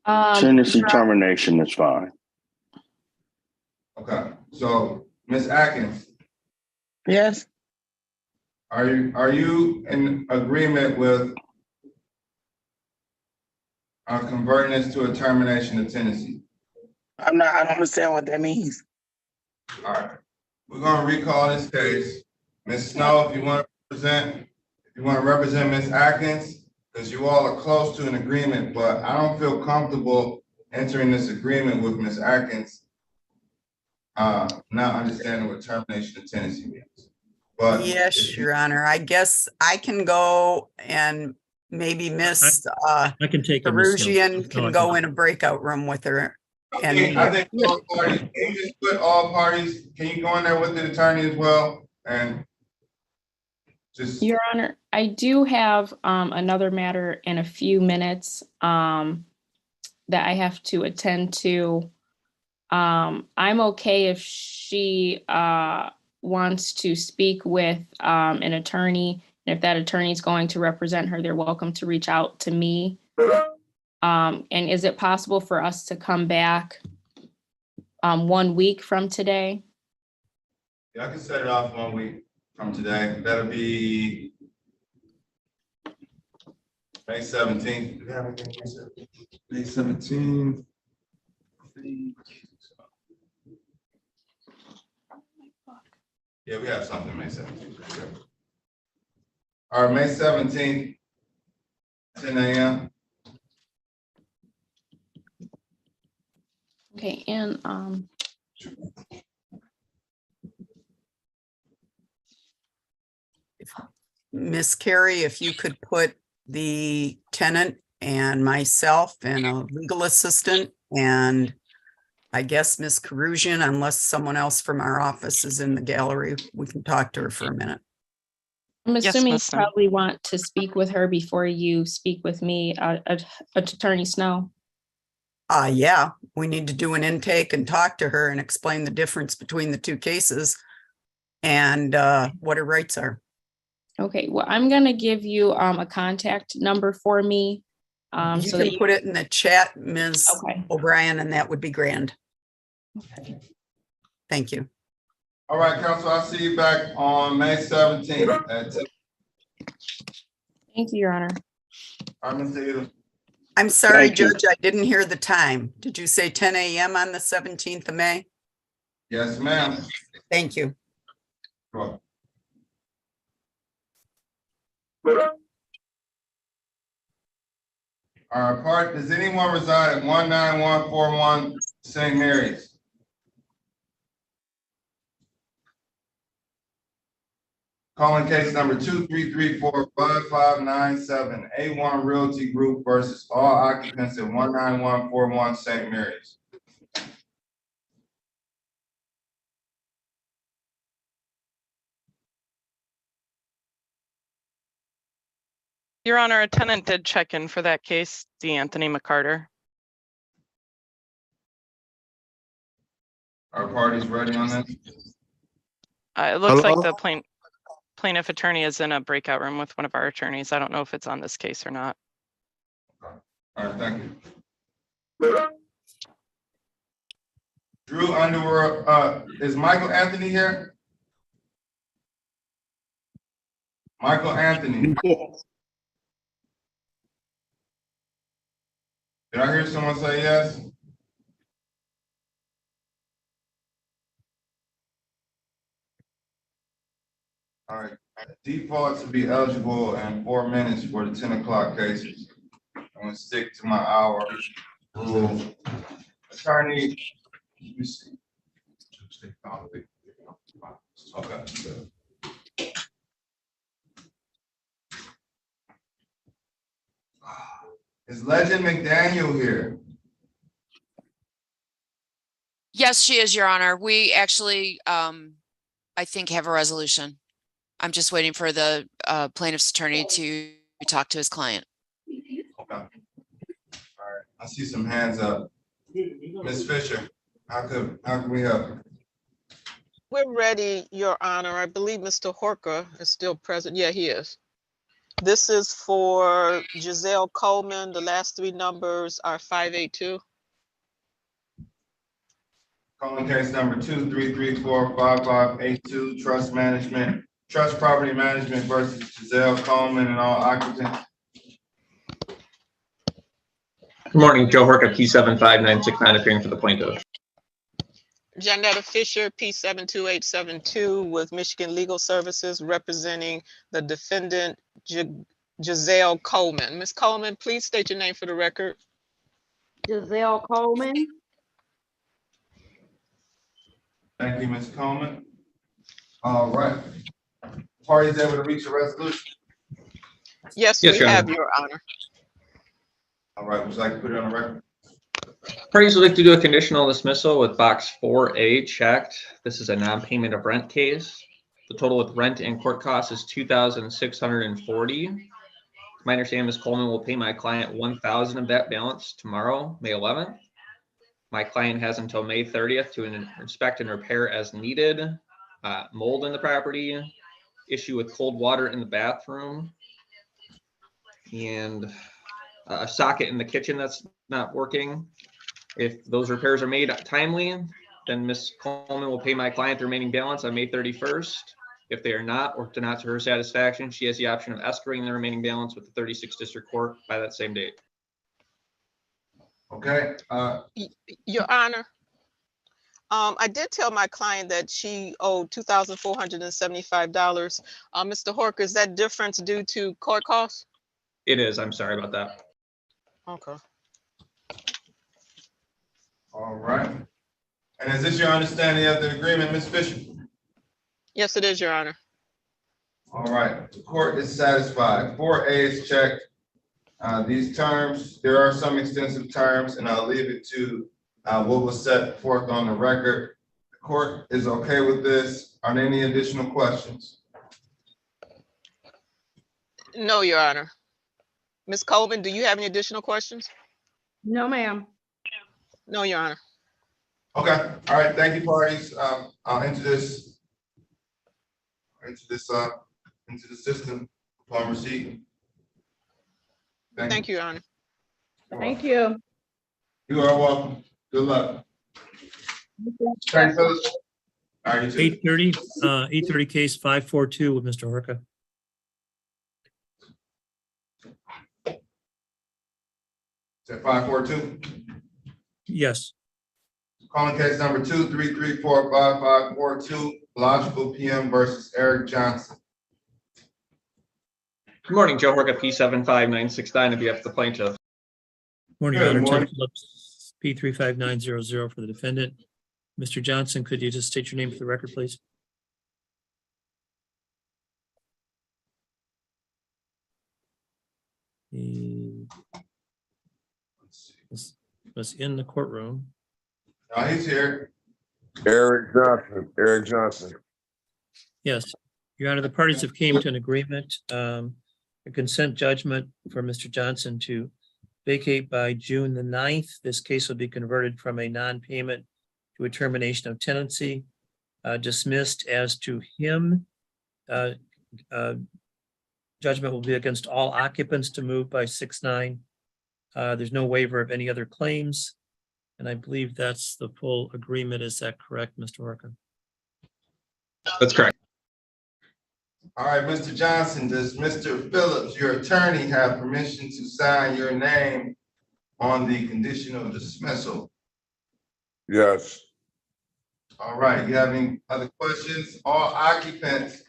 Tenancy termination is fine. Okay, so Ms. Atkins. Yes. Are you in agreement with converting this to a termination of tenancy? I don't understand what that means. All right, we're gonna recall this case. Ms. Snow, if you want to represent Ms. Atkins, because you all are close to an agreement, but I don't feel comfortable entering this agreement with Ms. Atkins, not understanding what termination of tenancy means. But yes, Your Honor, I guess I can go, and maybe Miss I can take it, Ms. Snow. Perugian can go in a breakout room with her. I think all parties, can you just put all parties, can you go in there with the attorney as well? And just. Your Honor, I do have another matter in a few minutes that I have to attend to. I'm okay if she wants to speak with an attorney. And if that attorney is going to represent her, they're welcome to reach out to me. And is it possible for us to come back 1 week from today? Yeah, I can set it off 1 week from today. That'll be May 17th. Do you have anything for May 17th? Yeah, we have something May 17th for sure. All right, May 17th, 10 a.m. Okay, and Miss Carrie, if you could put the tenant and myself and a legal assistant and I guess Miss Karusian, unless someone else from our office is in the gallery, we can talk to her for a minute. I'm Yes, assuming you Miss Snow. probably want to speak with her before you speak with me, Attorney Snow. Yeah, we need to do an intake and talk to her and explain the difference between the two cases and what her rights are. Okay, well, I'm gonna give you a contact number for me. You So can that put it in the chat, Ms. Okay. O'Brien, and that would be grand. Okay. Thank you. All right, council, I'll see you back on May 17th at 2. Thank you, Your Honor. All right, Mr. Edel. I'm sorry, Thank you. Judge, I didn't hear the time. Did you say 10 a.m. on the 17th of May? Yes, ma'am. Thank you. Cool. All right, part, does anyone reside at 19141 St. Mary's? Calling case number 2334557, A1 Realty Group versus all occupants at 19141 St. Mary's. Your Honor, a tenant did check in for that case, Anthony McCarter. Are parties ready on this? It looks like Hello? the plaintiff attorney is in a breakout room with one of our attorneys. I don't know if it's on this case or not. All right, thank you. Drew Underwood, is Michael Anthony here? Michael Anthony. Did I hear someone say yes? All right, default to be eligible in 4 minutes for the 10 o'clock cases. I'm gonna stick to my hour rule. Attorney, let me see. Okay. Is Legend McDaniel here? Yes, she is, Your Honor. We actually, I think, have a resolution. I'm just waiting for the plaintiff's attorney to talk to his client. Okay. All right, I see some hands up. Ms. Fisher, how can we help? We're ready, Your Honor. I believe Mr. Horka is still present. Yeah, he is. This is for Giselle Coleman. The last 3 numbers are 582. Calling case number 2334558, Trust Property Management versus Giselle Coleman and all occupants. Good morning, Joe Horka, P75969, appearing for the plaintiff. Janetta Fisher, P72872 with Michigan Legal Services, representing the defendant, Giselle Coleman. Ms. Coleman, please state your name for the record. Giselle Coleman. Thank you, Ms. Coleman. All right. Parties able to reach a resolution? Yes, Yes, we Your have, Honor. Your Honor. All right, would you like to put it on the record? Parties would like to do a conditional dismissal with box 4A checked. This is a non-payment of rent case. The total with rent and court costs is $2,640. My understanding, Ms. Coleman will pay my client $1,000 of that balance tomorrow, May 11th. My client has until May 30th to inspect and repair as needed. Mold in the property, issue with cold water in the bathroom, and a socket in the kitchen that's not working. If those repairs are made timely, then Ms. Coleman will pay my client the remaining balance on May 31st. If they are not, or not to her satisfaction, she has the option of escrowing the remaining balance with the 36th District Court by that same date. Okay. Your Honor, I did tell my client that she owed $2,475. Mr. Horka, is that difference due to court costs? It is. I'm sorry about that. Okay. All right. And is this your understanding of the agreement, Ms. Fisher? Yes, it is, Your Honor. All right, the court is satisfied. 4A is checked. These terms, there are some extensive terms, and I'll leave it to what was set forth on the record. The court is okay with this. Are there any additional questions? No, Your Honor. Ms. Coleman, do you have any additional questions? No, ma'am. No, Your Honor. Okay, all right, thank you, parties. I'll enter this into the system upon receipt. Thank you, Your Honor. Thank you. You are welcome. Good luck. Thanks, Phyllis. All right, you too. 8:30 case 542 with Mr. Horka. Is that 542? Yes. Calling case number 233455542, Logical PM versus Eric Johnson. Good morning, Joe Horka, P75969, on behalf of the plaintiff. Morning, Good Your Honor. morning. Ted Phillips, P35900 for the defendant. Mr. Johnson, could you just state your name for the record, please? He was in the courtroom. No, he's here. Eric Johnson. Yes, Your Honor, the parties have came to an agreement, a consent judgment for Mr. Johnson to vacate by June the 9th. This case will be converted from a non-payment to a termination of tenancy, dismissed as to him. Judgment will be against all occupants to move by 6/9. There's no waiver of any other claims. And I believe that's the full agreement. Is that correct, Mr. Horka? That's correct. All right, Mr. Johnson, does Mr. Phillips, your attorney, have permission to sign your name on the conditional dismissal? Yes. All right, you have any other questions? All occupants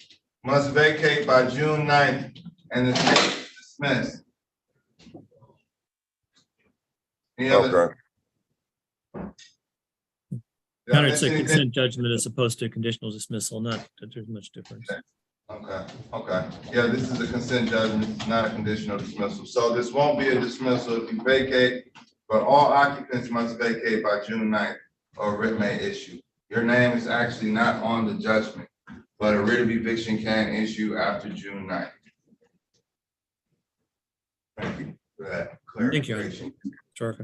must vacate by June 9th and the case is dismissed. Any other? Okay. Did I Your Honor, miss it's a anything? consent judgment as opposed to a conditional dismissal, not that there's much difference. Okay. Yeah, this is a consent judgment, it's not a conditional dismissal. So this won't be a dismissal if you vacate, but all occupants must vacate by June 9th or writ may issue. Your name is actually not on the judgment, but a writ of eviction can issue after June 9th. Thank you for that Thank you. clarification.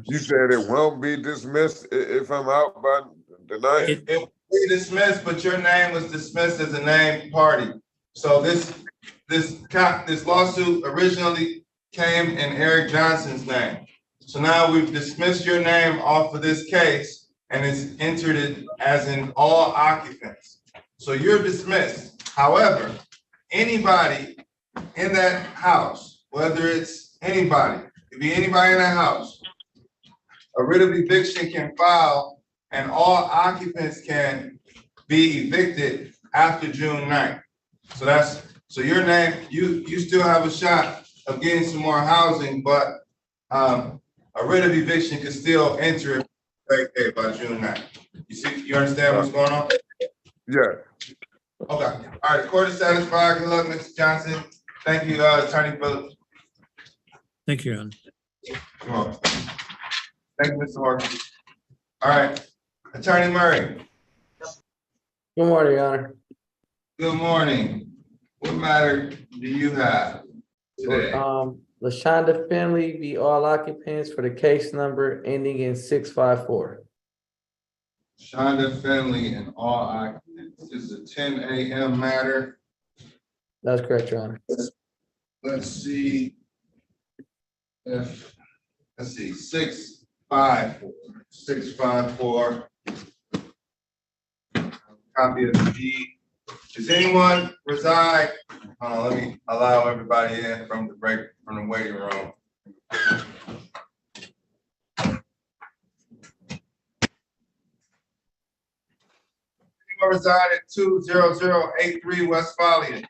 You said it won't be dismissed if I'm out by the night? It will be dismissed, but your name was dismissed as a named party. So this lawsuit originally came in Eric Johnson's name. So now we've dismissed your name off of this case and it's entered it as in all occupants. So you're dismissed. However, anybody in that house, whether it's anybody, it could be anybody in that house, a writ of eviction can file and all occupants can be evicted after June 9th. So your name, you still have a shot of getting some more housing, but a writ of eviction can still enter vacate by June 9th. You understand what's going on? Yeah. Okay. All right. The court is satisfied. Good luck, Mr. Johnson. Thank you, Attorney Phillips. Thank you, Your Honor. You're welcome. Thank you, Mr. Horton. All right. Attorney Murray. Good morning, Your Honor. Good morning. What matter do you have today? LaShonda Finley, the all occupants for the case number ending in 654. Shonda Finley and all occupants. This is a 10 a.m. matter. That's correct, Your Honor. Let's see if, 654. Copy of the deed. Does anyone reside? Let me allow everybody in from the waiting room. Anyone reside at 20083 Westphalia?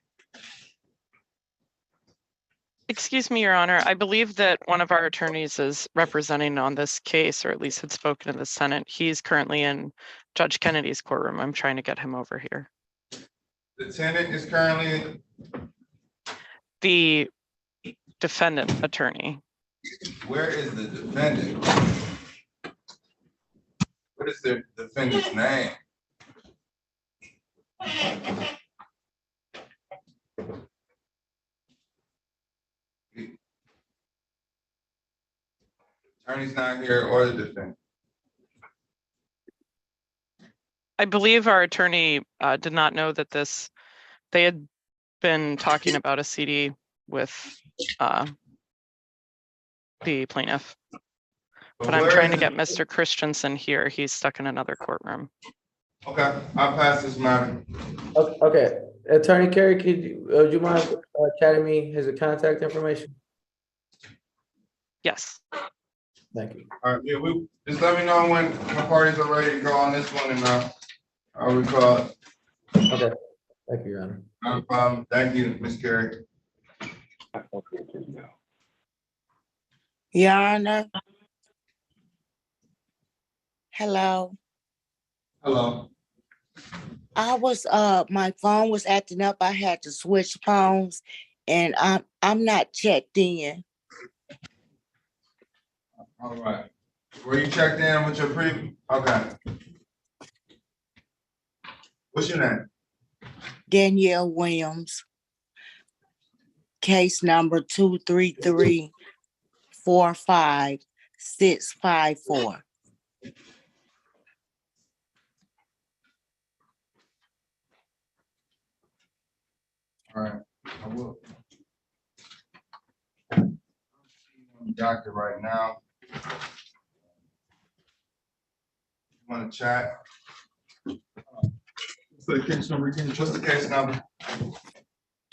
Excuse me, Your Honor. I believe that one of our attorneys is representing on this case, or at least had spoken to the Senate. He's currently in Judge Kennedy's courtroom. I'm trying to get him over here. The tenant is currently, The defendant attorney. where is the defendant? What is the defendant's name? Attorney's not here or the defendant. I believe our attorney did not know that they had been talking about a CD with the plaintiff. But I'm trying to get Mr. Christensen here. He's stuck in another courtroom. Okay, I'll pass this matter. Okay, Attorney Carey, would you mind chatting me his contact information? Yes. Thank you. All right, yeah, just let me know when the parties are ready to go on this one, and I'll recall it. Okay, thank you, Your Honor. No problem. Thank you, Ms. Carey. Your Honor. Hello. Hello. I was my phone was acting up. I had to switch phones and I'm not checked in. All right. Were you checked in with your okay. What's your name? Danielle Williams. Case number 233-45654. All right, I will. Doctor right now. Want to chat? What's the case number again? What's the case number?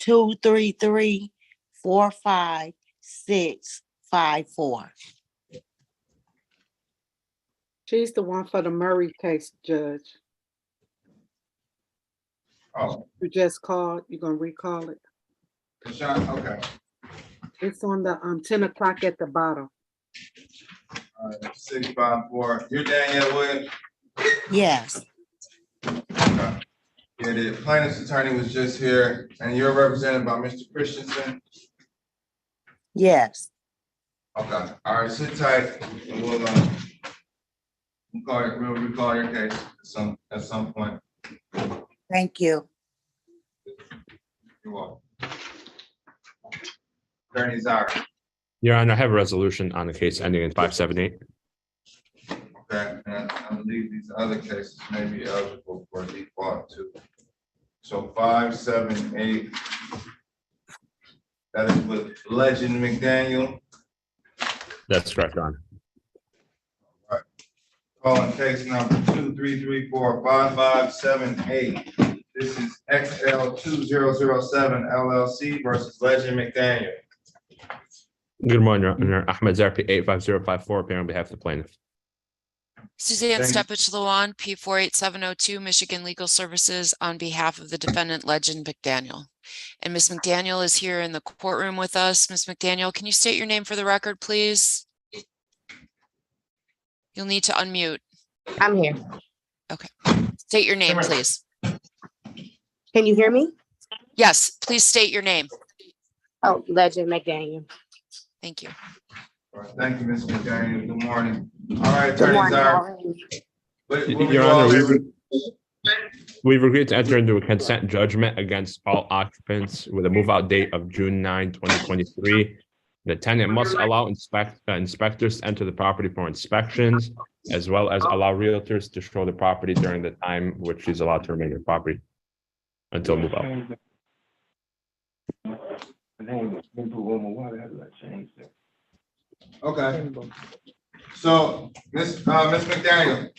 233-45654. She's the one for the Murray case, Judge. Oh. You just called, you're gonna recall it. Okay. It's on the 10 o'clock at the bottom. 654. You're Danielle Williams? Yes. Okay. Yeah, the plaintiff's attorney was just here, and you're represented by Mr. Christensen? Yes. Okay. All right, sit tight, and we'll recall your case at some point. Thank you. You're welcome. Attorney Zach. Your Honor, I have a resolution on the case ending in 578. Okay, and I believe these other cases may be eligible for default too. So 578. That is with Legend McDaniel. That's correct, Your Honor. All right. Calling case number 2334558. This is XL2007 LLC versus Legend McDaniel. Good morning, Your Honor. Ahmed Zarpi, 85054, appearing on behalf of the plaintiff. Suzanne Stepich Luan, P48702, Michigan Legal Services, on behalf of the defendant Legend McDaniel. And Ms. McDaniel is here in the courtroom with us. Ms. McDaniel, can you state your name for the record, please? You'll need to unmute. I'm here. Okay. State your name, please. Can you hear me? Yes, please state your name. Oh, Legend McDaniel. Thank you. All right, thank you, Ms. McDaniel. Good morning. All right, Good Attorney morning. Zar. Your Honor, we've agreed to enter into a consent judgment against all occupants with a move-out date of June 9, 2023. The tenant must allow inspectors to enter the property for inspections, as well as allow realtors to show the property during the time which she's allowed to remain in the property until move out. Okay. So, Ms. McDaniel.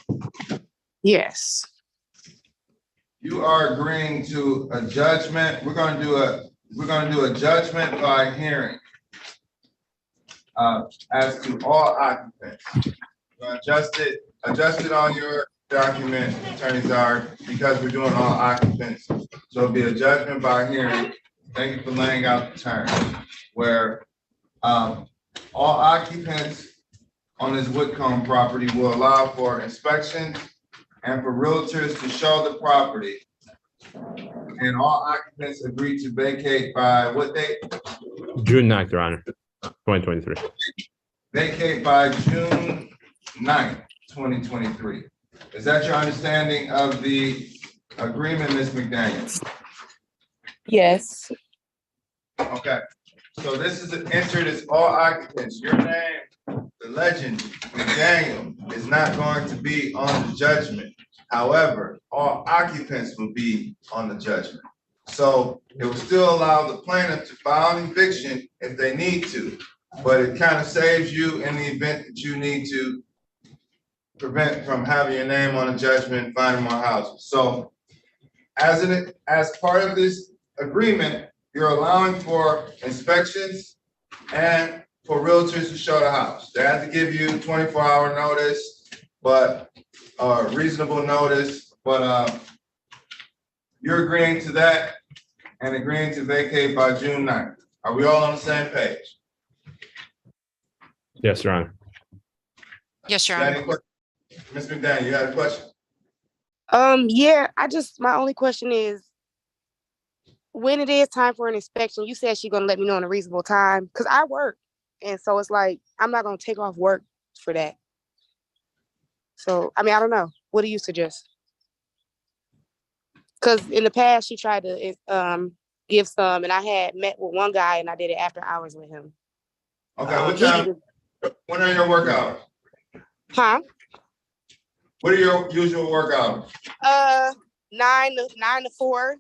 Yes. You are agreeing to a judgment. We're gonna do a judgment by hearing. As to all occupants. Adjust it on your document, Attorney Zard, because we're doing all occupants. So it'll be a judgment by hearing. Thank you for laying out the terms where All occupants on this Woodcomb property will allow for inspections and for realtors to show the property. And all occupants agree to vacate by what date? June 9th, Your Honor, 2023. Vacate by June 9th, 2023. Is that your understanding of the agreement, Ms. McDaniel? Yes. Okay, so this is entered as all occupants. Your name, the legend, McDaniel, is not going to be on the judgment. However, all occupants will be on the judgment. So it will still allow the plaintiff to file an eviction if they need to, but it kind of saves you in the event that you need to prevent from having your name on a judgment and finding more houses. So as part of this agreement, you're allowing for inspections and for realtors to show the house. They have to give you 24-hour notice, but reasonable notice, but you're agreeing to that and agreeing to vacate by June 9th. Are we all on the same page? Yes, Your Honor. Yes, Your Honor. Ms. McDaniel, you had a question? Yeah, my only question is, when it is time for an inspection, you said she's gonna let me know in a reasonable time, because I work. And so it's like, I'm not gonna take off work for that. So, I mean, I don't know. What do you suggest? Because in the past, she tried to give some, and I had met with one guy and I did it after hours with him. Okay, what time? When are your work hours? Huh? What are your usual work hours? 9 to 4.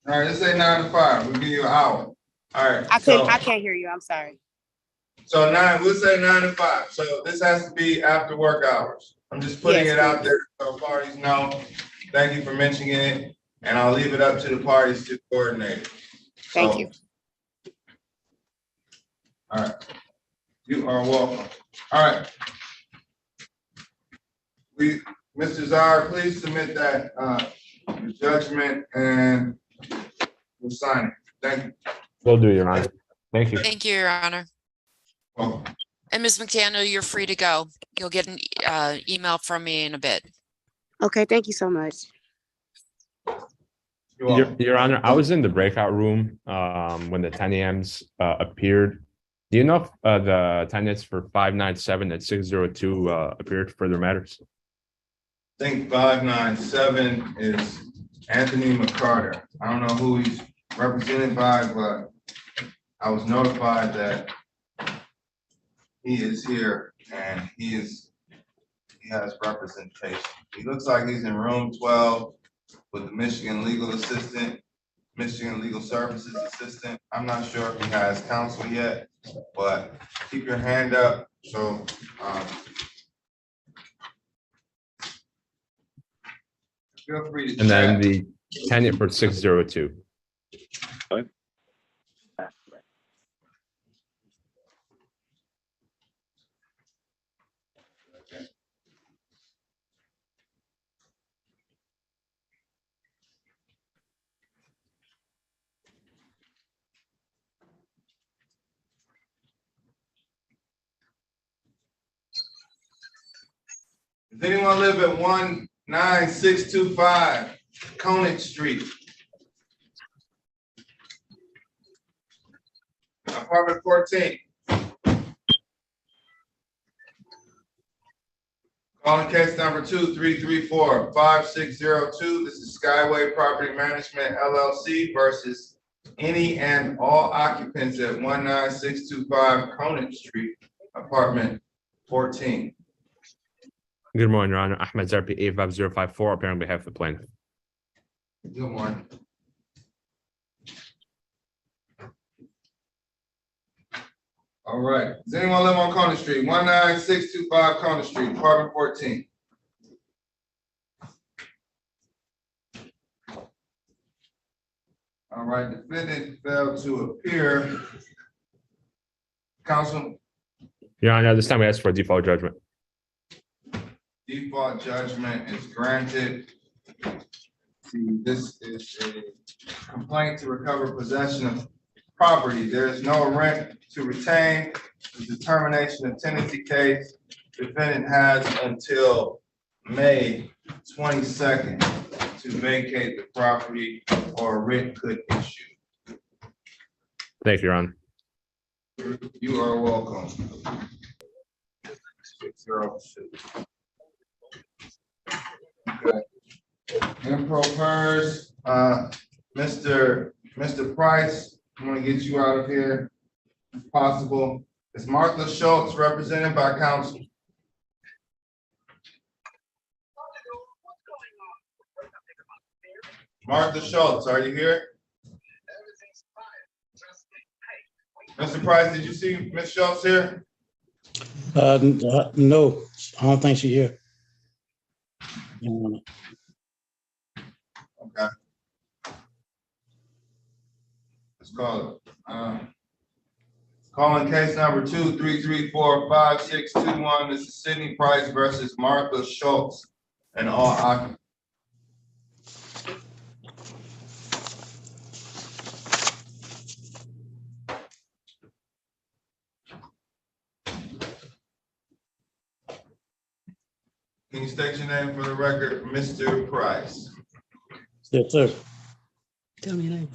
All right, let's say 9 to 5. We'll give you an hour. All right. I can't hear you. I'm sorry. So we'll say 9 to 5. So this has to be after work hours. I'm just putting it out there so parties know. Thank you for mentioning it, and I'll leave it up to the parties to coordinate. Thank you. All right. You are welcome. All right. Mr. Zara, please submit that judgment and we'll sign it. Thank you. Will do, Your Honor. Thank you. Thank you, Your Honor. Welcome. And Ms. McDaniel, you're free to go. You'll get an email from me in a bit. Okay, thank you so much. Your Honor, I was in the breakout room when the 10 a.m.s appeared. Do you know if the tenants for 597 and 602 appeared for their matters? I think 597 is Anthony McCarter. I don't know who he's represented by, but I was notified that he is here and he has representation. He looks like he's in room 12 with the Michigan Legal Assistant, Michigan Legal Services Assistant. I'm not sure if he has counsel yet, but keep your hand up. So feel free to chat. And then the tenant for 602. Does anyone live at 19625 Conant Street? Apartment 14. Calling case number 2334-5602. This is Skyway Property Management LLC versus any and all occupants at 19625 Conant Street, apartment 14. Good morning, Your Honor. Ahmed Zarpi, 85054, appearing on behalf of the plaintiff. Good morning. All right. Does anyone live on Conant Street? 19625 Conant Street, apartment 14. All right. Defendant failed to appear. Counsel. Your Honor, this time we ask for a default judgment. Default judgment is granted. This is a complaint to recover possession of property. There is no rent to retain. The determination of tenancy case, defendant has until May 22nd to vacate the property or a writ could issue. Thank you, Your Honor. You are welcome. 602. Okay. Improvers, Mr. Price, I'm gonna get you out of here if possible. Is Martha Schultz represented by counsel? Martha Schultz, are you here? Mr. Price, did you see Ms. Schultz here? No, I don't think she's here. Okay. Let's call it. Calling case number 2334561. This is Sidney Price versus Martha Schultz and all occupants. Can you state your name for the record, Mr. Price? Yes, sir. Tell me your name.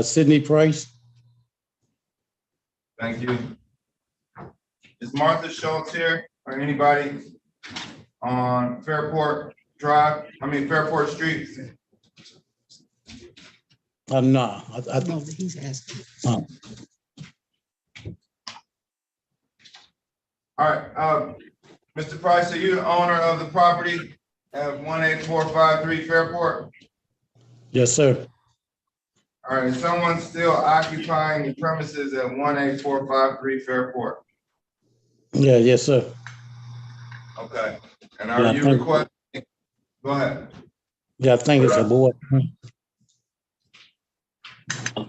Sidney Price. Thank you. Is Martha Schultz here or anybody on Fairport Street? No, I No, he's asking. All right, Mr. Price, are you the owner of the property at 18453 Fairport? Yes, sir. All right, is someone still occupying the premises at 18453 Fairport? Yeah, yes, sir. Okay, and Yeah, are I you think- requesting, go ahead. Yeah, I think it's a boy. I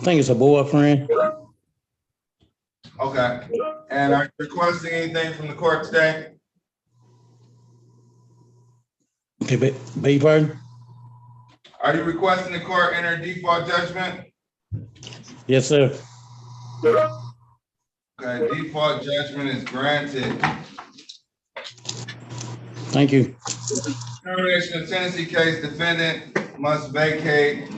think it's a boyfriend. Okay, and are you requesting anything from the court today? Okay, beg your pardon? Are you requesting the court enter default judgment? Yes, sir. Okay, default judgment is granted. Thank you. Termination of tenancy case, defendant must vacate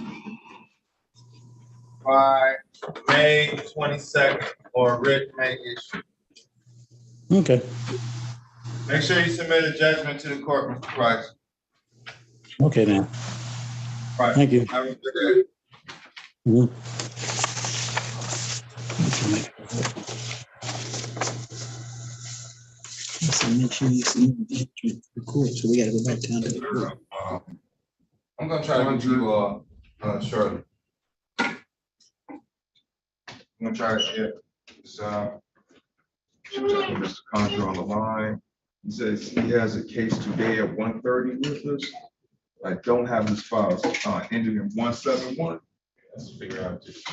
by May 22nd or writ may issue. Okay. Make sure you submit a judgment to the court, Mr. Price. Okay, then. Right. Thank you. Have a good day. Mhm. So make sure you see the court, so we gotta go back down to the court. I'm gonna try to get you shortly. I'm gonna try to get this Mr. Conjure on the line. He says he has a case today at 1:30 with us. I don't have his files ending in 171. Let's figure out this.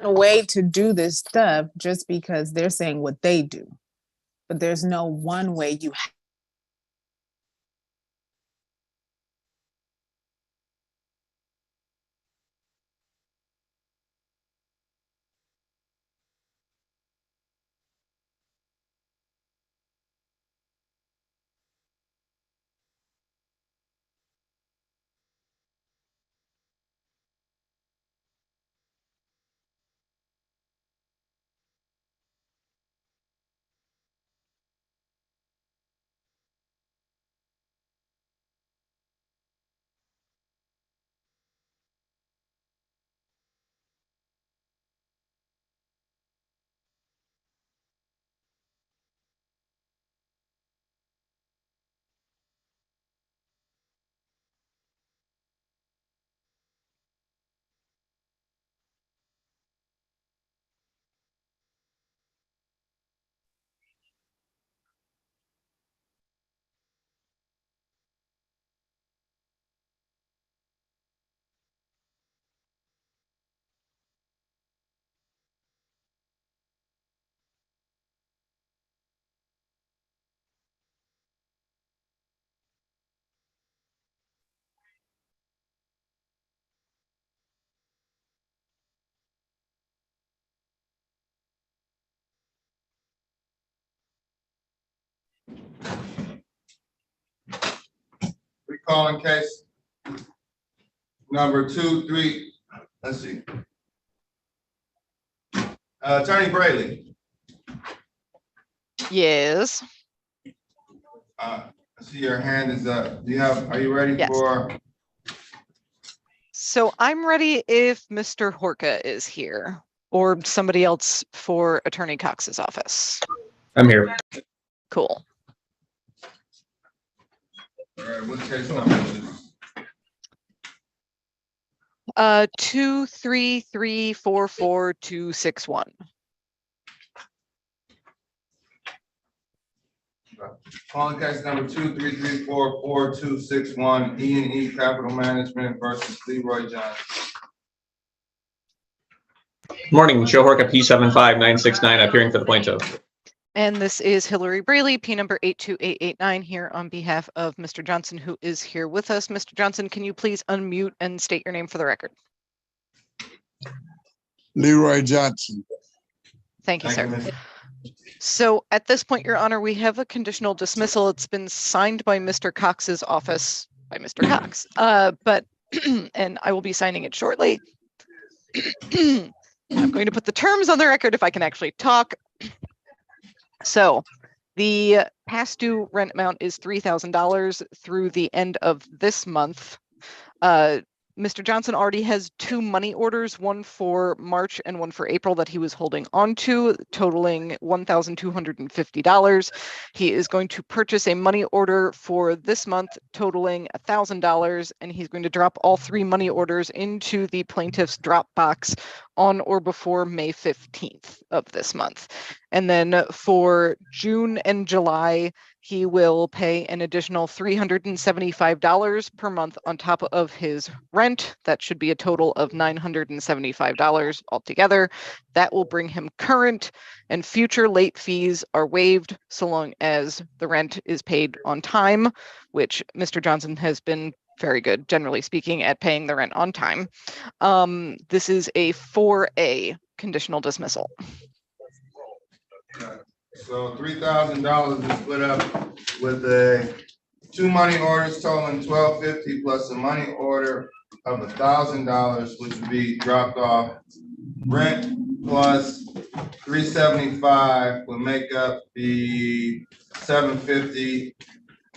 A way to do this stuff just because they're saying what they do, but there's no one way you calling case number 23. Let's see. Attorney Brayley. Yes. I see your hand is up. Are you ready Yes. for? So I'm ready if Mr. Horka is here or somebody else for Attorney Cox's office. I'm here. Cool. All right, what's case number? 233444261. Calling case number 233444261, E&E Capital Management versus Leroy Johnson. Morning, Joe Horka, P75969, appearing for the plaintiff. And this is Hillary Brayley, P number 82889, here on behalf of Mr. Johnson, who is here with us. Mr. Johnson, can you please unmute and state your name for the record? Leroy Johnson. Thank you, sir. So at this point, Your Honor, we have a conditional dismissal. It's been signed by Mr. Cox's office, by Mr. Cox, but and I will be signing it shortly. I'm going to put the terms on the record if I can actually talk. So the past due rent amount is $3,000 through the end of this month. Mr. Johnson already has 2 money orders, one for March and one for April that he was holding on to, totaling $1,250. He is going to purchase a money order for this month, totaling $1,000, and he's going to drop all 3 money orders into the plaintiff's drop box on or before May 15th of this month. And then for June and July, he will pay an additional $375 per month on top of his rent. That should be a total of $975 altogether. That will bring him current, and future late fees are waived so long as the rent is paid on time, which Mr. Johnson has been very good, generally speaking, at paying the rent on time. This is a 4A conditional dismissal. So $3,000 is split up with 2 money orders totaling $1,250 plus a money order of $1,000, which would be dropped off. Rent plus $375 will make up the $750.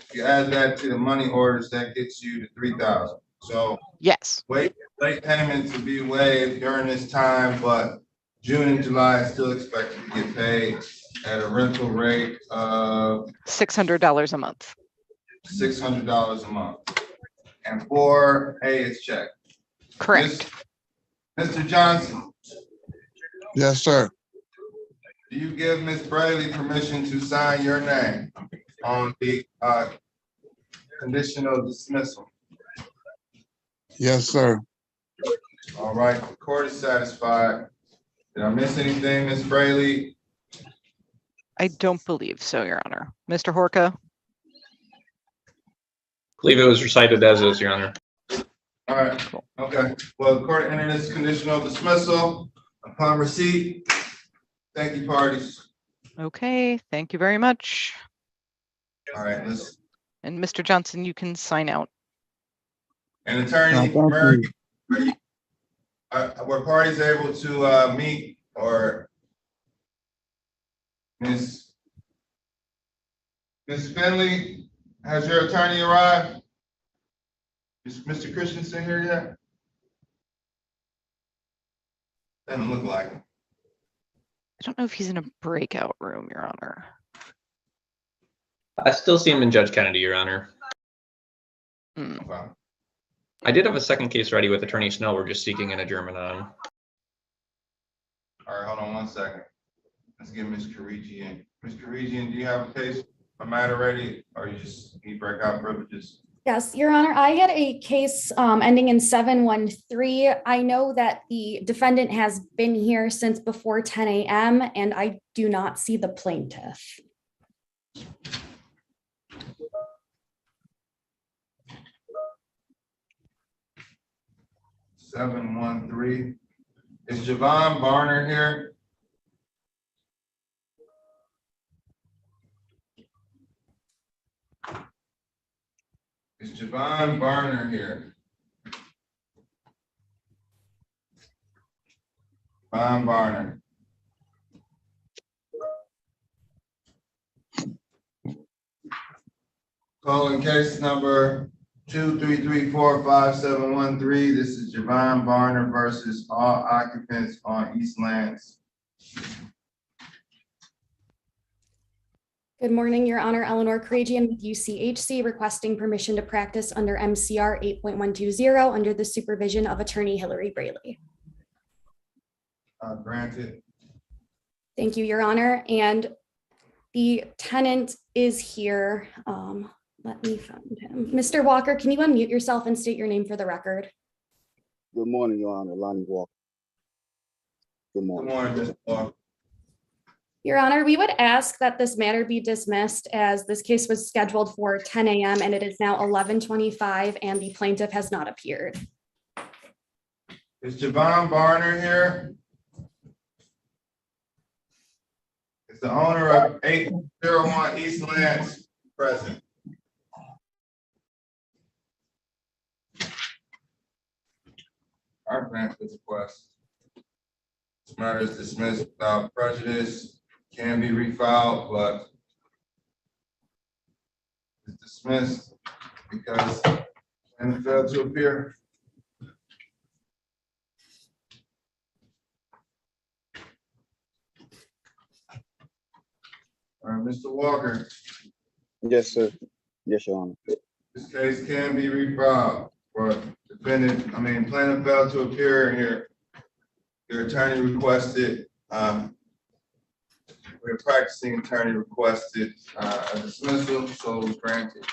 If you add that to the money orders, that gets you to $3,000. So yes, late payments to be waived during this time, but June and July is still expected to get paid at a rental rate of $600 a month. $600 a month. And 4A is checked. Correct. Mr. Johnson, Yes, sir. do you give Ms. Brayley permission to sign your name on the conditional dismissal? Yes, sir. All right, the court is satisfied. Did I miss anything, Ms. Brayley? I don't believe so, Your Honor. Mr. Horka? I believe it was recited as is, Your Honor. All right, cool. Okay. Well, the court entered this conditional dismissal upon receipt. Thank you, parties. Okay, thank you very much. All right, listen. And Mr. Johnson, you can sign out. And Attorney Murray, were parties able to meet, or Ms. Finley, has your attorney arrived? Is Mr. Christensen here yet? Doesn't look like it. I don't know if he's in a breakout room, Your Honor. I still see him in Judge Kennedy, Your Honor. Okay. I did have a second case ready with Attorney Snow. We're just seeking an adjournment on. All right, hold on 1 second. Let's get Ms. Karigian. Ms. Karigian, do you have a case, a matter ready, or you just need breakout privileges? Yes, Your Honor, I had a case ending in 713. I know that the defendant has been here since before 10 a.m. and I do not see the plaintiff. (713). Is Javon Barner here? Is Javon Barner here? Javon Barner. Calling case number 233457113. This is Javon Barner versus all occupants on East Lands. Good morning, Your Honor. Eleanor Karagian with UCHC requesting permission to practice under MCR 8.120 under the supervision of Attorney Hillary Braley. Granted. Thank you, Your Honor. And the tenant is here. Let me find him. Mr. Walker, can you unmute yourself and state your name for the record? Good morning, Your Honor. Lonnie Walker. Good morning. Good morning, Mr. Walker. Your Honor, we would ask that this matter be dismissed as this case was scheduled for 10 a.m. and it is now 11:25 and the plaintiff has not appeared. Is Javon Barner here? Is the owner of 801 East Lands present? Our grant this request. This matter is dismissed without prejudice. Can be refiled, but it's dismissed because and failed to appear. All right, Mr. Walker. Yes, sir. Yes, Your Honor. This case can be refiled for plaintiff failed to appear here. Your attorney requested, your practicing attorney requested a dismissal, so it was granted.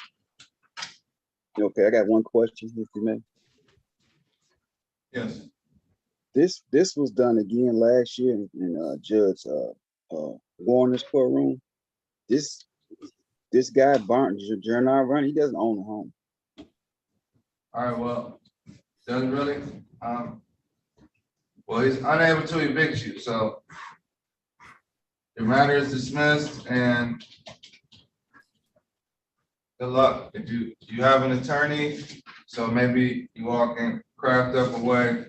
Okay, I got one question, if you may. Yes. This was done again last year in Judge Warner's courtroom. This guy Jeremiah Run, he doesn't own a home. All right, well, doesn't really. Well, he's unable to evict you, so your matter is dismissed and good luck. If you have an attorney, so maybe you all can craft up a way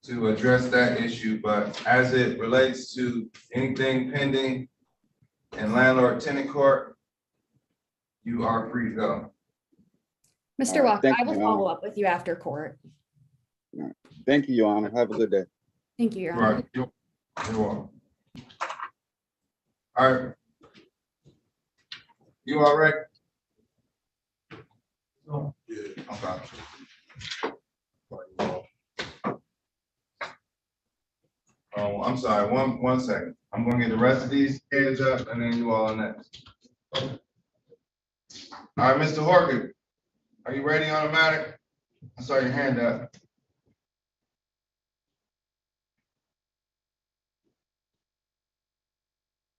to address that issue, but as it relates to anything pending in landlord-tenant court, you are free to go. Mr. Walker, thank I you, will Your follow Honor. up with you after court. Thank you, Your Honor. Have a good day. Thank you, Your Honor. Right, you're welcome. All right. You all right? No. Okay. Oh, I'm sorry, one second. I'm gonna get the rest of these hands up and then you all are next. All right, Mr. Horkin, are you ready on the matter? I saw your hand up.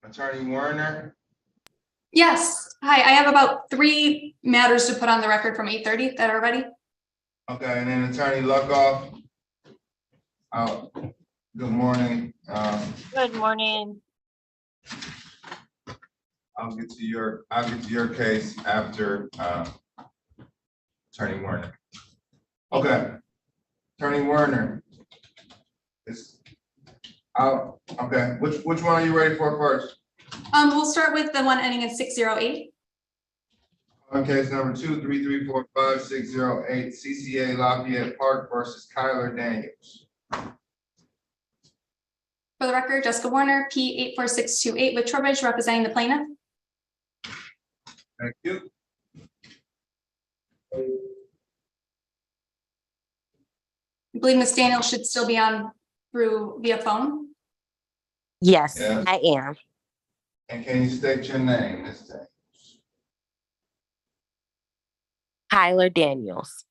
Attorney Werner? Yes. Hi, I have about 3 matters to put on the record from 8:30 that are ready. Okay, and then Attorney Luckoff? Good morning. Good morning. I'll get to your case after Attorney Werner. Okay. Attorney Werner. Okay, which one are you ready for first? We'll start with the one ending in 608. On case number 2334560 CCA Lafayette Park versus Kyler Daniels. For the record, Jessica Warner, P84628 with Trowbridge representing the plaintiff. Thank you. I believe Ms. Daniels should still be on via phone. Yes, Yes. I am. And can you state your name, Ms. Daniels? Tyler Daniels.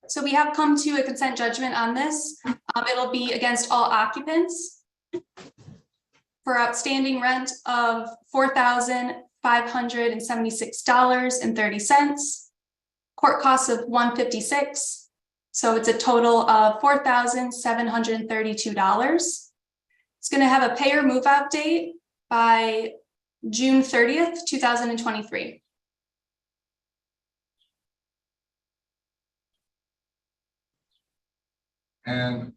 So we have come to a consent judgment on this. It'll be against all occupants for outstanding rent of $4,576.30. Court costs of $156. So it's a total of $4,732. It's going to have a pay or move out date by June 30th, 2023. And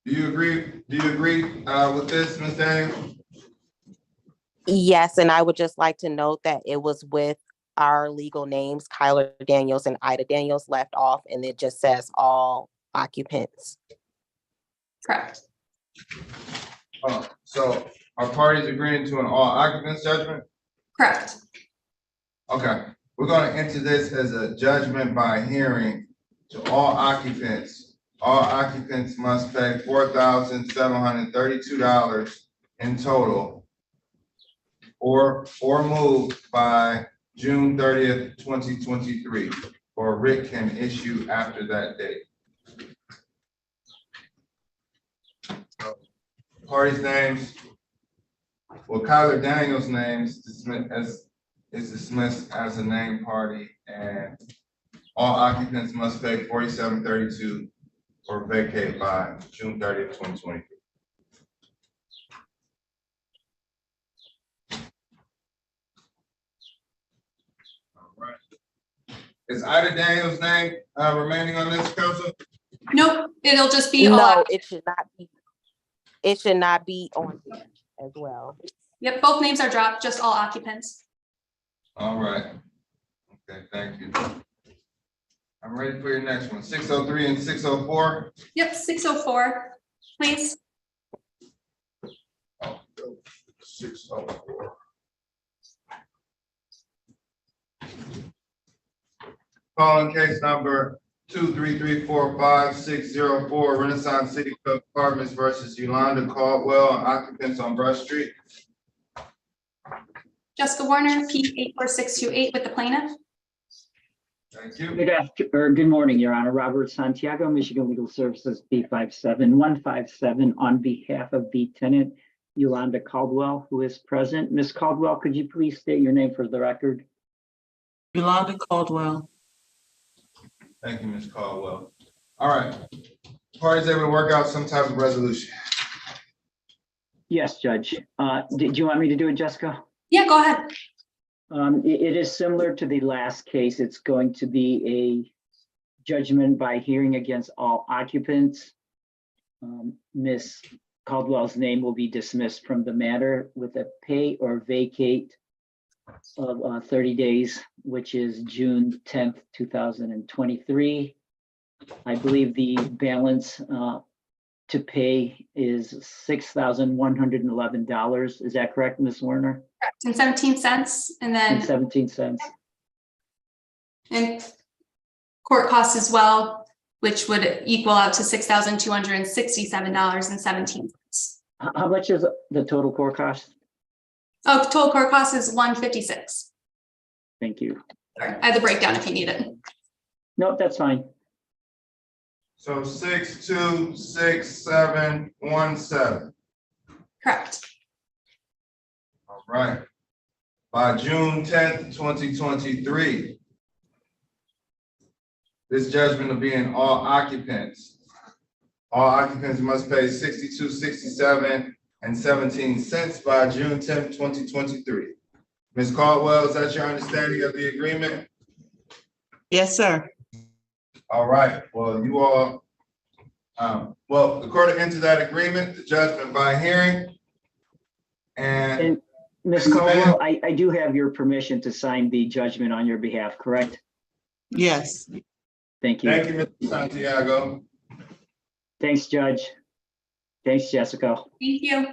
do you agree with this, Ms. Daniels? Yes, and I would just like to note that it was with our legal names, Kyler Daniels and Ida Daniels, left off, and it just says all occupants. Correct. So are parties agreeing to an all occupants judgment? Correct. Okay, we're gonna enter this as a judgment by hearing to all occupants. All occupants must pay $4,732 in total or move by June 30th, 2023, or writ can issue after that date. Parties' names, well, Kyler Daniels' name is dismissed as a named party, and all occupants must pay $47.32 or vacate by June 30th, 2023. All right. Is Ida Daniels' name remaining on this, council? Nope, it'll just be. No, it should not be. It should not be on there as well. Yep, both names are dropped, just all occupants. All right. Okay, thank you. I'm ready for your next one. 603 and 604. Yep, 604, please. 604. Calling case number 23345-604, Renaissance City Club Apartments versus Yolanda Caldwell, occupants on Brush Street. Jessica Warner, P84628 with the plaintiff. Thank you. Good morning, Your Honor. Robert Santiago, Michigan Legal Services, P57157, on behalf of the tenant Yolanda Caldwell, who is present. Ms. Caldwell, could you please state your name for the record? Yolanda Caldwell. Thank you, Ms. Caldwell. All right. Parties able to work out some type of resolution? Yes, Judge. Did you want me to do it, Jessica? Yeah, go ahead. It is similar to the last case. It's going to be a judgment by hearing against all occupants. Ms. Caldwell's name will be dismissed from the matter with a pay or vacate of 30 days, which is June 10th, 2023. I believe the balance to pay is $6,111. Is that correct, Ms. Werner? Correct, and 17 cents, and then. And 17 cents. And court costs as well, which would equal out to $6,267.17. How much is the total court cost? Oh, total court cost is $156. Thank you. Sorry, I have the breakdown if you need it. No, that's fine. So 626717. Correct. All right. By June 10th, 2023, this judgment will be in all occupants. All occupants must pay $62.67 by June 10th, 2023. Ms. Caldwell, is that your understanding of the agreement? Yes, sir. All right, well, you all, well, according to that agreement, the judgment by hearing. And Ms. Caldwell, I do have your permission to sign the judgment on your behalf, correct? Yes. Thank you. Thank you, Mr. Santiago. Thanks, Judge. Thanks, Jessica. Thank you.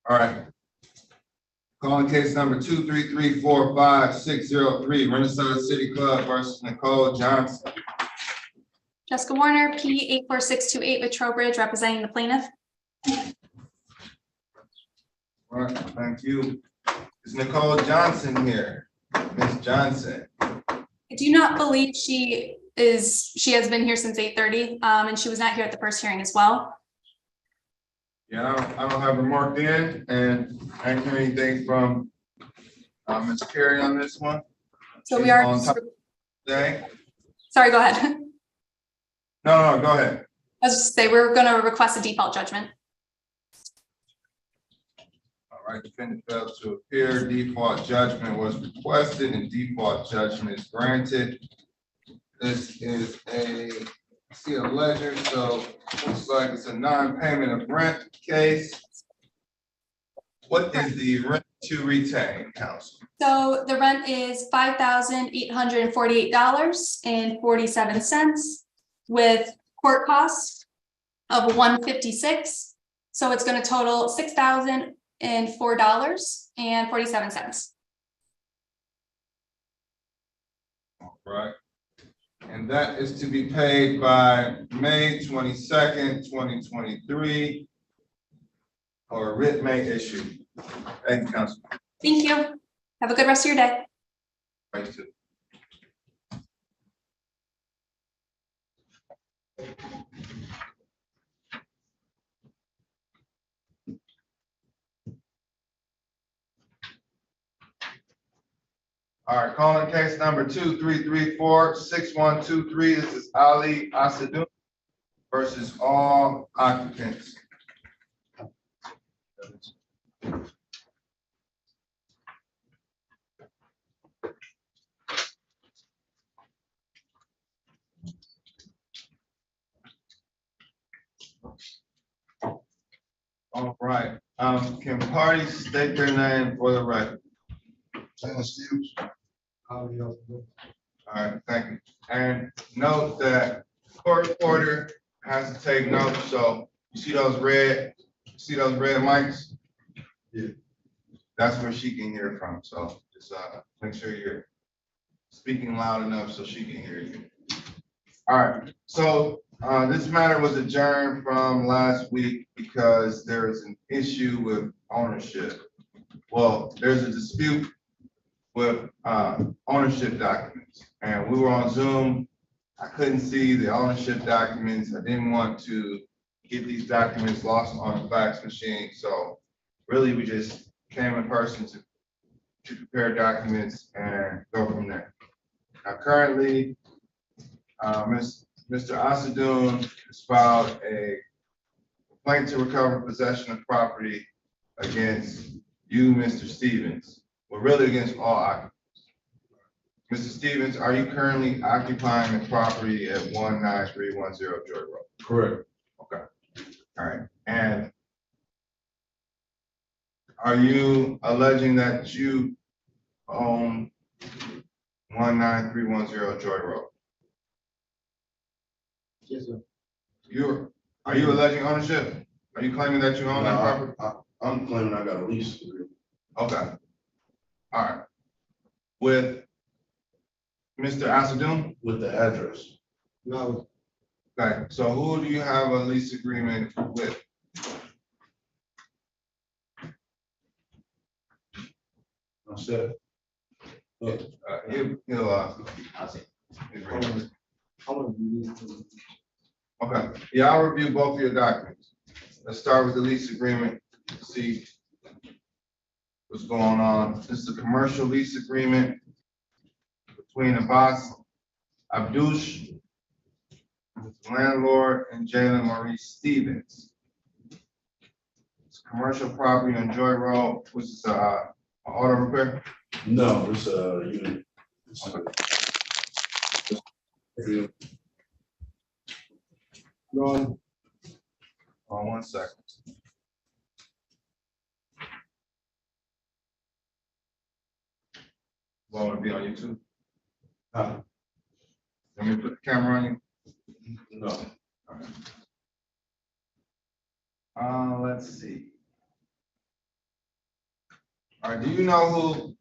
All right. Calling case number 23345-603, Renaissance City Club versus Nicole Johnson. Jessica Warner, P84628 with Trowbridge, representing the plaintiff. All right, thank you. Is Nicole Johnson here? Ms. Johnson. I do not believe she has been here since 8:30, and she was not here at the first hearing as well. Yeah, I don't have her marked in, and I didn't hear anything from Ms. Carey on this one. So we are on top today. Sorry, go ahead. No, go ahead. I was just say we're going to request a default judgment. All right, defendant failed to appear, default judgment was requested and default judgment is granted. This is see a ledger, so looks like it's a non-payment of rent case. What is the rent to retain, counsel? So the rent is $5,848.47 with court costs of $156. So it's going to total $6,004.47. All right. And that is to be paid by May 22nd, 2023, or writ may issue. Thank you, counsel. Thank you. Have a good rest of your day. Thank you. All right, calling case number 2334-6123. This is Ali Asadun versus all occupants. All right, can parties state their name for the record? All right, thank you. And note that court reporter has to take notes, so you see those red mics? Yeah. That's where she can hear from, so just make sure you're speaking loud enough so she can hear you. All right, so this matter was adjourned from last week because there is an issue with ownership. Well, there's a dispute with ownership documents, and we were on Zoom. I couldn't see the ownership documents. I didn't want to get these documents lost on the fax machine, so really we just came in person to prepare documents and go from there. Now currently, Mr. Asadun has filed a complaint to recover possession of property against you, Mr. Stevens. Well, really against all occupants. Mr. Stevens, are you currently occupying the property at 19310 Joy Road? Correct. Okay. All right. And are you alleging that you own 19310 Joy Road? Yes, sir. Are you alleging ownership? Are you claiming that you own that property? I'm claiming I got a lease. Okay. All right. With Mr. Asadun? With the address. No. Okay, so who do you have a lease agreement with? I said. Okay, yeah, I'll review both of your documents. Let's start with the lease agreement, see what's going on. This is a commercial lease agreement between Abbas Abdouche, landlord, and Jalen Maurice Stevens. It's a commercial property on Joy Road, which is auto repair? No, it's a unit. Hold on 1 second. Want to be on YouTube? Let me put the camera on you. No. Okay. Let's see. All right, do you know who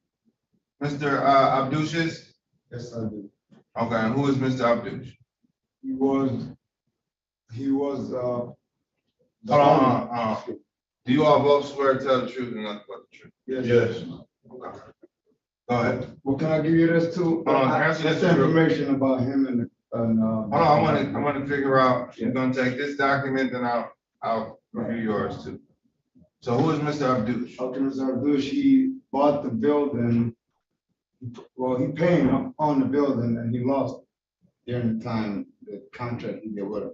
Mr. Abdouche is? Yes, I do. Okay, and who is Mr. Abdouche? He was. Hold on. Do you all both swear to tell the truth and nothing but the truth? Yes. Okay. Go ahead. Well, can I give you this too? Hold on, answer That's this real- information about him and. Hold on, I want to figure out. You're gonna take this document, then I'll review yours too. So who is Mr. Abdouche? Okay, Mr. Abdouche, he bought the building. Well, he paid on the building and he lost during the time the contract he did with him.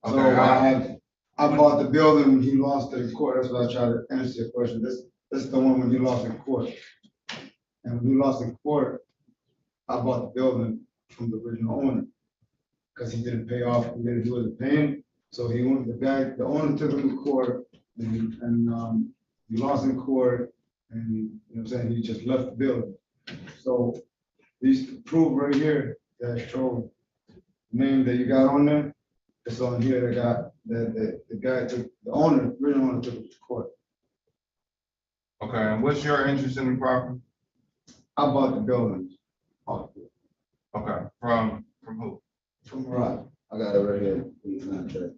So Okay, I bought the building, he lost it in court. That's why I tried to answer your question. This That's the one when you lost in court. And when you lost in court, I bought the building from the original owner. Because he didn't pay off, he wasn't paying, so he went, the owner took him to court, and he lost in court, and, you know what I'm saying, he just left the building. So, these proof right here, that show name that you got on there, it's on here, the guy took, the owner, original owner took it to court. Okay, and what's your interest in the property? I bought the building. Okay, from who? From Rod. I got it right here. In the contract.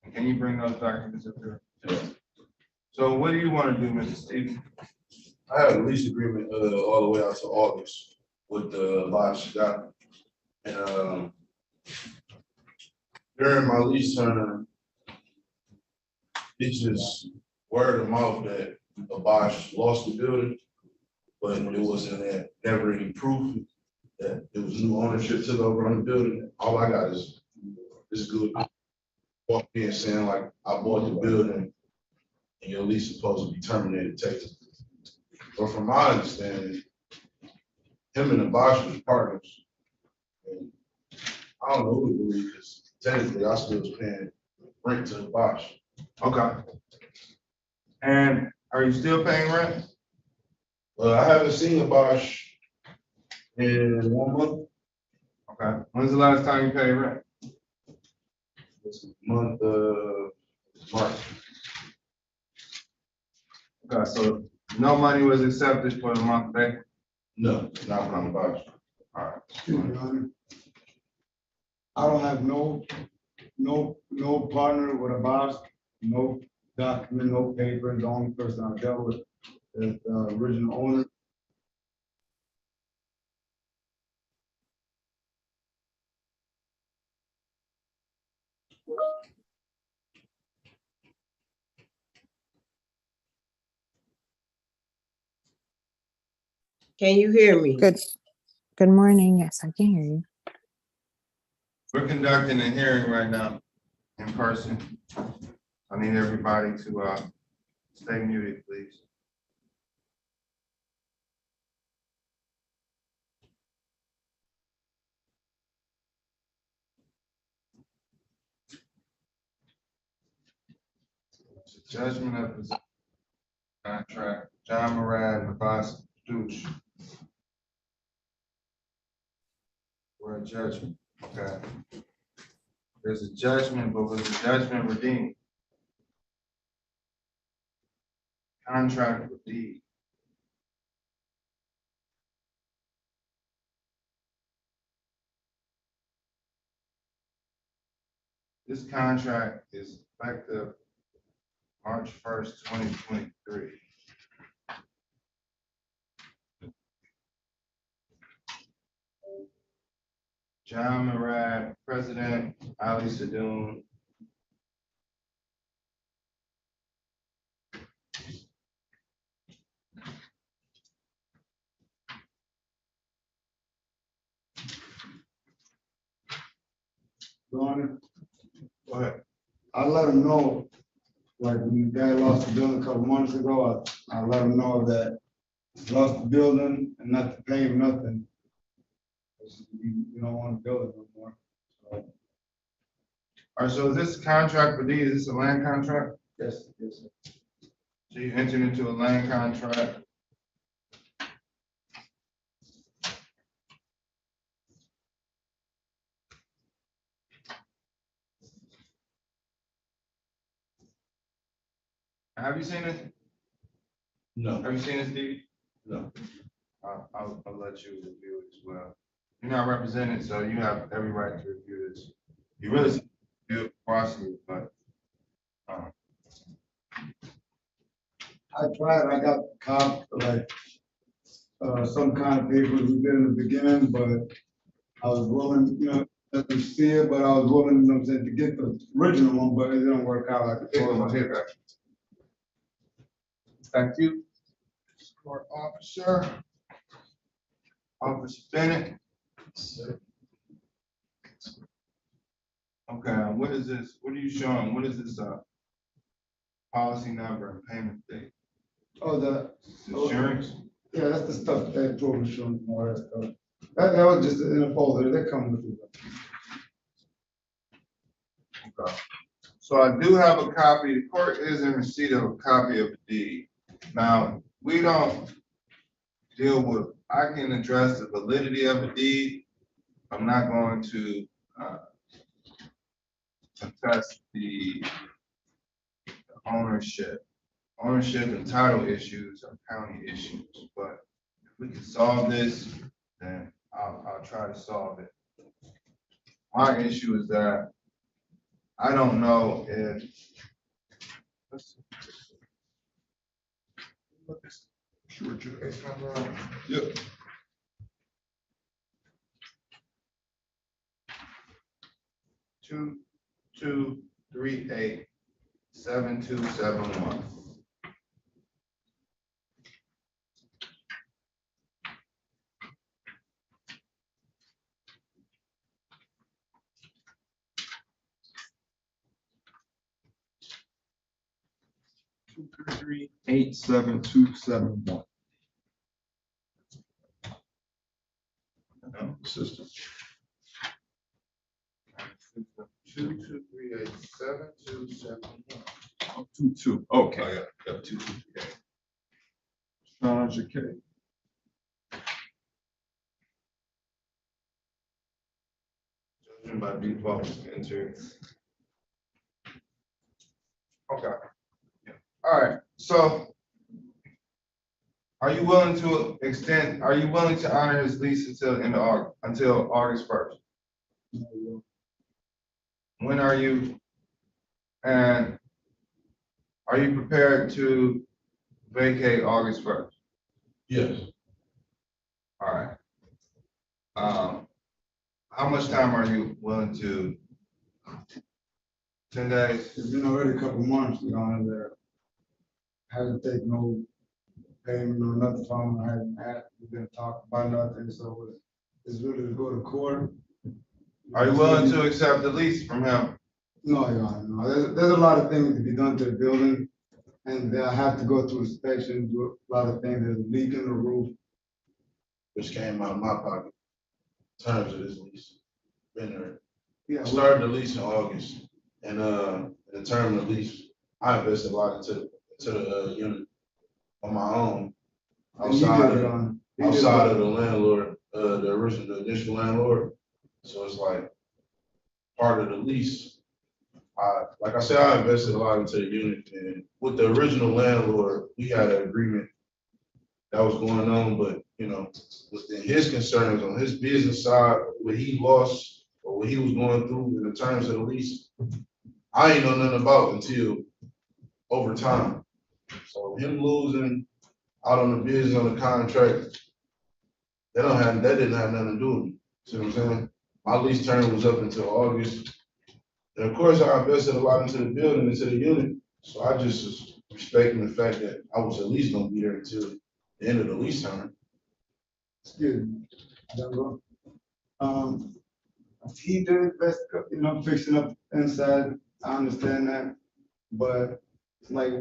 And can you bring those documents up here? So what do you want to do, Mr. Stevens? I have a lease agreement all the way out to August with the Bosch guy. And during my lease term, it's just word of mouth that the Bosch lost the building, but it wasn't that, never any proof that it was new ownership took over on the building. All I got is good. Walk in saying like, I bought the building and your lease is supposed to be terminated, Texas. But from my understanding, him and the Bosch was partners. And I don't know who to believe, because technically I still was paying rent to the Bosch. Okay. And are you still paying rent? Well, I haven't seen the Bosch in 1 month. Okay. When's the last time you paid rent? This month of March. Okay, so no money was accepted for the month of April? No, not from the Bosch. All right. Excuse me, Your Honor. I don't have no partner with a boss, no document, no paper. The only person I dealt with is the original owner. Can you hear me? Good morning. Yes, I can hear you. We're conducting a hearing right now in person. I need everybody to stay muted, please. Judgment of the contract, John Murad, Mabas Douche. We're a judgment, okay. There's a judgment, but was the judgment redeemed? Contract with deed. This contract is effective March 1st, 2023. John Murad, President, Ali Sadoun. Your Honor, Go ahead. I let him know, like when the guy lost the building a couple months ago, I let him know that he lost the building and not to pay him nothing. You don't want to build it no more. So, All right, so is this contract for deed, is this a land contract? yes, yes, sir. So you entered into a land contract. Have you seen it? No. Have you seen this deed? No. I'll let you review it as well. You're not represented, so you have every right to review this. You really should review it partially, but I tried, I got like some kind of papers we did in the beginning, but I was willing, let them see it, but I was willing, you know what I'm saying, to get the original one, but it didn't work out like I told them. Thank you. Court officer. Officer Bennett. Okay, what is this? What are you showing? What is this? policy number and payment date. Oh, the. Insurance? Yeah, that's the stuff they approve insurance and all that stuff. That was just in a folder, that come with it. Okay. So I do have a copy, the court is in receipt of a copy of the deed. Now, we don't deal with, I can address the validity of the deed. I'm not going to contest the ownership. Ownership and title issues are county issues, but if we can solve this, then I'll try to solve it. My issue is that I don't know if. Let's see. Sure, yep. 2238-7271. Two, 87271. System. 2238-7271. Oh, 22. Okay. Oh, yeah, 2238. Sandra K. Judgment by default is entered. Okay. All right, so are you willing to honor his lease until August 1st? When are you, and are you prepared to vacate August 1st? Yes. All right. How much time are you willing to? 10 days? It's been already a couple months, you know, there. Haven't taken no payment or nothing from him. I haven't had, we didn't talk about nothing, so it's really to go to court. Are you willing to accept the lease from him? No, Your Honor, no. There's a lot of things to be done to the building, and I have to go through inspection, do a lot of things. There's a leak in the roof. Which came out of my pocket. Terms of this lease. Been there. Yeah, I started the lease in August, and the term of the lease, I invested a lot into the unit on my own. Outside of the landlord, the initial landlord. So it's like part of the lease. Like I said, I invested a lot into the unit, and with the original landlord, we had an agreement that was going on, but you know, within his concerns on his business side, what he lost or what he was going through in the terms of the lease, I ain't know nothing about until over time. So him losing out on the business on the contract, that didn't have nothing to do with me. See what I'm saying? My lease term was up until August. And of course, I invested a lot into the building, into the unit. So I just was respecting the fact that I was at least gonna be there until the end of the lease term. Excuse me. He did his best, you know, fixing up inside. I understand that, but like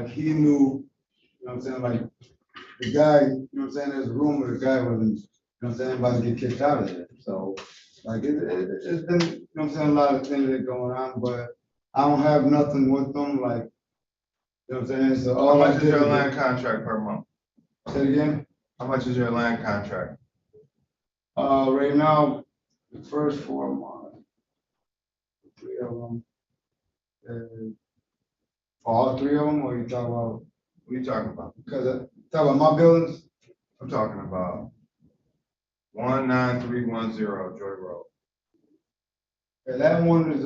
he knew, you know what I'm saying, like the guy, you know what I'm saying, there's a rumor the guy wasn't, you know what I'm saying, about to get kicked out of there. So like it's been, you know what I'm saying, a lot of things that are going on, but I don't have nothing with them, like, you know what I'm saying, so all How I much is did. your land contract per month? Say it again? How much is your land contract? Right now, the first 4 months, 3 of them. All 3 of them, or you talk about? What are you talking about? Because talk about my buildings. I'm talking about 19310 Joy Road. Yeah, that one is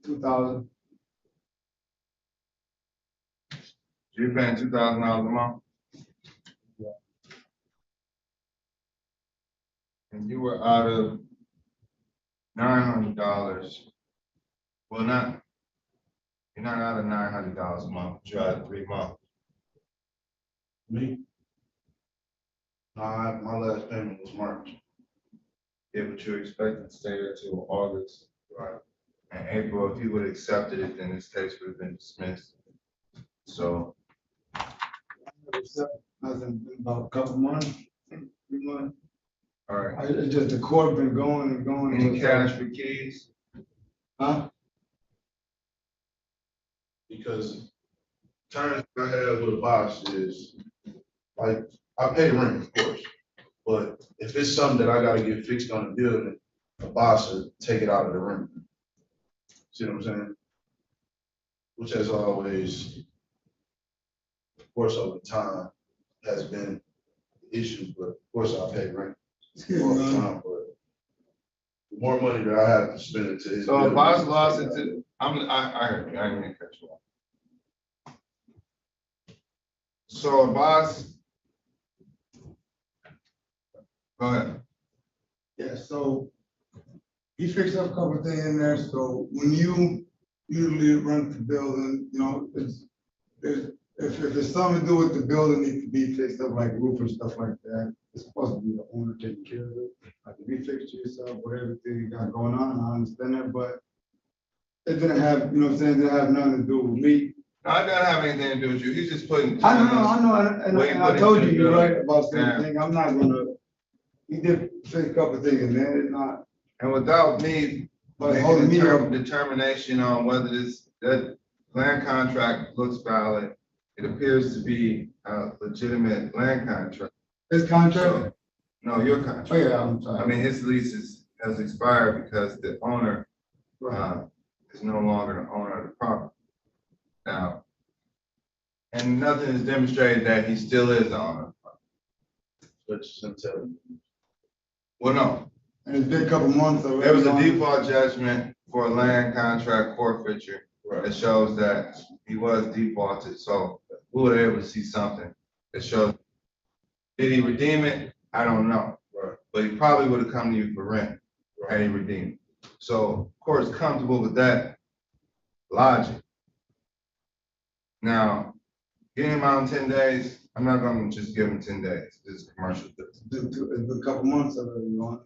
2,000. So you're paying $2,000 a month? Yeah. And you were out of $900. Well, you're not out of $900 a month, you're out of 3 months. Me? My last payment was March. Yeah, but you're expected to stay there till August, right? in April. If he would have accepted it, then this case would have been dismissed. So, Nothing, about a couple months, 3 months. all right. It's just the court been going and going. Any cash for keys? Huh? Because terms I have with a boss is, like, I pay rent, of course, but if it's something that I gotta get fixed on the building, a boss will take it out of the rent. See what I'm saying? Which has always, of course, over time, has been an issue, but of course I pay rent all the time, but the more money that I have to spend into his. So a building, boss lost it to, I heard you, I didn't mean to cut you off. So a boss. Go ahead. Yeah, so he fixed up a couple of things in there, so when you usually run the building, you know, if there's something to do with the building, needs to be fixed up, like roof and stuff like that, it's supposed to be the owner taking care of it. Like if you fix it yourself, whatever thing you got going on, I understand that, but it didn't have, you know what I'm saying, it didn't have nothing to do with me. No, it doesn't have anything to do with you. He's just putting. I know, and I told you, you're right about certain Yeah. things, I'm not gonna, he did fix a couple of things in there, it's not. And without me But making holding a me up. determination on whether that land contract looks valid, it appears to be a legitimate land contract. His contract? So, no, your contract. Oh, yeah, I'm sorry. I mean, his lease has expired because the owner is no longer the owner of the property. Now, and nothing has demonstrated that he still is the owner. Well, no. And it's been a couple months already. There was a default judgment for a land contract forfeiture that shows that he was defaulted, so we were able to see something that shows. Did he redeem it? I don't know, but he probably would have come to you for rent had he redeemed. So, of course, comfortable with that logic. Now, getting him out in 10 days, I'm not gonna just give him 10 days. This is commercial business. It's been a couple months already, you know.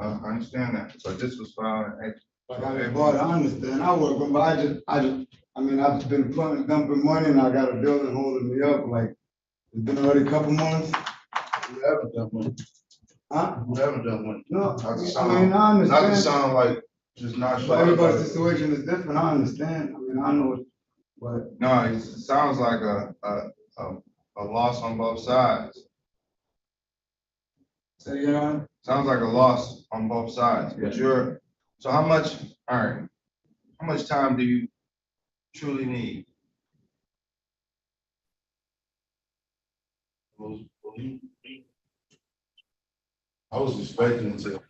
I understand that, but this was filed in April. But I understand, I work, but I mean, I've been dumping money and I got a building holding me up, like, it's been already a couple months. You haven't done one. Huh? You haven't done one. No, Not to I mean, sound, I understand. not to sound like just not sure. But everybody's situation is different, I understand, I mean, I know, but. No, it sounds like a loss on both sides. Say again, Ron? Sounds like a loss on both sides, but so how much, all right, how much time do you truly need? I was expecting to,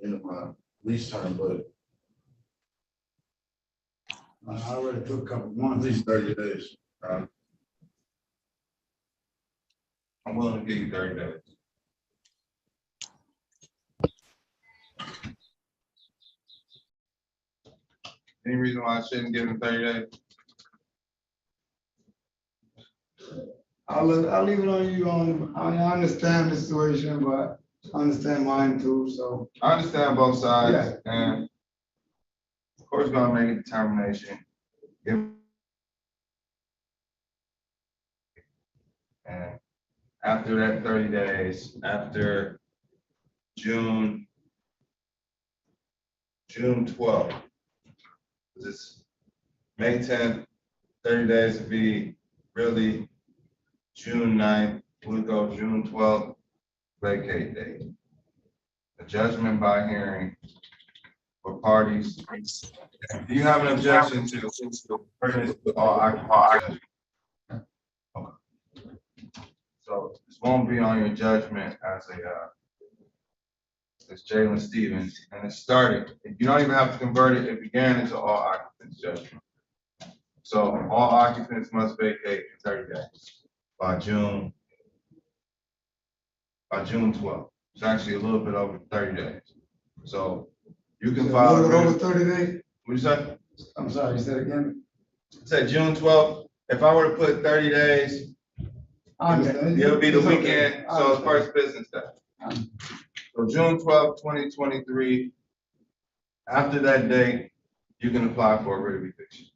end of my lease term, but I already took a couple at months. least 30 days. I'm willing to give you 30 days. Any reason why I shouldn't give him 30 days? I'll leave it on you I understand the situation, but I understand mine too, so. I understand both sides, Yeah. and of course, gonna make a determination. And after that 30 days, after June 12th, this May 10th, 30 days would be really June 9th, we'll go June 12th, vacate date. A judgment by hearing for parties. Do you have an objection to bring this to all occupants? Okay. So this won't be on your judgment as it's Jalen Stevens, and it started. You don't even have to convert it. It began into all occupants judgment. So all occupants must vacate in 30 days by June 12th. It's actually a little bit over 30 days. So you can file. A little over 30 days? What'd you say? I'm sorry, you said again? I said June 12th. If I were to put 30 days, I understand. it'll be the It's okay. weekend, so it's first business day. So June 12th, 2023. After that date, you can apply for a writ of eviction.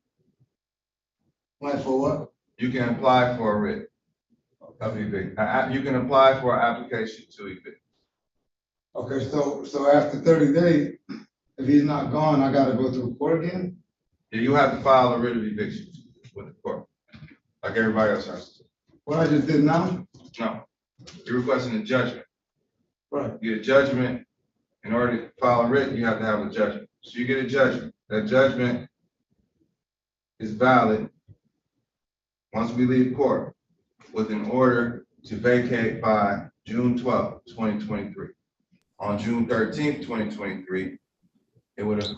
Apply for what? You can apply for a writ of eviction. You can apply for an application to evict. Okay, so after 30 days, if he's not gone, I gotta go through court again? Yeah, you have to file a writ of eviction with the court, like everybody else has to. What I just did now? No, you're requesting a judgment. Right. You get a judgment. In order to file a writ, you have to have a judgment. So you get a judgment. That judgment is valid once we leave court with an order to vacate by June 12th, 2023. On June 13th, 2023, it would have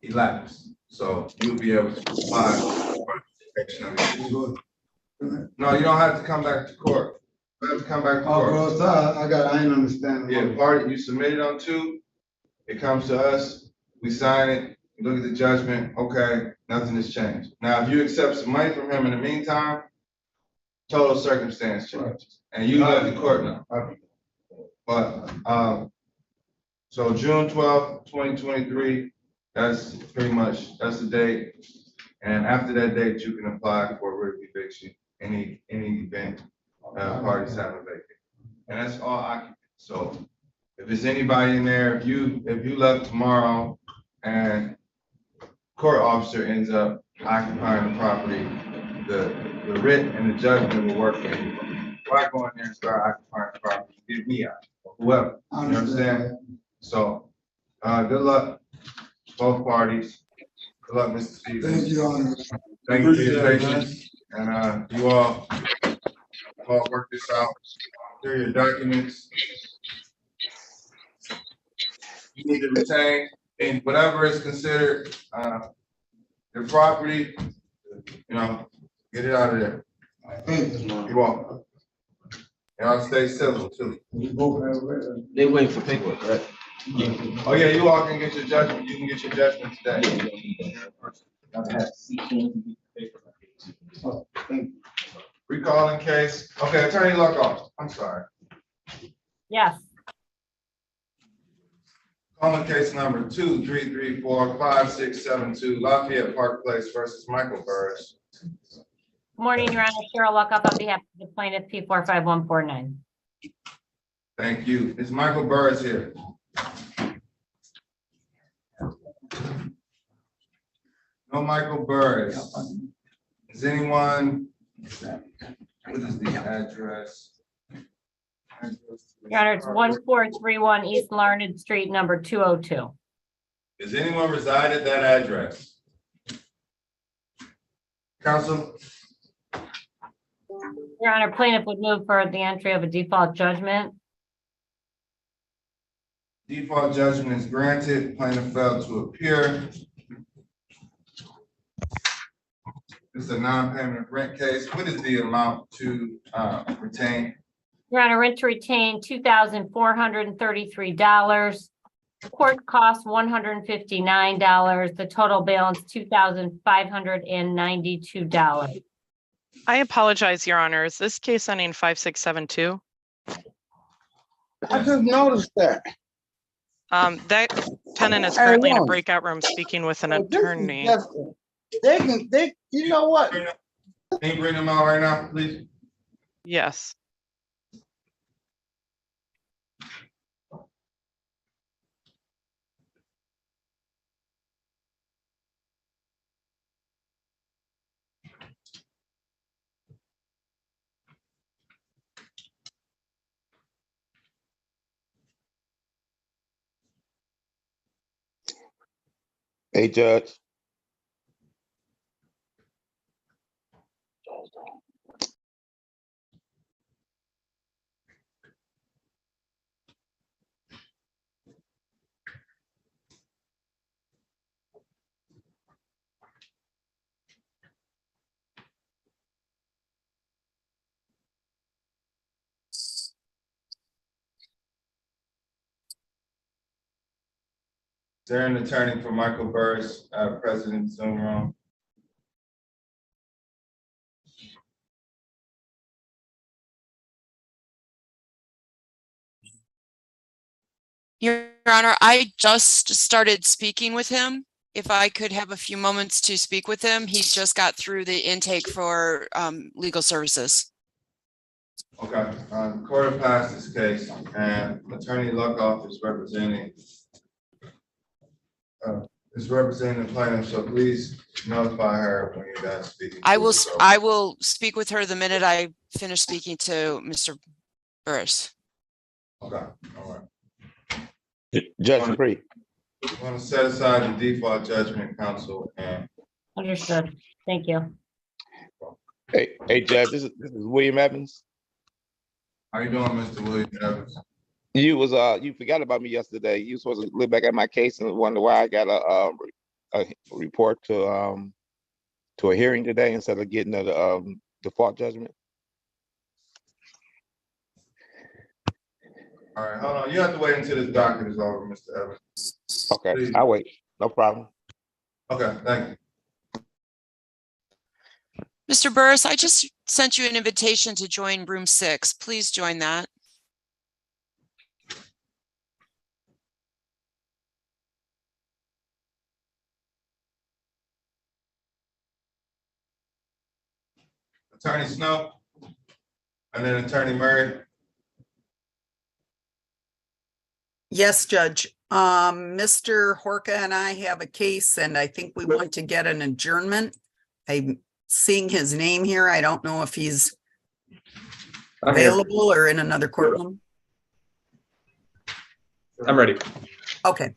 elapsed. So you'll be able to apply for eviction of eviction. No, you don't have to come back to court. You have to come back to court. Oh, bro, so I ain't understanding. Yeah, party you submitted on 2, it comes to us, we sign it, we look at the judgment, okay, nothing has changed. Now, if you accept some money from him in the meantime, total circumstance changes, and you let the court know. But, so June 12th, 2023, that's pretty much, that's the date. And after that date, you can apply for a writ of eviction, any event parties have a vacate. And that's all occupants. So if there's anybody in there, if you left tomorrow and court officer ends up occupying the property, the writ and the judgment will work for you. Why go in there and start occupying the property? Get me out, or whoever. You understand? So good luck, both parties. Good luck, Mr. Stevens. Thank you, Honor. Thank you for your patience. And you all work this out. Here are your documents. You need to retain in whatever is considered your property, get it out of there. You're welcome. Y'all stay civil too. They waiting for paperwork, right? Oh yeah, you all can get your judgment. You can get your judgment today. Recalling case. Okay, Attorney Luckoff. I'm sorry. Yes. Calling case number 2-334-5672 Lafayette Park Place versus Michael Burris. Good morning, Your Honor. Cheryl Luckoff on behalf of the plaintiff, P45149. Thank you. Is Michael Burris here? No Michael Burris. Is anyone? What is the address? Your Honor, it's 1431 East Larned Street, number 202. Does anyone reside at that address? Counsel? Your Honor, plaintiff would move for the entry of a default judgment. Default judgment is granted. Plaintiff failed to appear. This is a non-payment of rent case. What is the amount to retain? Your Honor, rent to retain $2,433. Court costs $159. The total balance $2,592. I apologize, Your Honor. Is this case ending 5672? I just noticed that. That tenant is currently in a breakout room speaking with an attorney. You know what? Can you bring them out right now, please? Yes. Hey, Judge. Is there an attorney for Michael Burris, President Zoom Room? Your Honor, I just started speaking with him if I could have a few moments to speak with him. He just got through the intake for legal services. Okay, court has passed this case and Attorney Luckoff is representing the plaintiff, so please notify her when you're done speaking. I will speak with her the minute I finish speaking to Mr. Burris. Okay, all Judge Sabree. right. I want to set aside the default judgment, counsel, and Understood. Thank you. Hey, Judge, this is William Evans. how you doing, Mr. William Evans? You forgot about me yesterday. You supposed to look back at my case and wonder why I got a report to a hearing today instead of getting a default judgment. All right, hold on. You have to wait until this docket is over, Mr. Evans. Okay, Please. I'll wait. No problem. Okay, thank you. Mr. Burris, I just sent you an invitation to join room 6. Please join that. Attorney Snow, and then Attorney Murray. Yes, Judge. Mr. Horka and I have a case and I think we want to get an adjournment. I'm seeing his name here. I don't know if he's available or in another courtroom. I'm ready. Okay.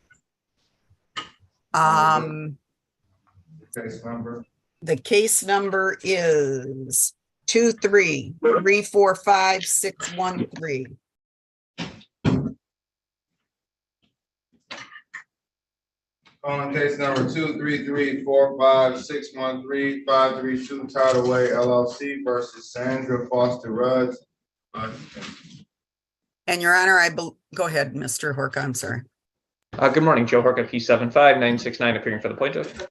Case number. The case number is 233456113. On case number 233-45613 532 Tidal Way LLC versus Sandra Foster Rudds. And Your Honor, go ahead, Mr. Horka. I'm sorry. Good morning, Joe Horka, P75969, appearing for the plaintiff.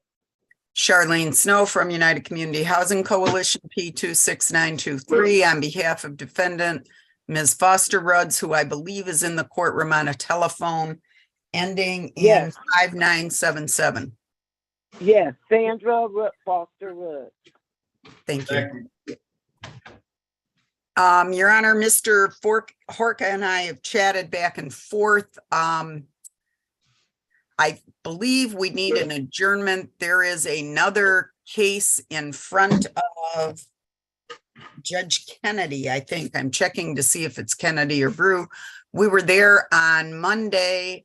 Charlene Snow from United Community Housing Coalition, P26923, on behalf of defendant Ms. Foster Rudds, who I believe is in the courtroom on a telephone ending in 5977. Yes, Sandra Foster Rudds. Thank you. Your Honor, Mr. Horka and I have chatted back and forth. I believe we need an adjournment. There is another case in front of Judge Kennedy, I think. I'm checking to see if it's Kennedy or Brew. We were there on Monday,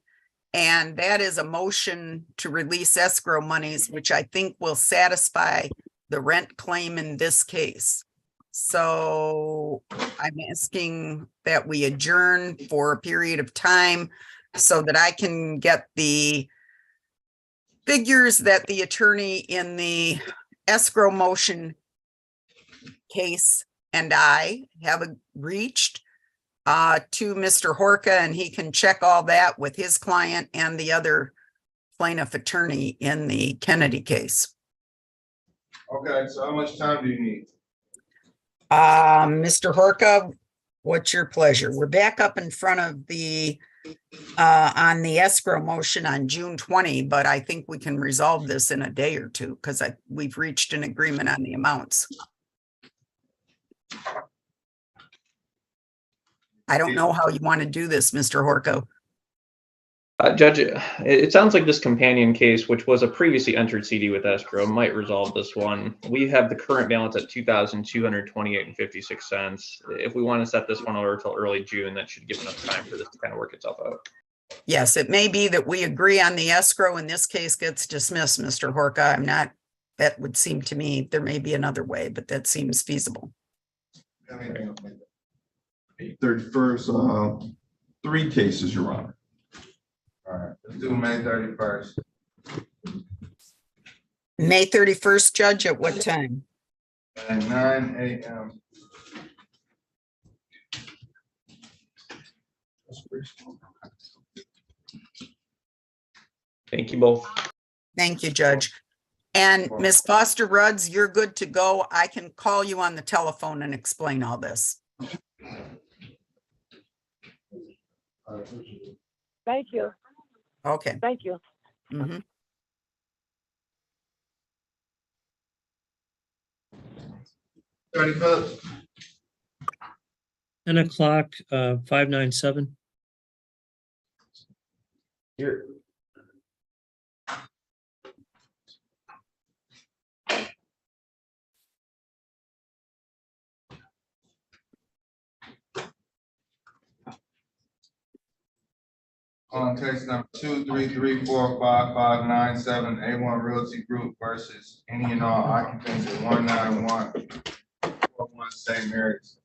and that is a motion to release escrow monies, which I think will satisfy the rent claim in this case. So I'm asking that we adjourn for a period of time so that I can get the figures that the attorney in the escrow motion case and I have reached to Mr. Horka, and he can check all that with his client and the other plaintiff attorney in the Kennedy case. Okay, so how much time do you need? Mr. Horka, what's your pleasure? We're back up in front of the on the escrow motion on June 20, but I think we can resolve this in a day or two because we've reached an agreement on the amounts. I don't know how you want to do this, Mr. Horka. Judge, it sounds like this companion case, which was a previously entered CD with escrow, might resolve this one. We have the current balance at $2,228.56. If we want to set this one over until early June, that should give enough time for this to kind of work itself out. Yes, it may be that we agree on the escrow and this case gets dismissed, Mr. Horka. That would seem to me, there may be another way, but that seems feasible. 31st, 3 cases, Your Honor. All right, let's do May 31st. May 31st, Judge, at what time? At 9 a.m. Thank you both. Thank you, Judge. And Ms. Foster Rudds, you're good to go. I can call you on the telephone and explain all this. Thank you. Okay. Thank you. Mhm. Attorney Phillips? 10 o'clock, 597. Here. On case number 233455597, A1 Realty Group versus any and all occupants at 19141 St. Mary's.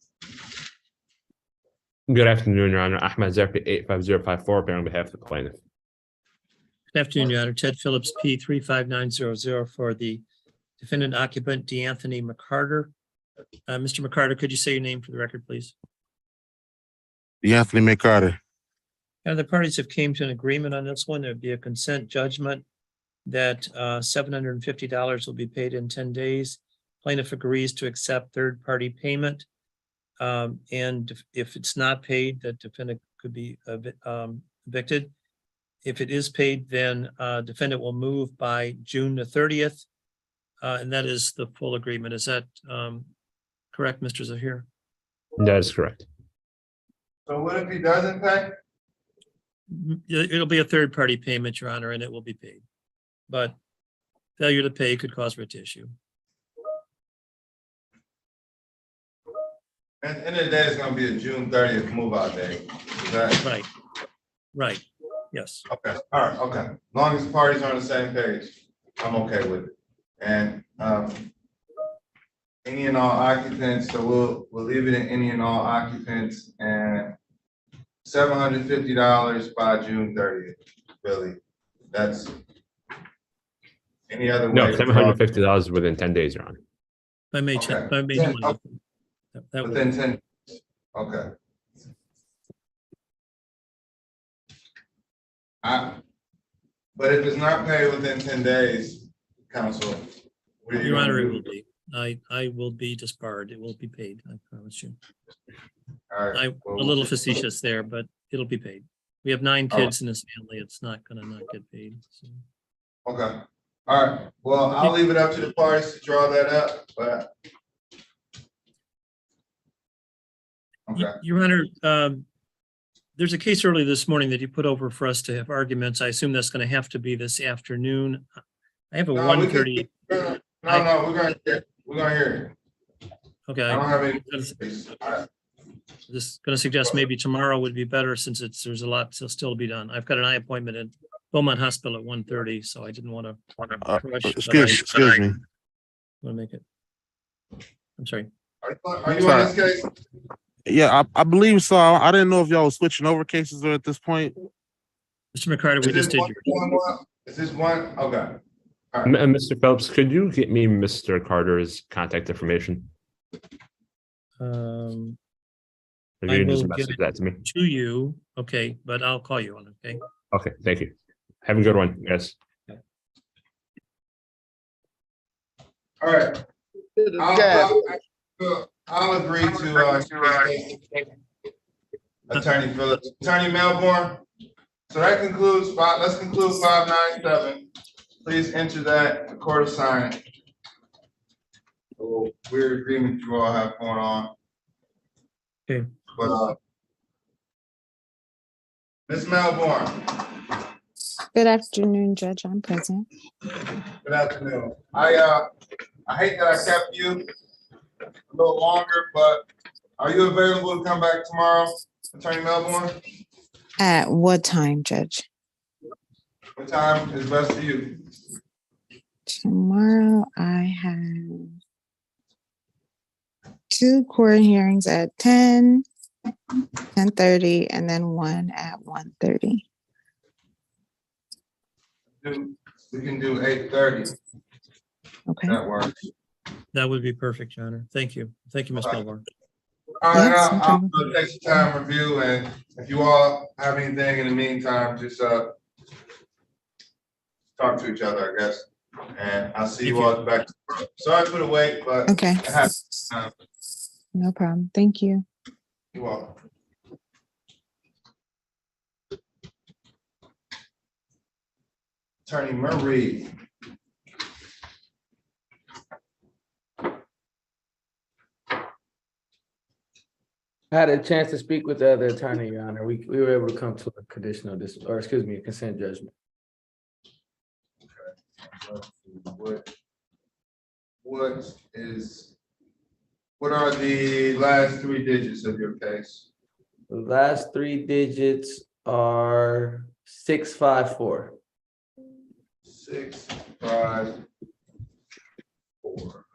Good afternoon, Your Honor. Ahmed Zarfi, 85054, appearing on behalf of the plaintiff. Good afternoon, Your Honor. Ted Phillips, P 35900 for the defendant occupant, DeAnthony McCarter. Mr. McCarter, could you say your name for the record, please? DeAnthony McCarter. The parties have came to an agreement on this one. There'd be a consent judgment that $750 will be paid in 10 days. Plaintiff agrees to accept third-party payment. And if it's not paid, the defendant could be evicted. If it is paid, then defendant will move by June the 30th. And that is the full agreement. Is that correct, Mr. Zahir? That is correct. So what if he doesn't pay? It'll be a third-party payment, Your Honor, and it will be paid. But failure to pay could cause writ issue. At the end of the day, it's gonna be a June 30th move out day. Is that right? Right. Yes. Okay. All right. Okay. As long as the parties are on the same page, I'm okay with it. And any and all occupants, so we'll leave it in any and all occupants and $750 by June 30th. Really, that's any other way. No, $750 within 10 days, Your Honor. By May 10th. By May 20th. Within 10. Okay. But if it's not paid within 10 days, counsel. Your Honor, it will be. I will be disbarred. It will be paid. I promise you. All right. I'm a little facetious there, but it'll be paid. We have 9 kids in this family. It's not gonna not get paid. So. Okay. All right. Well, I'll leave it up to the parties to draw that up, but. Okay. Your Honor, there's a case early this morning that you put over for us to have arguments. I assume that's going to have to be this afternoon. I have a 1:30. No, we're gonna hear it. Okay. I don't have any. Just going to suggest maybe tomorrow would be better since there's a lot still to be done. I've got an eye appointment at Beaumont Hospital at 1:30, so I didn't want to rush. Excuse me. Want to make it? I'm sorry. Are you on this case? Yeah, I believe so. I didn't know if y'all was switching over cases or at this point. Mr. McCarter, we just did yours. Is this one? Okay. Mr. Phelps, could you get me Mr. Carter's contact information? I Or you can just will message get that to me. to you. Okay, but I'll call you on it. Okay. Okay, thank you. Have a good one, yes. All right. I'll agree to Attorney Phillips, Attorney Melbourne. So that concludes let's conclude 597. Please enter that, the court of sign it. So weird agreement you all have going on. Okay. But Ms. Melbourne. Good afternoon, Judge. I'm present. Good afternoon. I hate that I kept you a little longer, but are you available to come back tomorrow, Attorney Melbourne? At what time, Judge? What time is best for you? Tomorrow I have 2 court hearings at 10, 10:30, and then 1 at 1:30. We can do 8:30. Okay. That works. That would be perfect, Your Honor. Thank you. Thank you, Ms. Melbourne. All right, Yes, I'll take some time review, and if you all have anything in the meantime, just talk to each other, I guess. And I'll see you all back. Sorry for the wait, but Okay. it happens. No problem. Thank you. You're welcome. Attorney Murray. I had a chance to speak with the other attorney, Your Honor. We were able to come to a conditional a consent judgment. What are the last three digits of your case? The last three digits are 654. 654.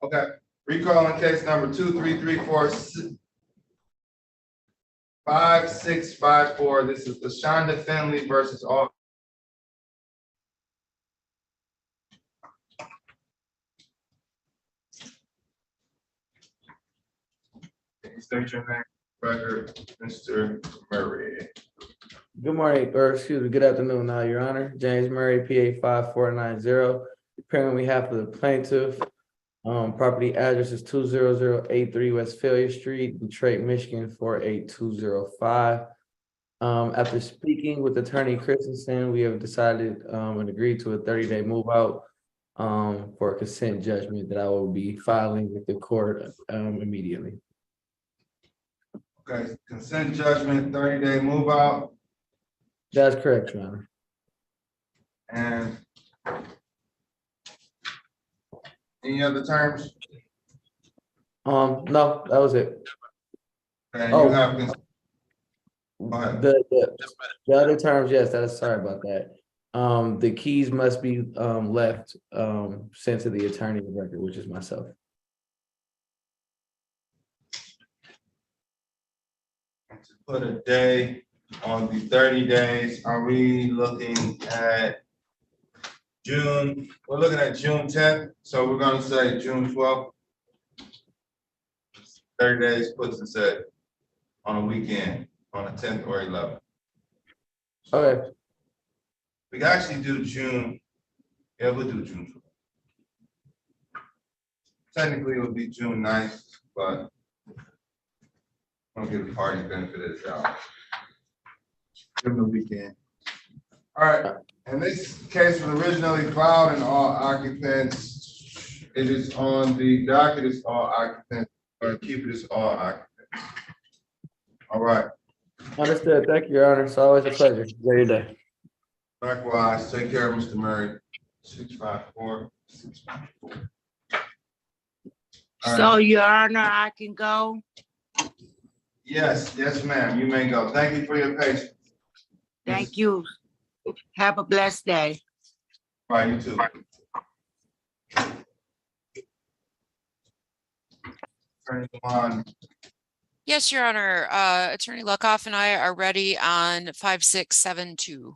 Okay, recalling case number 233465654. This is LaShonda Finley versus all. Can you state your name, record, Mr. Murray? Good morning, or excuse me, good afternoon now, Your Honor. James Murray, PA 5490, appearing on behalf of the plaintiff. Property address is 20083 Westphalia Street, Detroit, Michigan 48205. After speaking with Attorney Christensen, we have decided and agreed to a 30-day move out for a consent judgment that I will be filing with the court immediately. Okay, consent judgment, 30-day move out. That's correct, Your Honor. And any other terms? No, that was it. And Oh, you have go ahead. The other terms, yes, that's sorry about that. The keys must be left sent to the attorney of record, which is myself. To put a day on the 30 days, are we looking at June? We're looking at June 10th, so we're gonna say June 12th. 30 days puts us at on a weekend, on the 10th or 11th. Okay. We can actually do June. Yeah, we'll do June 12th. Technically, it would be June 9th, but I'm gonna give the party benefit of the doubt. Give them the weekend. All right, and this case was originally filed in all occupants. It is on the docket, it's all occupants, or keep it as all occupants. All right. Understood. Thank you, Your Honor. It's always a pleasure. Enjoy your day. Likewise, take care of Mr. Murray. 654. So, Your Honor, I can go? Yes, yes, ma'am. You may go. Thank you for your patience. Thank you. Have a blessed day. All right, you too. Attorney Devon. Yes, Your Honor. Attorney Luckoff and I are ready on 5672.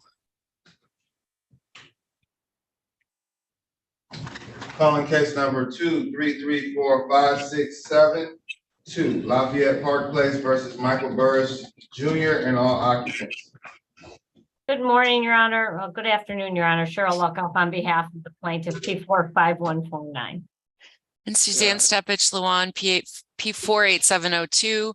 Calling case number 2334567 Lafayette Park Place versus Michael Burris Jr. and all occupants. Good morning, Your Honor. Well, good afternoon, Your Honor. Cheryl Luckoff on behalf of the plaintiff, P45149. And Suzanne Stepich Luan, P48702,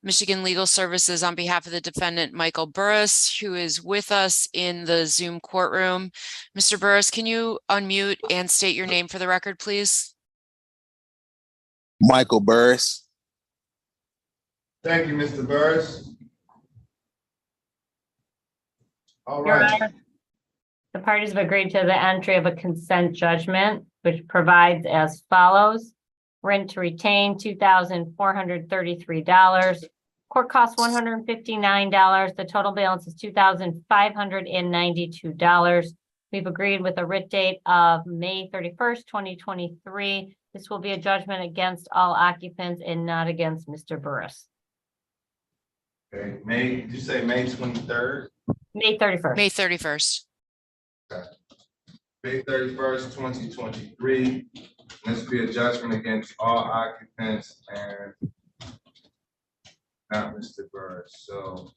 Michigan Legal Services on behalf of the defendant, Michael Burris, who is with us in the Zoom courtroom. Mr. Burris, can you unmute and state your name for the record, please? Michael Burris. Thank you, Mr. Burris. All Your right. Honor, the parties have agreed to the entry of a consent judgment, which provides as follows. Rent to retain $2,433. Court costs $159. The total balance is $2,592. We've agreed with a writ date of May 31st, 2023. This will be a judgment against all occupants and not against Mr. Burris. Okay, did you say May 23rd? May 31st. May 31st. Okay. May 31st, 2023. This will be a judgment against all occupants and not Mr. Burris. So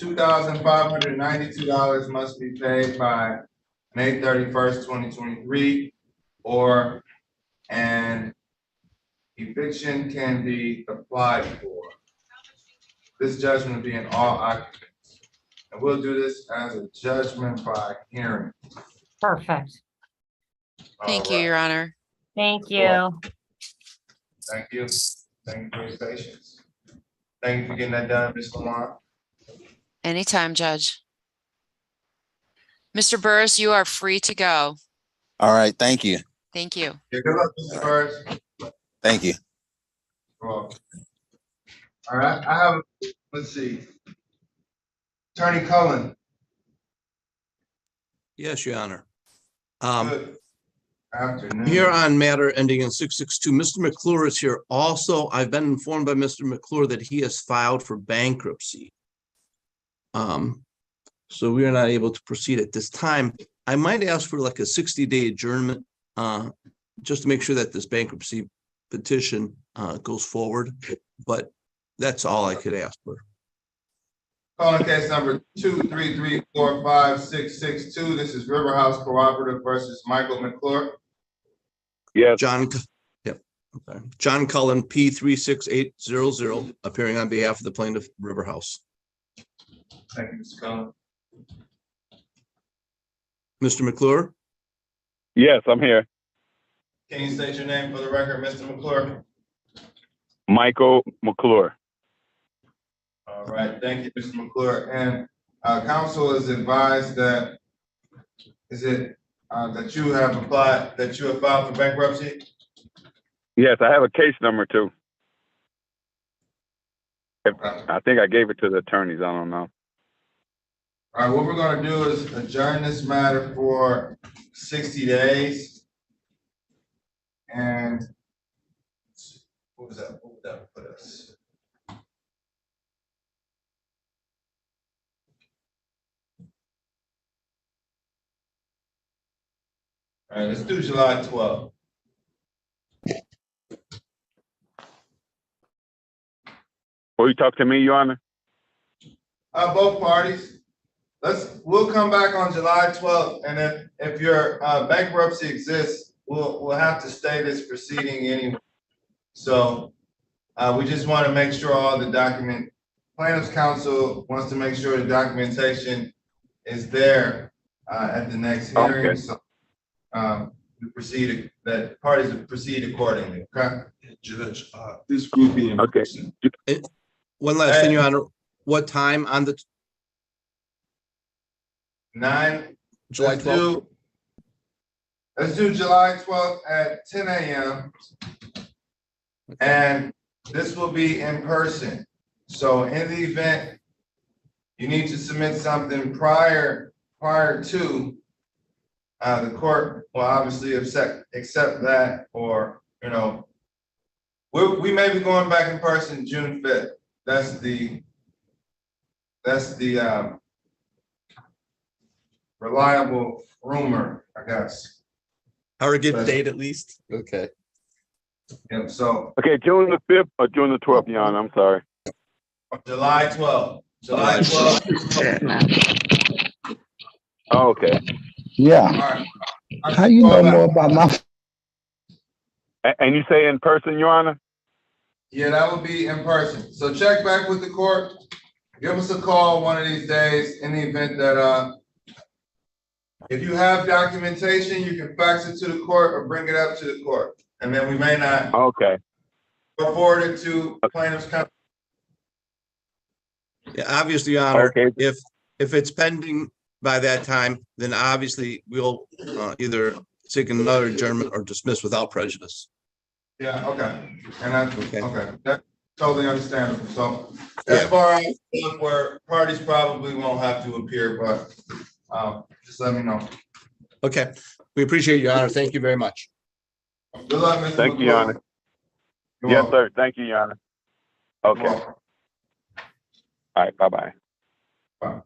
$2,592 must be paid by May 31st, 2023, or an eviction can be applied for. This judgment will be in all occupants. And we'll do this as a judgment by hearing. Perfect. Thank All you, right. Your Honor. Thank You're you. welcome. Thank you. Thank you for your patience. Thank you for getting that done, Ms. Lamar. Anytime, Judge. Mr. Burris, you are free to go. All right, thank you. Thank you. Yeah, good luck, Mr. Burris. Thank you. You're welcome. All right, I have, let's see. Attorney Cullen. Yes, Your Honor. Good afternoon. Here on matter ending in 662, Mr. McClure is here. Also, I've been informed by Mr. McClure that he has filed for bankruptcy. So we are not able to proceed at this time. I might ask for like a 60-day adjournment, just to make sure that this bankruptcy petition goes forward. But that's all I could ask for. Calling case number 233456662. This is River House Cooperative versus Michael McClure. Yes. Yep. Okay. John Cullen, P36800, appearing on behalf of the plaintiff, River House. Thank you, Mr. Cullen. Mr. McClure? Yes, I'm here. Can you state your name for the record, Mr. McClure? Michael McClure. All right, thank you, Mr. McClure. And counsel is advised that, that you have applied, that you have filed for bankruptcy? Yes, I have a case number too. I think I gave it to the attorneys. I don't know. All right, what we're going to do is adjourn this matter for 60 days. And what was that? What would that put us? All right, let's do July 12th. Will you talk to me, Your Honor? Both parties. We'll come back on July 12th, and if your bankruptcy exists, we'll have to stay this proceeding anyway. So we just want to make sure all the plaintiff's counsel wants to make sure the documentation is there at the next hearing. Okay. So that parties will proceed accordingly. Okay. Judge, this will be in person. One last thing, Your Honor. What time on the 9? July 12th? Let's do July 12th at 10 a.m. Okay. And this will be in person. So in the event you need to submit something prior to, the court will obviously accept that, or, you know, we may be going back in person June 5th. That's the reliable rumor, I guess. Or a good date at least. Okay. Yeah, so. Okay, June the 5th or June the 12th, Your Honor, I'm sorry. July 12th. July 12th. Oh, okay. Yeah. Right. How you know more about my? And you say in person, Your Honor? Yeah, that would be in person. So check back with the court. Give us a call one of these days in the event that if you have documentation, you can fax it to the court or bring it up to the court. And then we may not forward it to plaintiff's counsel. Yeah, obviously, Your Honor, okay. If it's pending by that time, then obviously we'll either take another adjournment or dismiss without prejudice. Yeah, okay. And that's okay. That's totally understandable. So as far as where parties probably won't have to appear, but just let me know. Okay. We appreciate you, Your Honor. Thank you very much. Good luck, Mr. Thank you, Your Honor. Yes, sir. Thank you, Your Honor. Okay. All right. Bye-bye. Bye.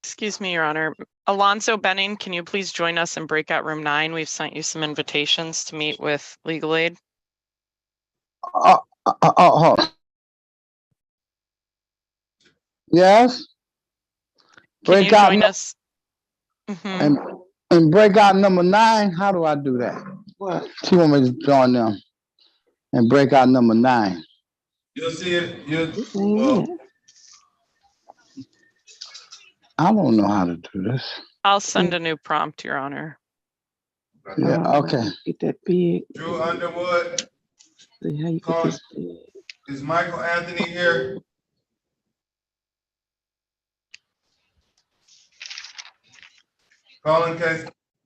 Excuse me, Your Honor. Alonso Benning, can you please join us in breakout room 9? We've sent you some invitations to meet with legal aid. Yes. Can you join us? And breakout number 9. How do I do that? What? She want me to join them and breakout number 9. You'll see it. I don't know how to do this. I'll send a new prompt, Your Honor. Yeah, okay. Get that big. Drew Underwood, See how you get this big. is Michael Anthony here? Calling case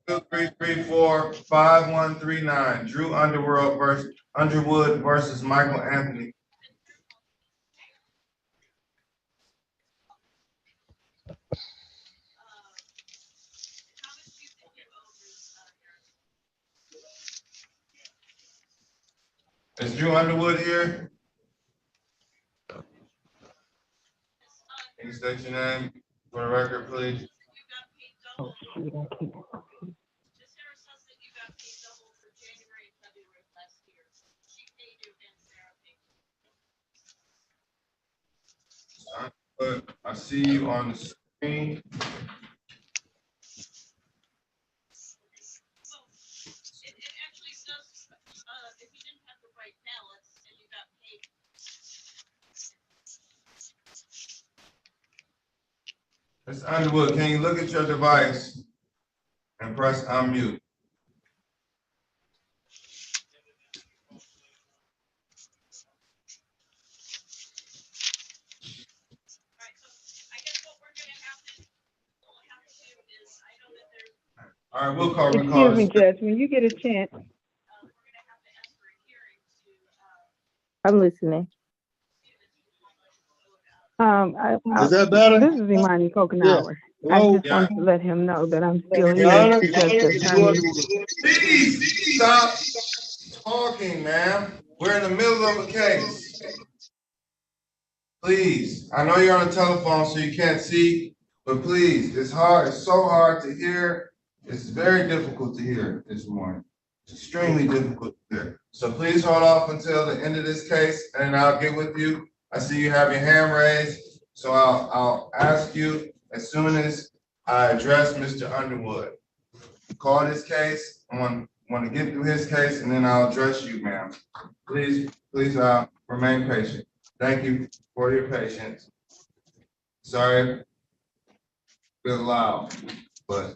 2334-5139, Drew Underwood versus Michael Anthony. Is Drew Underwood here? Can you state your name for the record, please? Oh, shoot, I can't. I see you on the screen. Mr. Underwood, can you look at your device and press unmute? All right, we'll call. Excuse me, Judge, when you get a chance. I'm listening. Is that better? This is Imani Coconhour. Yeah. I Hello? just wanted to let him know that I'm still Your here Honor, because the attorney. Please stop talking, ma'am. We're in the middle of a case. Please, I know you're on the telephone, so you can't see, but please, it's hard. It's so hard to hear. It's very difficult to hear this morning. It's extremely difficult to hear. So please hold off until the end of this case, and I'll get with you. I see you have your hand raised, so I'll ask you as soon as I address Mr. Underwood. Call this case. I want to get through his case, and then I'll address you, ma'am. Please remain patient. Thank you for your patience. Sorry, a bit loud, but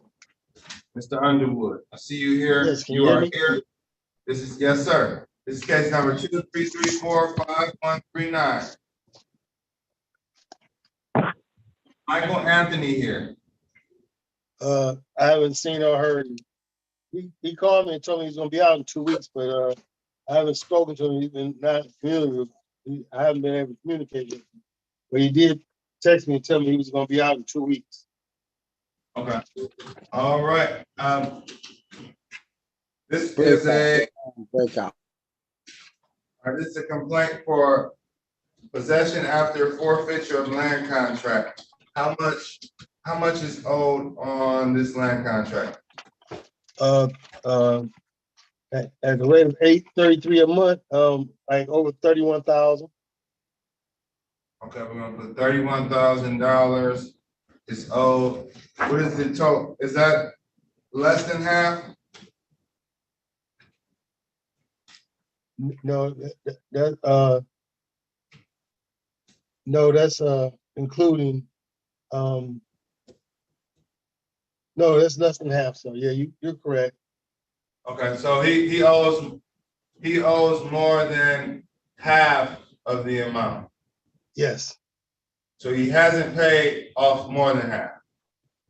Mr. Underwood, I see you here. Yes, can You you hear are me? here. This is, yes, sir. This is case number 2334-5139. Michael Anthony here. I haven't seen or heard. He called me and told me he's gonna be out in 2 weeks, but I haven't spoken to him. He's been not familiar. I haven't been able to communicate with him. But he did text me and tell me he was gonna be out in 2 weeks. Okay. All right. This is a this is a complaint for possession after forfeiture of land contract. How much is owed on this land contract? At the rate of $833 a month, like over 31,000. Okay, we're gonna put $31,000 is owed. What is the total? Is that less than half? No, no, that's including no, that's less than half. So yeah, you're correct. Okay, so he owes more than half of the amount. Yes. So he hasn't paid off more than half.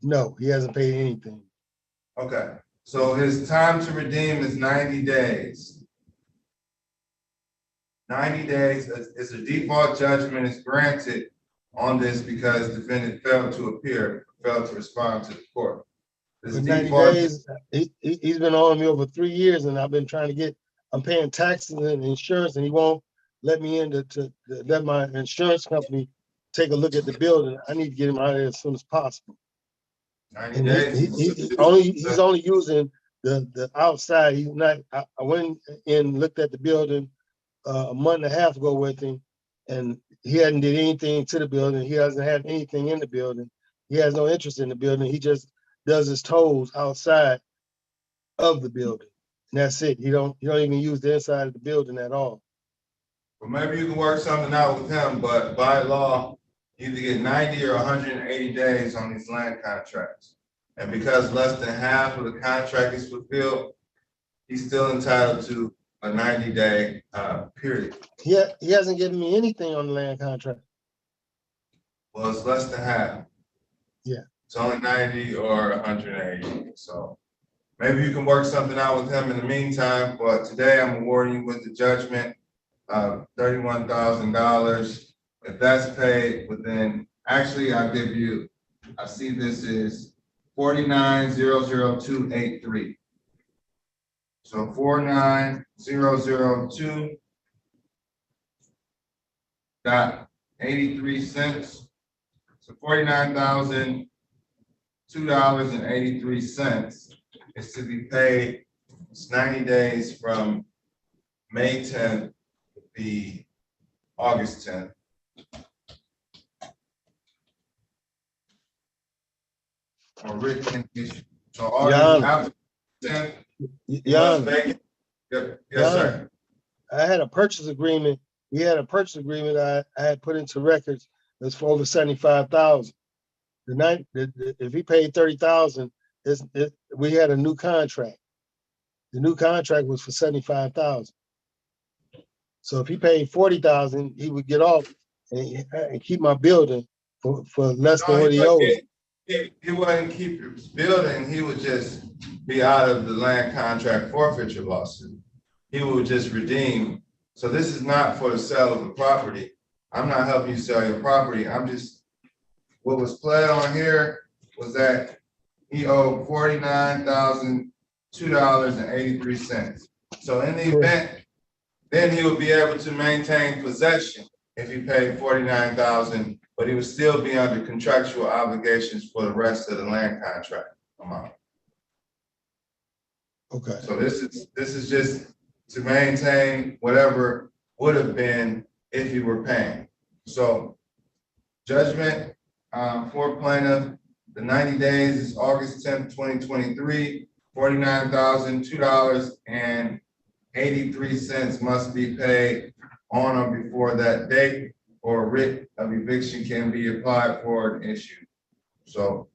No, he hasn't paid anything. Okay, so his time to redeem is 90 days. 90 days is a default judgment is granted on this because defendant failed to appear, failed to respond to the court. This 90 default, days, he's been on me over 3 years, and I've been trying to I'm paying taxes and insurance, and he won't let me in to let my insurance company take a look at the building. I need to get him out of there as soon as possible. 90 And days. he's only using the outside. He's not. I went in and looked at the building a month and a half ago with him, and he hadn't did anything to the building. He hasn't had anything in the building. He has no interest in the building. He just does his toes outside of the building, and that's it. He don't even use the inside of the building at all. Well, maybe you can work something out with him, but by law, You either get 90 or 180 days on these land contracts. And because less than half of the contract is fulfilled, he's still entitled to a 90-day period. He hasn't given me anything on the land contract. Well, it's less than half. Yeah. It's only 90 or 180. So maybe you can work something out with him in the meantime. But today I'm awarding you with the judgment of $31,000. If that's paid within, actually, I'll give you, I see this is 49,00283. So 49,002.83. So $49,002.83 is to be paid. It's 90 days from May 10th to be August 10th. Or written issue. So August after 10th. Yeah. Yes, sir. I had a purchase agreement. We had a purchase agreement I had put into records that's for over 75,000. If he paid 30,000, we had a new contract. The new contract was for 75,000. So if he paid 40,000, he would get off and keep my building for less than what he owes. He wouldn't keep his building. He would just be out of the land contract forfeiture lawsuit. He would just redeem. So this is not for the sale of the property. I'm not helping you sell your property. I'm just, what was played on here was that he owed $49,002.83. So in the event, then he would be able to maintain possession if he paid $49,000, but he would still be under contractual obligations for the rest of the land contract amount. Okay. So this is just to maintain whatever would have been if he were paying. So judgment for plaintiff, the 90 days is August 10th, 2023, $49,002.83 must be paid on or before that date, or a writ of eviction can be applied for and issued. So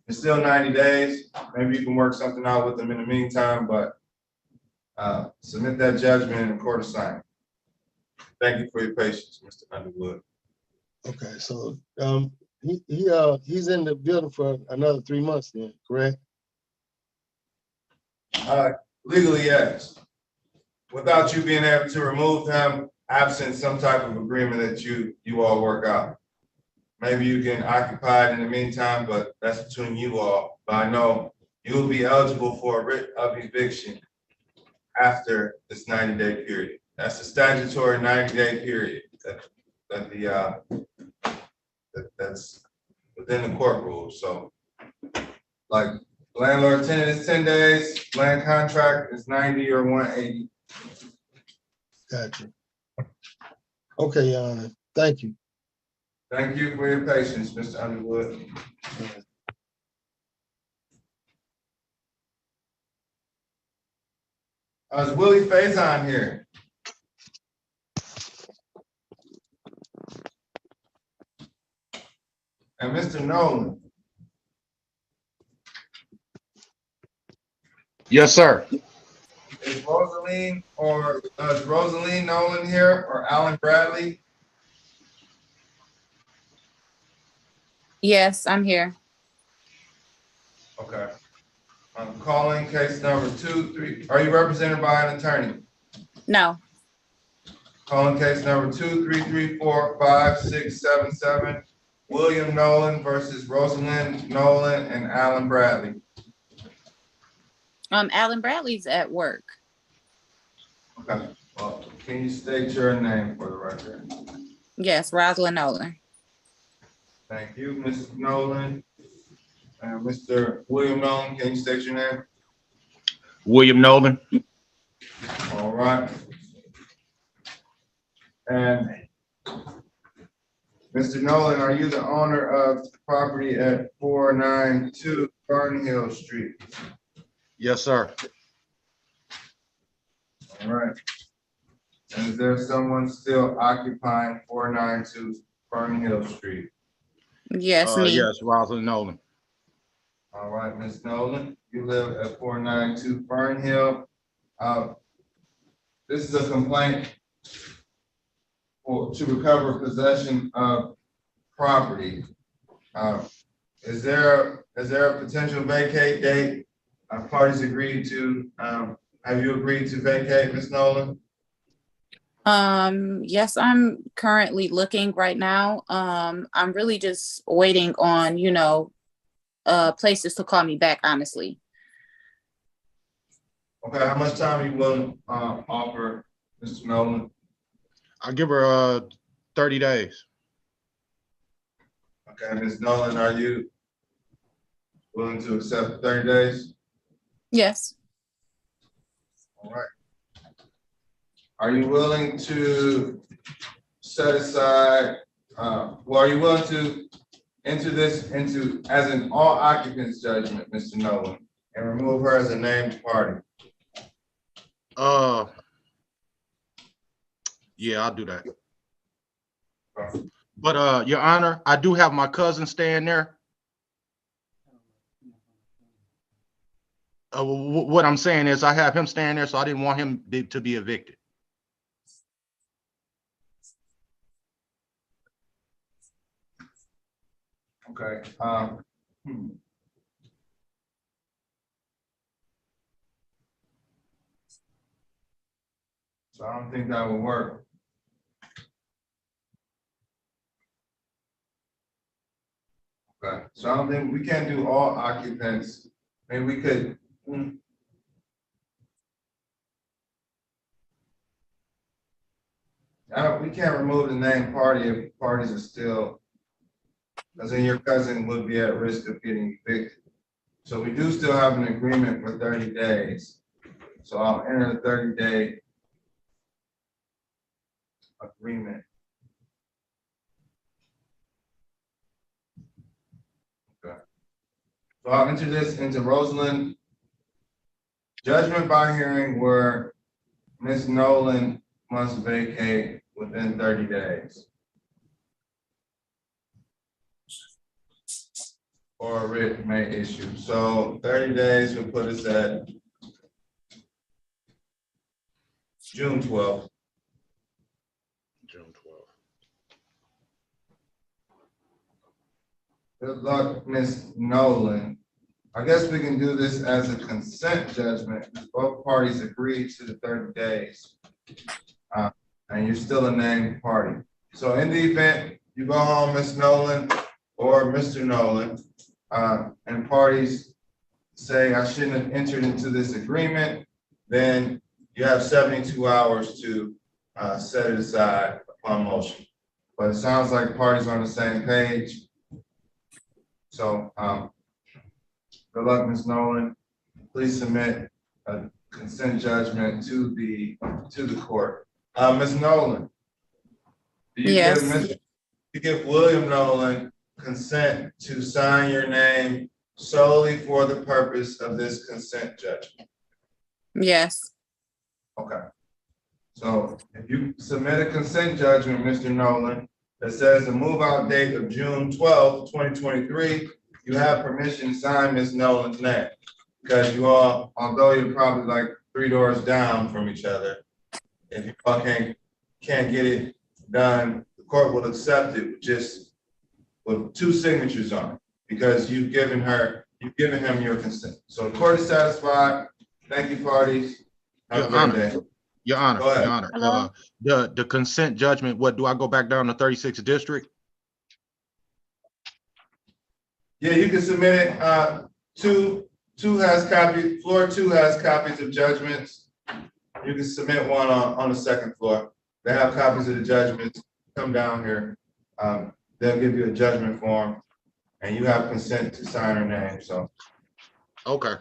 it's still 90 days. Maybe you can work something out with them in the meantime, but submit that judgment in the court assignment. Thank you for your patience, Mr. Underwood. Okay, so he's in the building for another 3 months then, correct? Legally, yes. Without you being able to remove him, absent some type of agreement that you all work out. Maybe you can occupy it in the meantime, but that's between you all. But I know you will be eligible for a writ of eviction after this 90-day period. That's a statutory 90-day period that's within the court rules. So like landlord tenant is 10 days, land contract is 90 or 180. Gotcha. Okay, Your Honor. Thank you. Thank you for your patience, Mr. Underwood. Is Willie Faison here? And Mr. Nolan? Yes, sir. Is Rosaline Nolan here, or Alan Bradley? Yes, I'm here. Okay. I'm calling case number 23. Are you represented by an attorney? No. Calling case number 2345677. William Nolan versus Rosalind Nolan and Alan Bradley. Alan Bradley's at work. Okay. Well, can you state your name for the record? Yes, Rosalind Nolan. Thank you, Ms. Nolan. And Mr. William Nolan, can you state your name? William Nolan. All right. And Mr. Nolan, are you the owner of the property at 492 Garden Hill Street? Yes, sir. All right. And is there someone still occupying 492 Fernhill Street. Yes, me. Yes, Rosalind Nolan. All right, Ms. Nolan, you live at 492 Fernhill. This is a complaint to recover possession of property. Is there a potential vacate date? Parties agreed to, have you agreed to vacate, Ms. Nolan? Yes, I'm currently looking right now. I'm really just waiting on, places to call me back, honestly. Okay, how much time are you willing to offer, Mr. Nolan? I'll give her 30 days. Okay, Ms. Nolan, are you willing to accept 30 days? Yes. All right. Are you willing to set aside, are you willing to enter this into as an all occupants judgment, Mr. Nolan, and remove her as a named party? Yeah, I'll do that. But Your Honor, I do have my cousin staying there. What I'm saying is I have him staying there, so I didn't want him to be evicted. Okay. So I don't think that will work. Okay, so I don't think we can't do all occupants. Maybe we could. We can't remove the named party if parties are still, because then your cousin would be at risk of getting evicted. So we do still have an agreement for 30 days. So I'll enter the 30-day agreement. Okay. So I'll enter this into Rosalind. Judgment by hearing where Ms. Nolan must vacate within 30 days. Or a writ may issue. So 30 days will put us at June 12th. June 12th. Good luck, Ms. Nolan. I guess we can do this as a consent judgment. Both parties agree to the 30 days. And you're still a named party. So in the event you go home, Ms. Nolan or Mr. Nolan, and parties say I shouldn't have entered into this agreement, then you have 72 hours to set it aside upon motion. But it sounds like parties are on the same page. So good luck, Ms. Nolan. Please submit a consent judgment to the court. Ms. Nolan, do you give William Nolan consent to sign your name solely for the purpose of this consent judgment? Yes. Okay. So if you submit a consent judgment, Mr. Nolan, that says the move out date of June 12th, 2023, you have permission to sign Ms. Nolan's name. Because you all, although you're probably like 3 doors down from each other, if you all can't get it done, the court will accept it just with 2 signatures on it, because you've given him your consent. So the court is satisfied. Thank you, parties. Have a great day. Your Honor, the consent judgment, what, do I go back down to 36th district? Yeah, you can submit it. Floor 2 has copies of judgments. You can submit one on the second floor. They have copies of the judgments. Come down here. They'll give you a judgment form, and you have consent to sign her name. So, okay.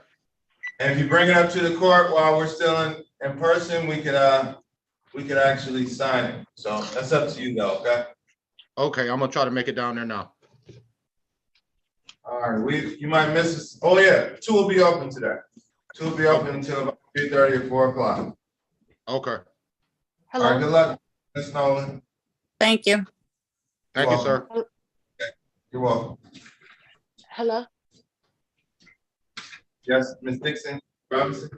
And if you bring it up to the court while we're still in person, we could actually sign it. So that's up to you, though. Okay. Okay, I'm gonna try to make it down there now. All right. You might miss us. Oh yeah, 2 will be open today. 2 will be open until about 3:30 or 4 o'clock. Okay. All right. Good luck, Ms. Nolan. Thank you. Thank you, sir. You're welcome. Hello? Yes, Ms. Dixon Robinson?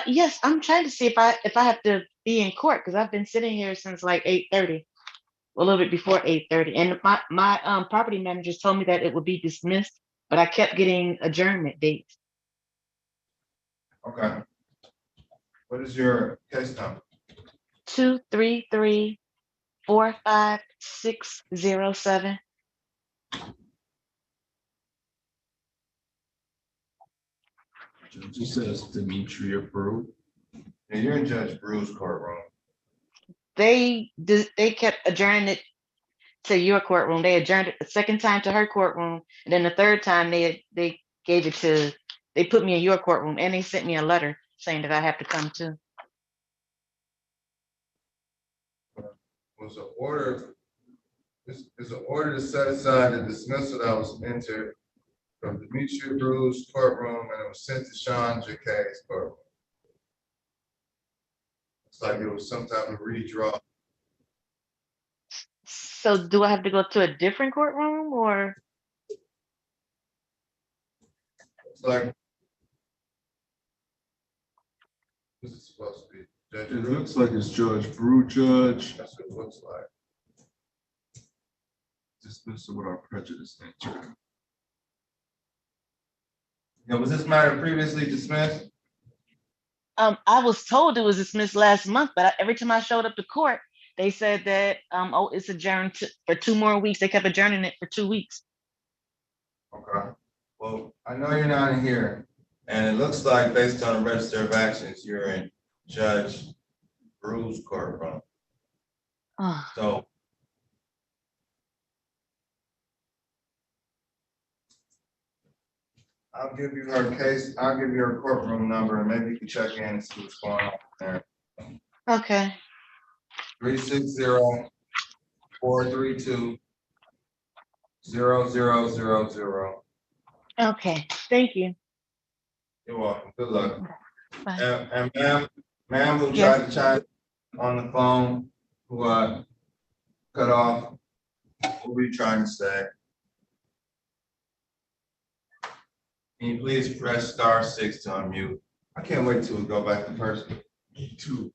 Yes, I'm trying to see if I have to be in court because I've been sitting here since like 8:30, a little bit before 8:30. And my property managers told me that it would be dismissed, but I kept getting adjournment dates. Okay. What is your case number? 233-45607. She says Dimitri approved. Yeah, you're in Judge Brew's courtroom. They kept adjourning it to your courtroom. They adjourned it the second time to her courtroom, and then the third time they gave it to, they put me in your courtroom, and they sent me a letter saying that I have to come too. Was an order, this is an order to set aside the dismissal that was entered from Dimitri Brew's courtroom, and it was sent to Sean Jacquet's courtroom. It's like it was some type of redraw. So do I have to go to a different courtroom or? It's like this is supposed to be Judge It Brew. looks like it's Judge Brew, Judge. That's what it looks like. Dismissal without prejudice entered. Yeah, was this matter previously dismissed? I was told it was dismissed last month, but every time I showed up to court, they said that oh, it's adjourned for 2 more weeks. They kept adjourning it for 2 weeks. Okay. Well, I know you're not in here, and it looks like based on the register of actions, you're in Judge Brew's courtroom. So I'll give you her case, I'll give you her courtroom number, and maybe you can check in and see what's going on there. Okay. 360-432-0000. Okay. Thank you. You're welcome. Good luck. Bye. And ma'am who Yes. tried to chime on the phone, who cut off, what were you trying to say? Can you please press *6 to unmute? I can't wait till we go back to person. Me too.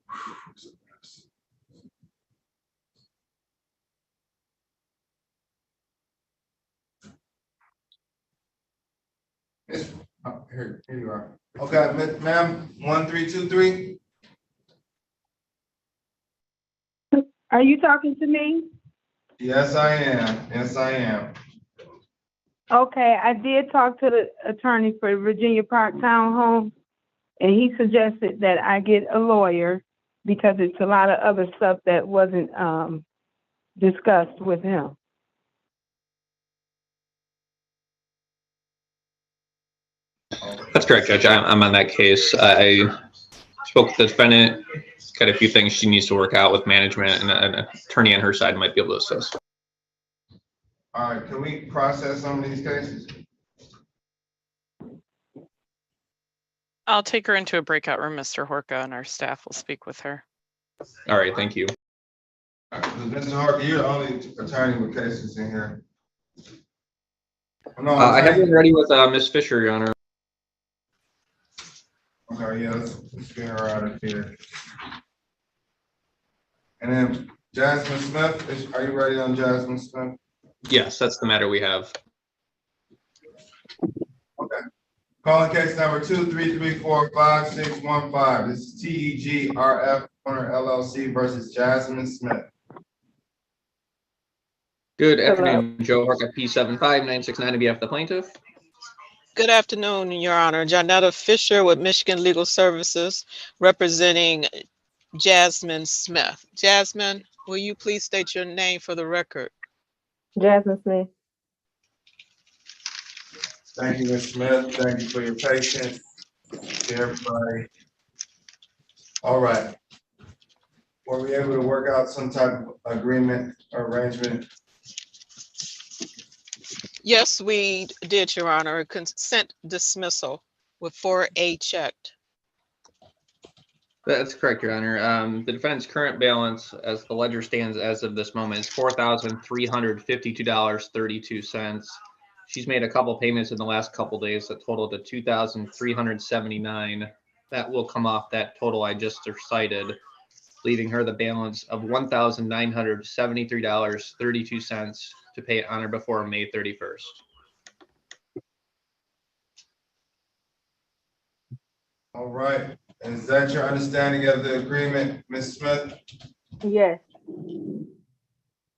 Here you are. Okay, ma'am, 1323. Are you talking to me? Yes, I am. Yes, I am. Okay, I did talk to the attorney for Virginia Park Townhome, and he suggested that I get a lawyer because it's a lot of other stuff that wasn't discussed with him. That's correct, Judge. I'm on that case. I spoke with the defendant, got a few things she needs to work out with management, and an attorney on her side might be able to assist. All right, can we process some of these cases? I'll take her into a breakout room, Mr. Horka, and our staff will speak with her. All right, thank you. All right, Mr. Harper, you're the only attorney with cases in here. No, I have one ready with Ms. Fisher, Your Honor. Okay, yeah, let's get her out of here. And then Jasmine Smith, are you ready on Jasmine Smith? Yes, that's the matter we have. Okay. Calling case number 2334565. This is TEGRF Corner LLC versus Jasmine Smith. Good afternoon, Joe Harka, P75969 on behalf of the plaintiff. Good afternoon, Your Honor. Janetta Fisher with Michigan Legal Services representing Jasmine Smith. Jasmine, will you please state your name for the record? Jasmine Smith. Thank you, Ms. Smith. Thank you for your patience. To everybody. All right. Were we able to work out some type of agreement or arrangement? Yes, we did, Your Honor. A consent dismissal with 4A checked. That's correct, Your Honor. The defendant's current balance, as the ledger stands as of this moment, is $4,352.32. She's made a couple payments in the last couple days that totaled to $2,379. That will come off that total I just recited, leaving her the balance of $1,973.32 to pay on or before May 31st. All right. Is that your understanding of the agreement, Ms. Smith? Yes.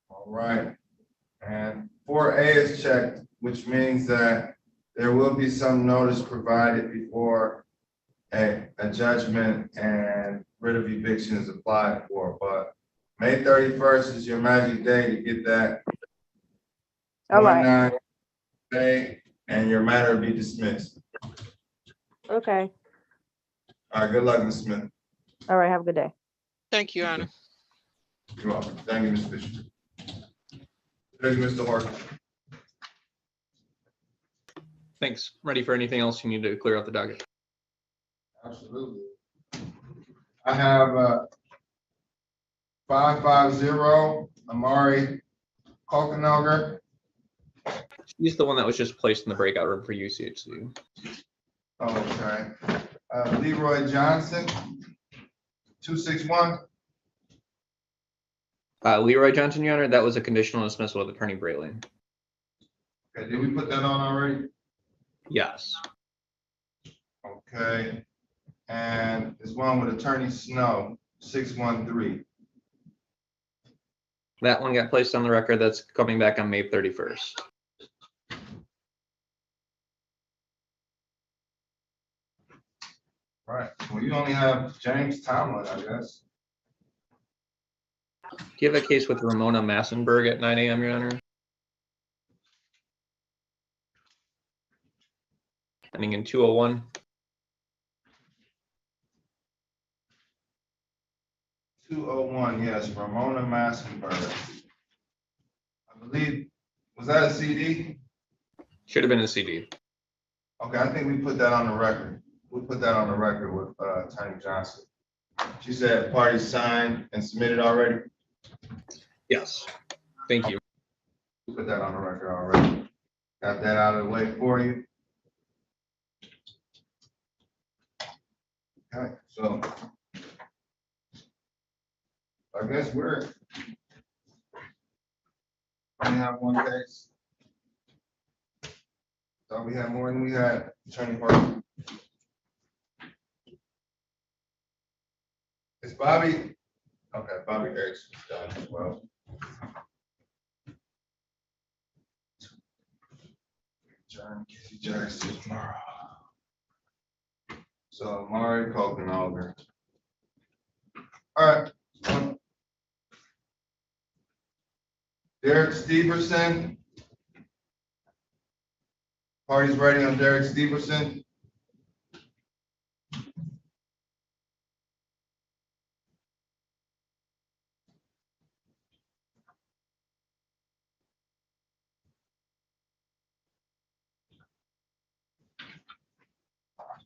All right. And 4A is checked, which means that there will be some notice provided before a judgment and writ of eviction is applied for, but May 31st is your magic day to get that. All right. 1-9 day, and your matter will be dismissed. Okay. All right, good luck, Ms. Smith. All right. Have a good day. Thank you, Your Honor. You're welcome. Thank you, Ms. Fisher. Thank you, Mr. Horton. Thanks. Ready for anything else you need to clear up the docket? Absolutely. I have 550 Amari Kalkenauger. He's the one that was just placed in the breakout room for UCHC. Okay. Leroy Johnson, 261. Leroy Johnson, Your Honor, that was a conditional dismissal with Attorney Braley. Okay, did we put that on already? Yes. Okay. And there's one with Attorney Snow, 613. That one got placed on the record. That's coming back on May 31st. Right. Well, you only have James Tomlin, I guess. Do you have a case with Ramona Massenberg at 9 a.m., Your Honor? Ending in 201. 201, yes, Ramona Massenberg. I believe, was that a CD? Should have been a CD. Okay, I think we put that on the record. We'll put that on the record with Attorney Johnson. She said parties signed and submitted already. Yes. Thank you. We'll put that on the record already. Got that out of the way for you. Okay, so I guess we have one case. Thought we had more than we had. Attorney Horton. Is Bobby? Okay, Bobby Harris is done as well. Adjourn Casey Jarvis to tomorrow. So Mari Kalkenauger. All right. Derek Steverson. Party's ready on Derek Steverson.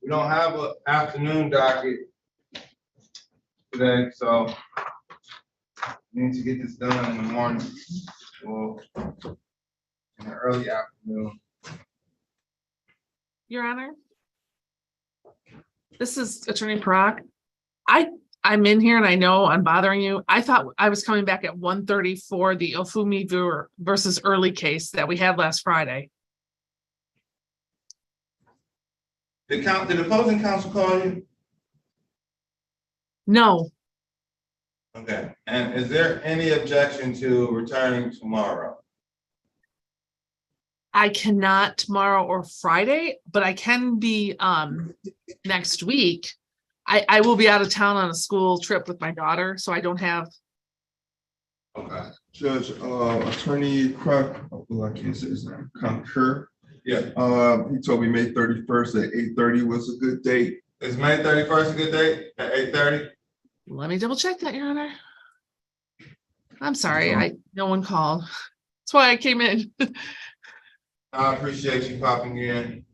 We don't have an afternoon docket today, so we need to get this done in the morning or in the early afternoon. Your Honor, this is Attorney Proc. I'm in here and I know I'm bothering you. I thought I was coming back at 1:30 for the Ofumi versus Early case that we had last Friday. Did opposing counsel call you? No, Okay, and is there any objection to returning tomorrow? I cannot tomorrow or Friday, but I can be next week. I will be out of town on a school trip with my daughter, so I don't have. Okay. Judge, Attorney Crock, I can't say his name, Concur. Yeah. He told me May 31st at 8:30 was a good date. Is May 31st a good date at 8:30? Let me double check that, Your Honor. I'm sorry, no one called. That's why I came in. I appreciate you popping in.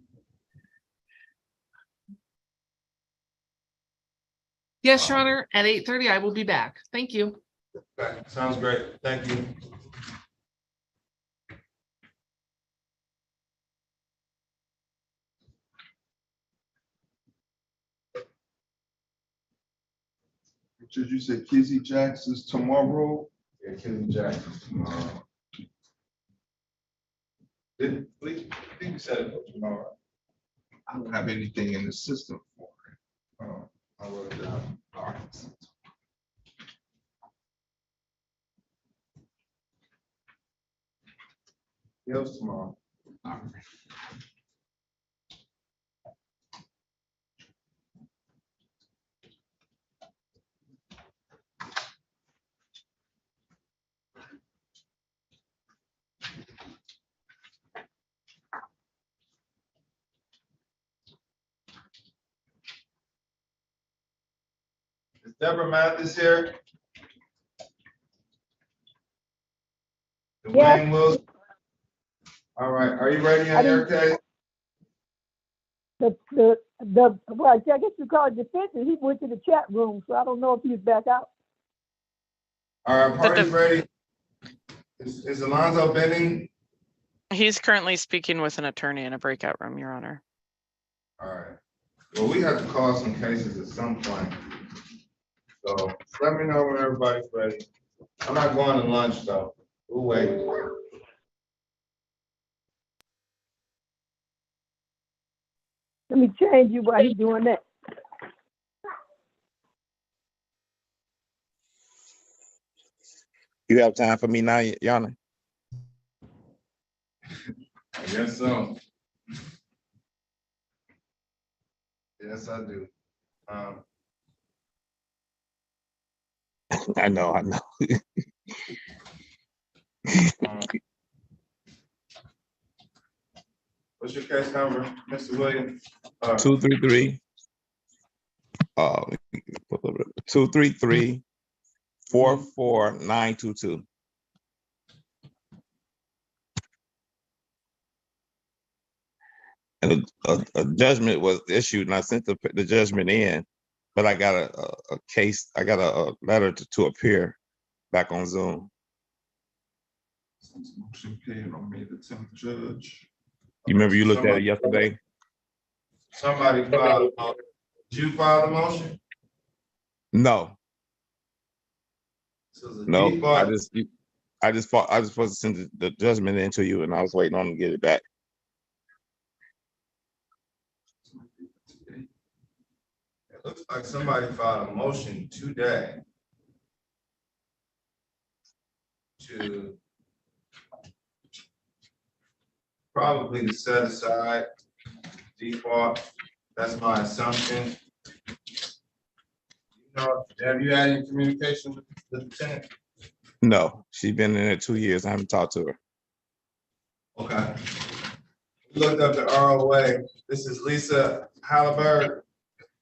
Yes, Your Honor, at 8:30, I will be back. Thank you. Okay, sounds great. Thank you. Did you say Kizzy Jacks is tomorrow? Yeah, Kizzy Jacks is tomorrow. Did we? I think we said it for tomorrow. I don't have anything in the system for it. Oh, I wrote it down. All right. Yeah, it was tomorrow. All right. Is Deborah Mathis here? Yes. Dwayne Wilson. All right, are you ready on your case? Well, I guess you call it defensive. He went to the chat room, so I don't know if he's back out. All right, party's ready. Is Alonzo Benning? He's currently speaking with an attorney in a breakout room, Your Honor. All right. Well, we have to call some cases at some point. So let me know when everybody's ready. I'm not going to lunch though. We'll wait. Let me change you while he's doing that. You have time for me now, Yana? I guess so. Yes, I do. I know. What's your case number, Mr. Williams? 233. 233 44922. And a judgment was issued, and I sent the judgment in, but I got a case. I got a letter to appear back on Zoom. Motion paid on May the 10th, Judge. You remember you looked at it yesterday? Somebody filed a motion. Did you file a motion? No. No, default. I just supposed to send the judgment in to you, and I was waiting on them to get it back. It looks like somebody filed a motion today to probably to set aside default. That's my assumption. You know, have you had any communication with the lieutenant? No, she's been in there 2 years. I haven't talked to her. Okay. Looked up the ROA. This is Lisa Halliburton.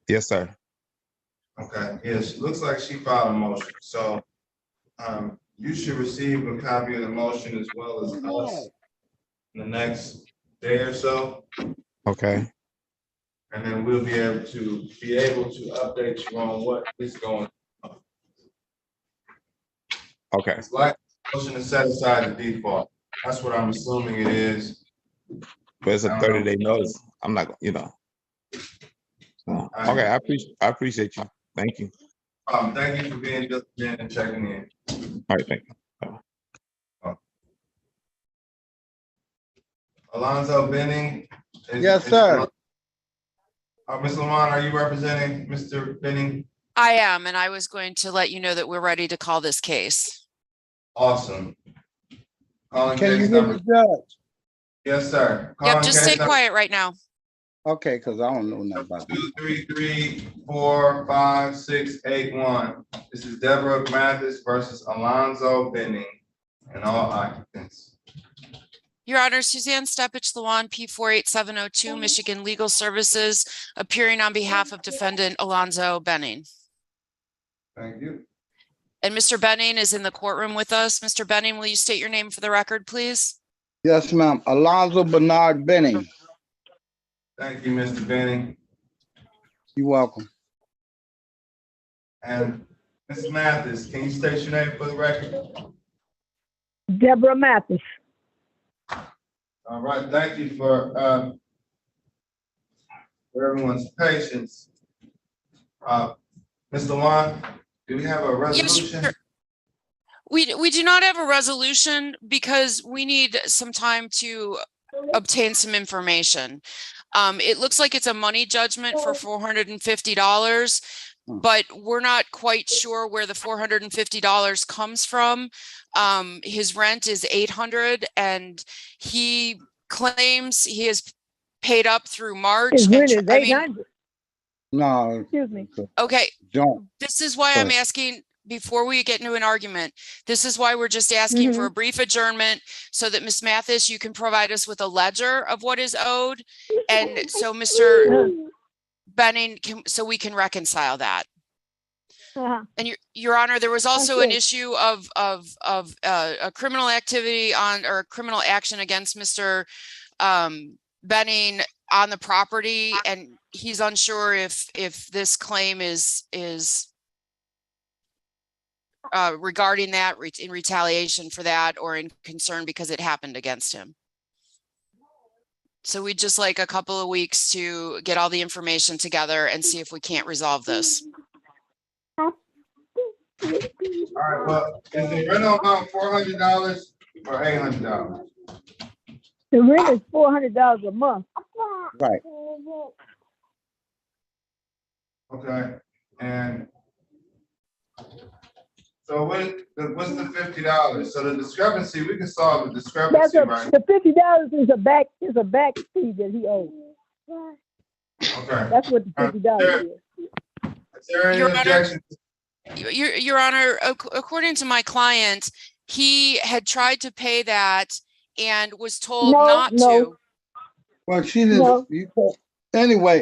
Yes, sir. Okay, yes, looks like she filed a motion, so you should receive a copy of the motion as well as us in the next day or so, Okay. and then we'll be able to update you on what is going on. Okay. It's like motion to set aside the default. That's what I'm assuming it is. But it's a 30-day notice. I'm not, you know. So, okay, I appreciate you. Thank you. Thank you for being diligent and checking in. All right, thank you. Alonzo Benning. Yes, sir. Ms. Lamont, are you representing Mr. Benning? I am, and I was going to let you know that we're ready to call this case. Awesome. Calling Can you case hear number. me, Judge? Yes, sir. Yep, just stay quiet right now. Okay, because I don't know nothing about that. 233-45681. This is Deborah Mathis versus Alonzo Benning and all occupants. Your Honor, Suzanne Stepich Lawan, P48702, Michigan Legal Services, appearing on behalf of defendant Alonzo Benning. Thank you. And Mr. Benning is in the courtroom with us. Mr. Benning, will you state your name for the record, please? Yes, ma'am. Alonzo Bernard Benning. Thank you, Mr. Benning. You're welcome. And Ms. Mathis, can you state your name for the record? Deborah Mathis. All right, thank you for everyone's patience. Ms. Dewan, do we have a resolution? Yes, we do not have a resolution because we need some time to obtain some information. It looks like it's a money judgment for $450, but we're not quite sure where the $450 comes from. His rent is $800 and he claims he has paid up through March. His rent is I mean, $800. No. Excuse me. okay, Don't. this is why I'm asking, before we get into an argument, this is why we're just asking for a brief adjournment so that Ms. Mathis, you can provide us with a ledger of what is owed. And so Mr. Benning, so we can reconcile that. And Your Honor, there was also an issue of a criminal activity or a criminal action against Mr. Benning on the property, and he's unsure if this claim is regarding that in retaliation for that or in concern because it happened against him. So we'd just like a couple of weeks to get all the information together and see if we can't resolve this. All right, well, is the rental amount $400 or $800? The rent is $400 a month. Right. Okay, and so what's the $50? So the discrepancy, we can solve the discrepancy, right? The $50 is a back fee that he owes. Okay. That's what the $50 is. Is there any objection? Your Honor, according to my client, he had tried to pay that and was told not to. Well, she didn't. Anyway,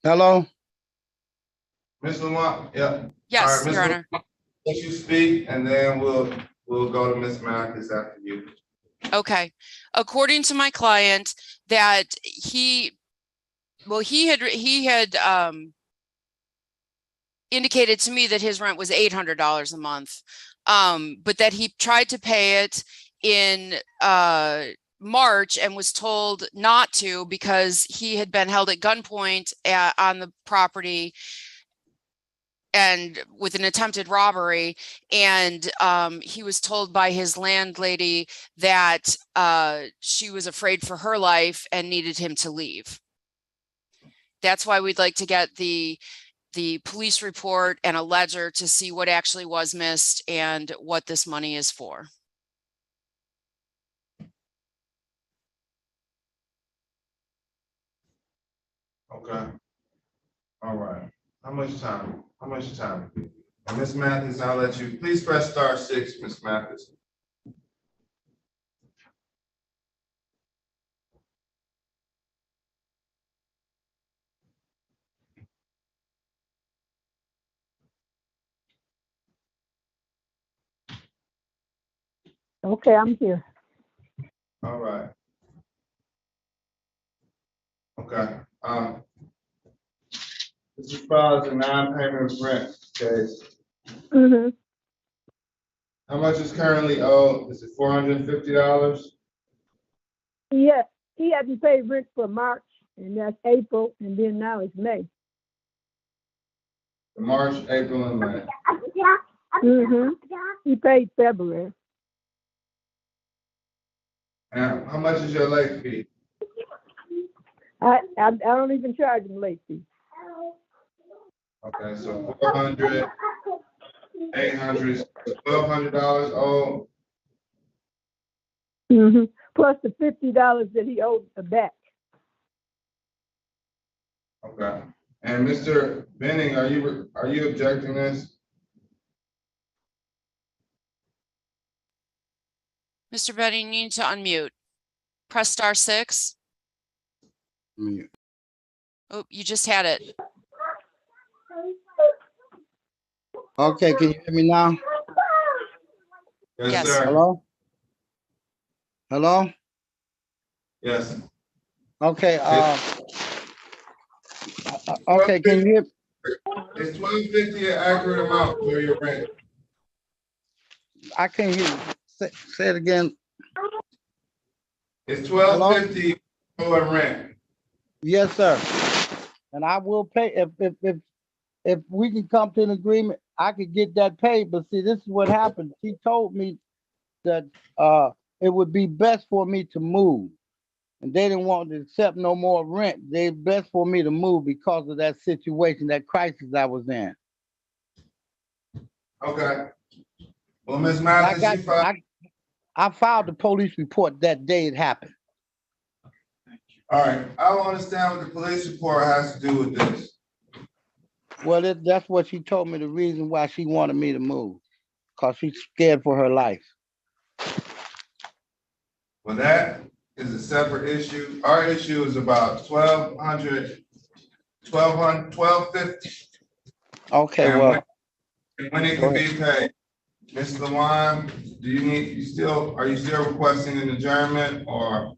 Hello? Ms. Lamont, yeah. Yes, All right, Your Honor. Let you speak, and then we'll go to Ms. Mathis after you. Okay. According to my client, that he had indicated to me that his rent was $800 a month, but that he tried to pay it in March and was told not to because he had been held at gunpoint on the property and with an attempted robbery. And he was told by his landlady that she was afraid for her life and needed him to leave. That's why we'd like to get the police report and a ledger to see what actually was missed and what this money is for. Okay. All right. How much time? How much time? And Ms. Mathis, I'll let you, please press *6, Ms. Mathis. Okay, I'm here. All right. Okay. This is filed as a non-payment of rent case. How much is currently owed? Is it $450? Yes, he hasn't paid rent for March, and that's April, and then now it's May. March, April, and May. He paid February. And how much is your late fee? I don't even charge him late fee. Okay, so 400, 800, $1,200 owed. Plus the $50 that he owed back. Okay. And Mr. Benning, are you objecting this? Mr. Benning, you need to unmute. Press *6. Mute. Oh, you just had it. Okay, can you hear me now? Yes, sir. Hello? Hello? Yes. Okay, Okay, can you hear? Is $12.50 an accurate amount for your rent? I can't hear you. Say it again. It's $12.50 for rent. Yes, sir. And I will pay if we can come to an agreement, I could get that paid. But see, this is what happened. She told me that it would be best for me to move. And they didn't want to accept no more rent. They best for me to move because of that situation, that crisis I was in. Okay. Well, Ms. Mathis, I filed the police report that day it happened. all right, I don't understand what the police report has to do with this. Well, that's what she told me, the reason why she wanted me to move, because she's scared for her life. Well, that is a separate issue. Our issue is about $1,250. Okay, And well. when it can be paid. Ms. Lawan, are you still requesting an adjournment or?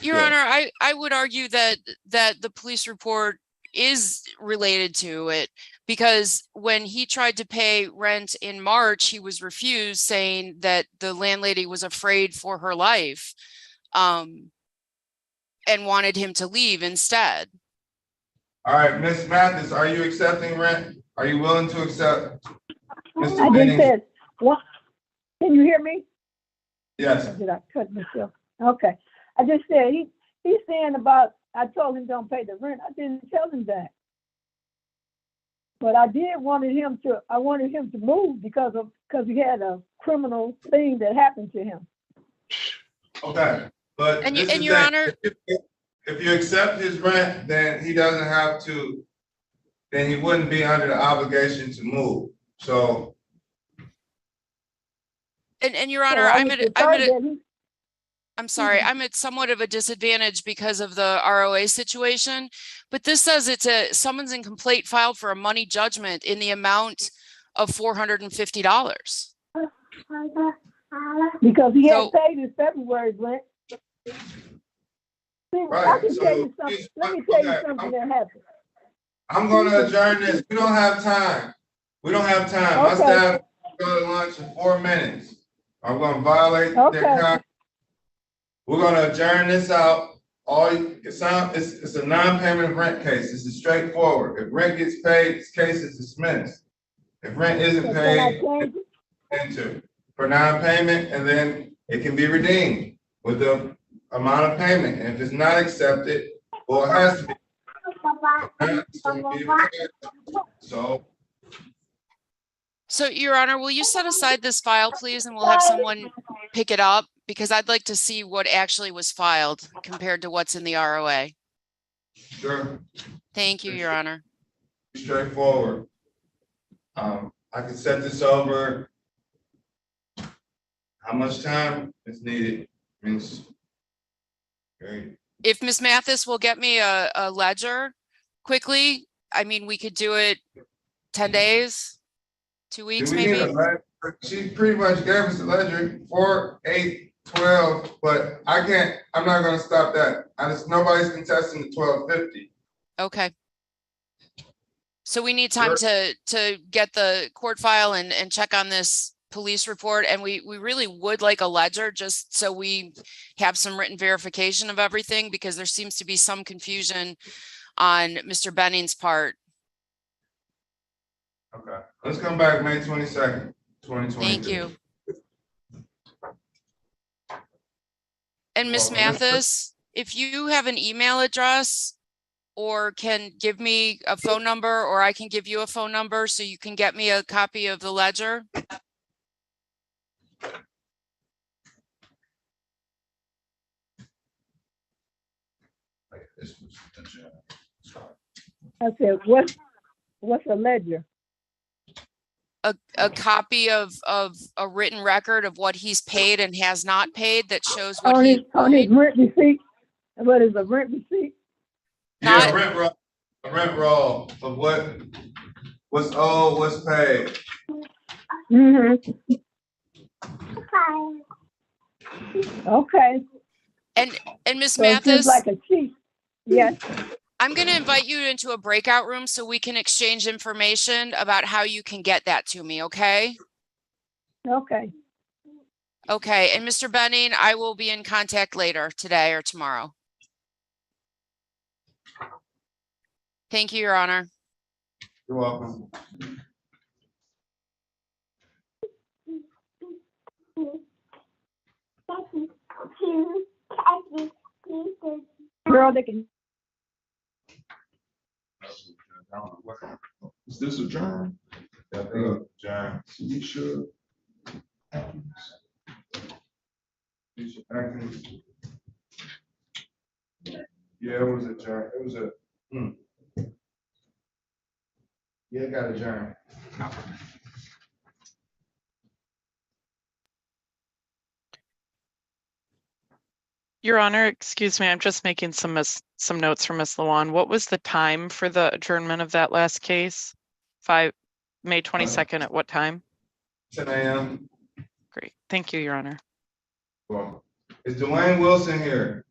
Your Honor, I would argue that the police report is related to it, because when he tried to pay rent in March, he was refused, saying that the landlady was afraid for her life, and wanted him to leave instead. All right, Ms. Mathis, are you accepting rent? Are you willing to accept? Mr. I just Benning's- said, what? Can you hear me? Yes. Or did I cut myself? Okay. I just said, he's saying about, I told him don't pay the rent. I didn't tell him that. But I wanted him to move because he had a criminal thing that happened to him. Okay, but And this is Your that- Honor, if you accept his rent, then he doesn't have to, then he wouldn't be under the obligation to move. So. and Your Honor, I'm sorry, I'm at somewhat of a disadvantage because of the ROA situation, but this says it's a summons and complaint filed for a money judgment in the amount of $450. Because he hadn't paid his February rent. I can tell you something. Let me tell you something that happened. I'm gonna adjourn this. We don't have time. My staff go to lunch in 4 minutes. I'm gonna violate their contract. We're gonna adjourn this out. It's a non-payment of rent case. This is straightforward. If rent gets paid, this case is dismissed. If rent isn't paid, enter for non-payment, and then it can be redeemed with the amount of payment. And if it's not accepted, well, it has to be. So, Your Honor, will you set aside this file, please, and we'll have someone pick it up? Because I'd like to see what actually was filed compared to what's in the ROA. Sure. Thank you, Your Honor. Straightforward. I can set this over. How much time is needed? If Ms. Mathis will get me a ledger quickly, I mean, we could do it 10 days, 2 weeks, maybe. She pretty much gave us a ledger, 4, 8, 12, but I'm not gonna stop that. Nobody's contesting the 1250. Okay. So we need time to get the court file and check on this police report, and we really would like a ledger just so we have some written verification of everything, because there seems to be some confusion on Mr. Benning's part. Okay, let's come back May 22nd, 2022. Thank you. And Ms. Mathis, if you have an email address or can give me a phone number, or I can give you a phone number so you can get me a copy of the ledger. I said, what's a ledger? A copy of a written record of what he's paid and has not paid that shows what on his rent receipt. What is a rent receipt? Yeah, a rent roll of what's owed, what's paid. Mm-hmm. Okay. And Ms. So it's Mathis, just like a sheet. Yes. I'm going to invite you into a breakout room so we can exchange information about how you can get that to me, okay? Okay. Okay, and Mr. Benning, I will be in contact later today or tomorrow. Thank you, Your Honor. You're welcome. Girl, they can. Is this a John? John. Alicia. Yeah, it was a John. It was a. Yeah, it got a John. Your Honor, excuse me, I'm just making some notes for Ms. Lawan. What was the time for the adjournment of that last case? May 22nd at what time? 10 a.m. Great, thank you, Your Honor. Well, is Dwayne Wilson here?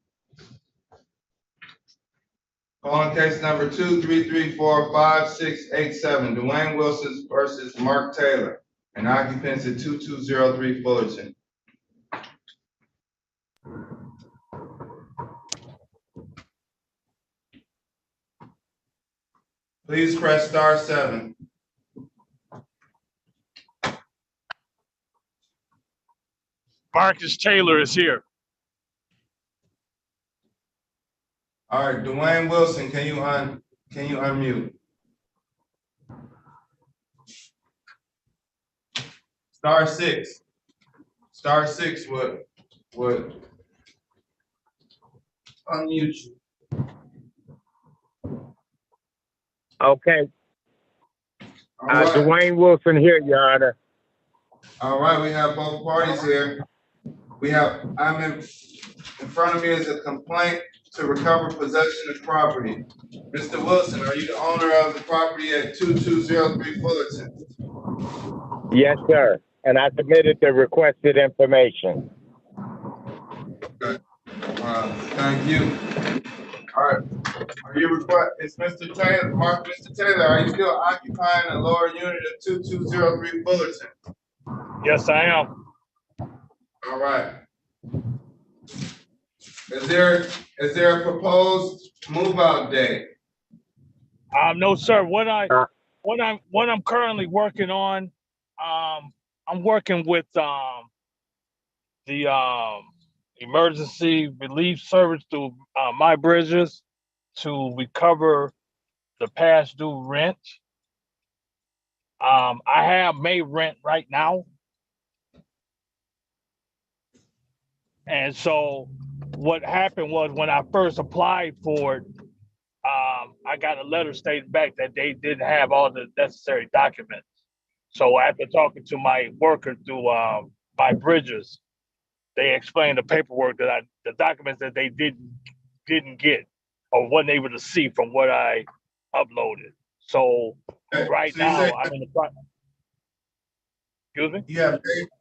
Calling case number 2334567. Dwayne Wilson versus Mark Taylor, an occupant at 2203 Fullerton. Please press *7. Marcus Taylor is here. All right, Dwayne Wilson, can you unmute? *6. *6 would unmute you. Okay. All right. Dwayne Wilson here, Your Honor. All right, we have both parties here. I'm in front of me is a complaint to recover possession of property. Mr. Wilson, are you the owner of the property at 2203 Fullerton? Yes, sir. And I submitted the requested information. Okay. Thank you. All right. It's Mr. Taylor, Mr. Taylor, are you still occupying the lower unit of 2203 Fullerton? Yes, I am. All right. Is there a proposed move-out date? No, sir. What I'm currently working on, I'm working with the emergency relief service through My Bridges to recover the past due rent. I have made rent right now. And so what happened was when I first applied for it, I got a letter stating back that they didn't have all the necessary documents. So after talking to my worker through My Bridges, they explained the paperwork the documents that they didn't get or wasn't able to see from what I uploaded. So right now I'm in the process. Excuse me?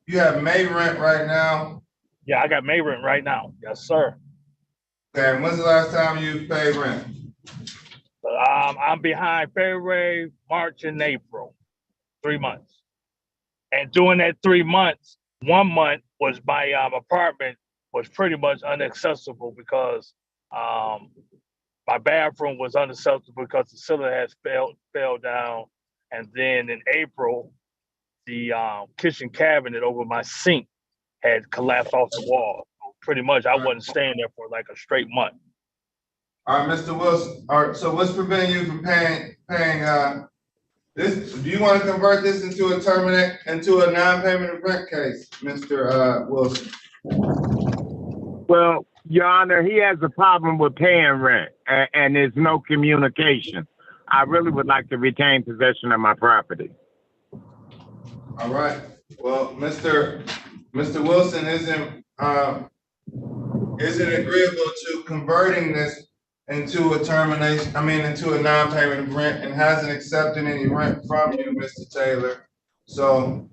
You have May rent right now? Yeah, I got May rent right now. Yes, sir. Okay, and when's the last time you paid rent? I'm behind February, March, and April, 3 months. And during that 3 months, 1 month was my apartment was pretty much inaccessible because my bathroom was inaccessible because the ceiling has fell down. And then in April, the kitchen cabinet over my sink had collapsed off the wall. Pretty much, I wasn't staying there for like a straight month. All right, Mr. Wilson. All right, so what's preventing you from paying this? Do you want to convert this into a non-payment of rent case, Mr. Wilson? Well, Your Honor, he has a problem with paying rent and there's no communication. I really would like to retain possession of my property. All right. Well, Mr. Wilson isn't agreeable to converting this into a non-payment of rent and hasn't accepted any rent from you, Mr. Taylor. So,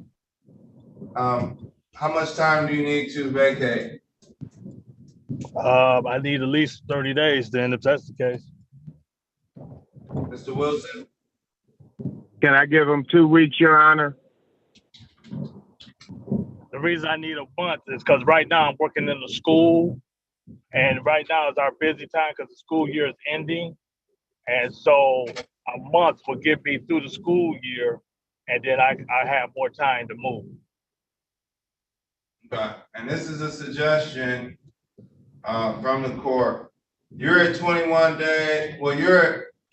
how much time do you need to vacate? I need at least 30 days then, if that's the case. Mr. Wilson? Can I give him 2 weeks, Your Honor? The reason I need a month is because right now I'm working in the school, and right now is our busy time because the school year is ending. And so a month will get me through the school year, and then I have more time to move. Okay, and this is a suggestion from the court. You're at 21 days, well,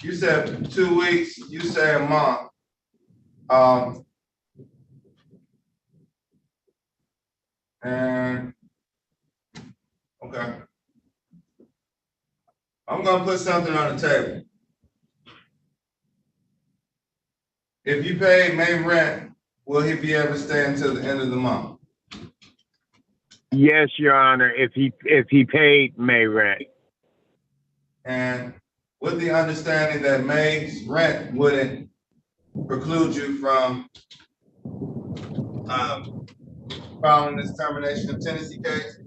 you said 2 weeks, you say a month. And, okay. I'm gonna put something on the table. If you pay May rent, will he be able to stay until the end of the month? Yes, Your Honor, if he paid May rent. And with the understanding that May's rent wouldn't preclude you from filing this termination of tenancy case?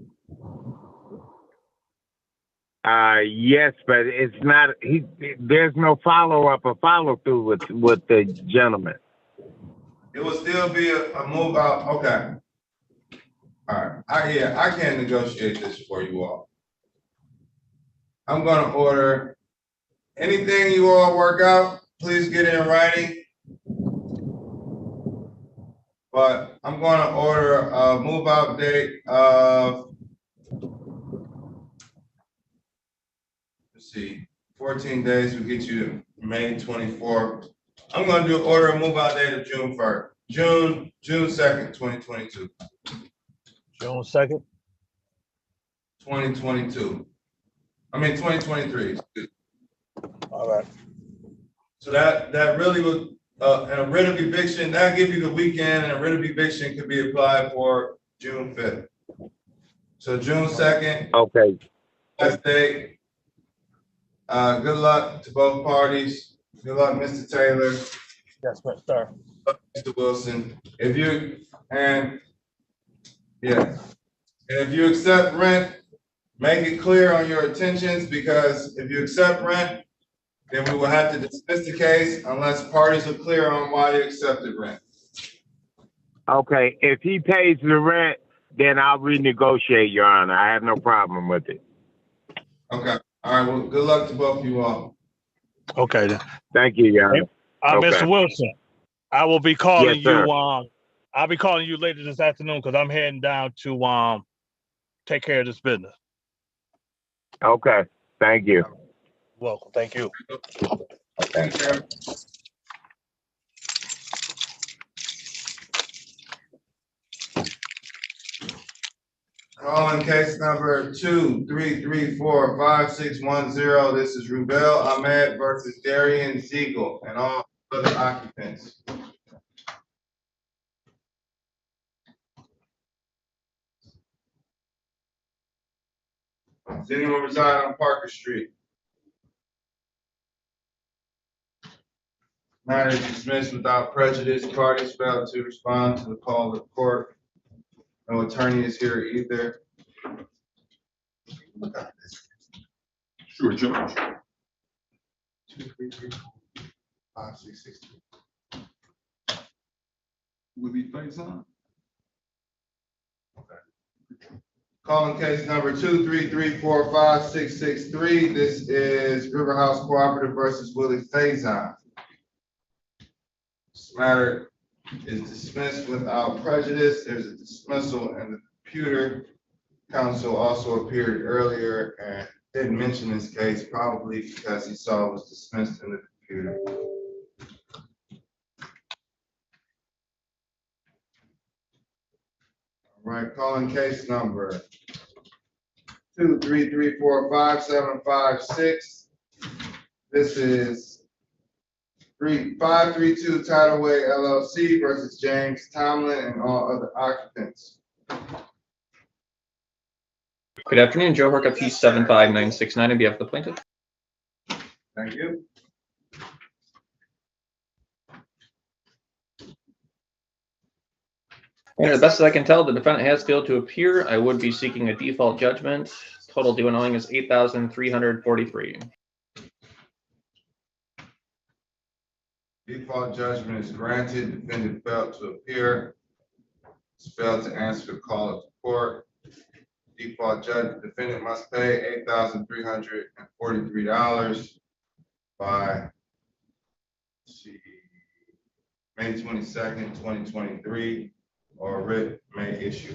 Yes, but it's not, there's no follow-up or follow-through with the gentleman. It will still be a move out, okay. All right, I can't negotiate this for you all. I'm gonna order anything you all work out, please get in writing. But I'm gonna order a move out date of, let's see, 14 days will get you to May 24th. I'm gonna order a move out date of June 1st, June 2nd, 2022. June 2nd? 2022. I mean 2023. All right. So that really would, and a writ of eviction, that give you the weekend, and a writ of eviction could be applied for June 5th. So June 2nd. Okay. Last day. Good luck to both parties. Good luck, Mr. Taylor. Yes, sir. Mr. Wilson. If you accept rent, make it clear on your intentions, because if you accept rent, then we will have to dismiss the case unless parties are clear on why you accepted rent. Okay, if he pays the rent, then I'll renegotiate, Your Honor. I have no problem with it. Okay, all right, well, good luck to both of you all. Okay then. Thank you, Your Honor. Okay. Mr. Wilson, I will be calling Yes, sir. you, I'll be calling you later this afternoon because I'm heading down to take care of this business. Okay, thank you. Welcome, thank you. Thank you. Calling case number 233456110. This is Rubel Ahmed versus Darian Siegel and all other occupants. Does anyone reside on Parker Street? Matter is dismissed without prejudice. Parties failed to respond to the call of the court. No attorney is here either. Sure, Judge. 233-5663. Will be face on. Okay. Calling case number 233-45663. This is River House Cooperative versus Willie Faison. This matter is dismissed without prejudice. There's a dismissal in the computer. Counsel also appeared earlier and didn't mention this case, probably because he saw it was dismissed in the computer. All right, calling case number 233-45756. This is 532 Tidalway LLC versus James Tomlin and all other occupants. Good afternoon, Joe Horka, P75969 on behalf of the plaintiff. Thank you. And as best as I can tell, the defendant has failed to appear. I would be seeking a default judgment. Total due and owing is $8,343. Default judgment is granted, defendant failed to appear, failed to answer the call of the court. Default judge, defendant must pay $8,343 by May 22nd, 2023, or writ may issue.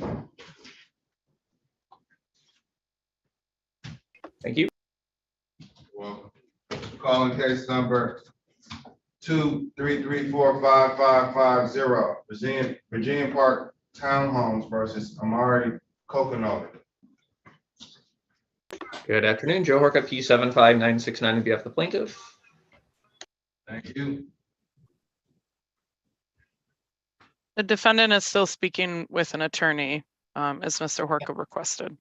Thank you. Welcome. Calling case number 2334550, Virginia Park Townhomes versus Amari Coconut. Good afternoon, Joe Horka, P75969 on behalf of the plaintiff. Thank you. The defendant is still speaking with an attorney, as Mr. Horka requested.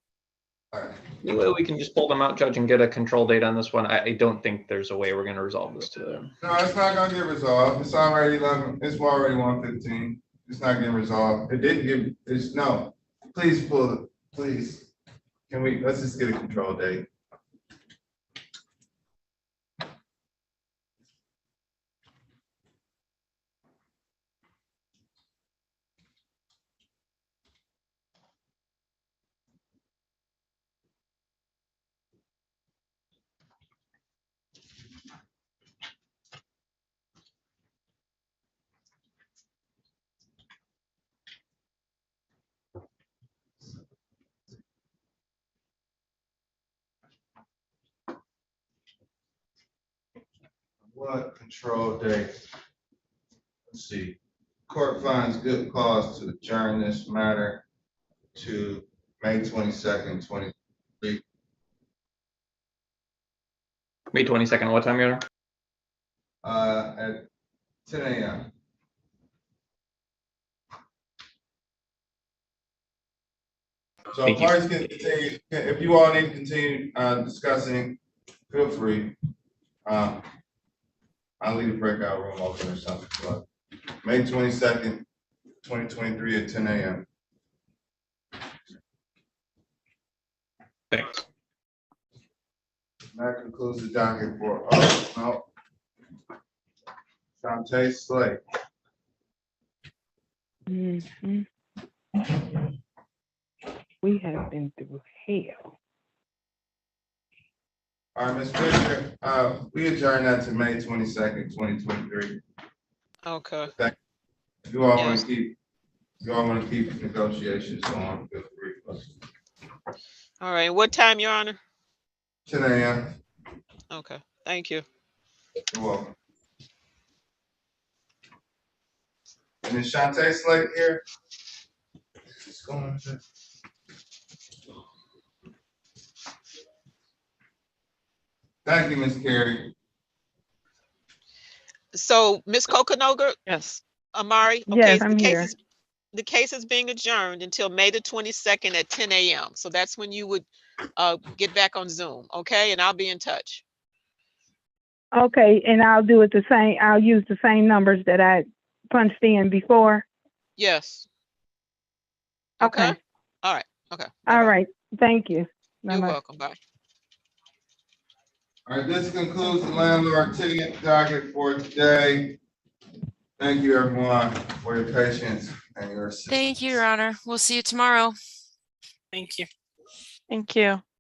Any way we can just pull them out, Judge, and get a control date on this one? I don't think there's a way we're going to resolve this today. No, it's not gonna get resolved. It's already 11. It's already 1:15. It's not getting resolved. It didn't get. It's no. Please pull it. Please. Can we? Let's just get a control date. What control date? Let's see. Court finds good cause to adjourn this matter to May 22nd, 2023. May 22nd, what time, Your Honor? At 10 a.m. So Thank you. parties can continue. If you all need to continue discussing, feel free. I'll leave the breakout room open or something. But May 22nd, 2023 at 10 a.m. Thanks. That concludes the docket for Shantae Slate. We have been through hell. All right, Ms. Fisher, we adjourn that to May 22nd, 2023. Okay. If you all want to keep, negotiations on, feel free. All right. What time, Your Honor? 10 a.m. Okay. Thank you. You're welcome. And is Shantae Slate here? What's going on here? Thank you, Ms. Carey. So, Ms. Kokanoga? Yes. Amari? Okay, Yes, I'm here. The case is being adjourned until May the 22nd at 10 a.m. So that's when you would get back on Zoom, okay? And I'll be in touch. Okay, and I'll do it the same. I'll use the same numbers that I punched in before. Yes. Okay. All right. Okay. All right. Thank you. You're Bye-bye. welcome. Bye. All right, this concludes the landlord tenant docket for today. Thank you, everyone, for your patience and your assistance. Thank you, Your Honor. We'll see you tomorrow. Thank you. Thank you.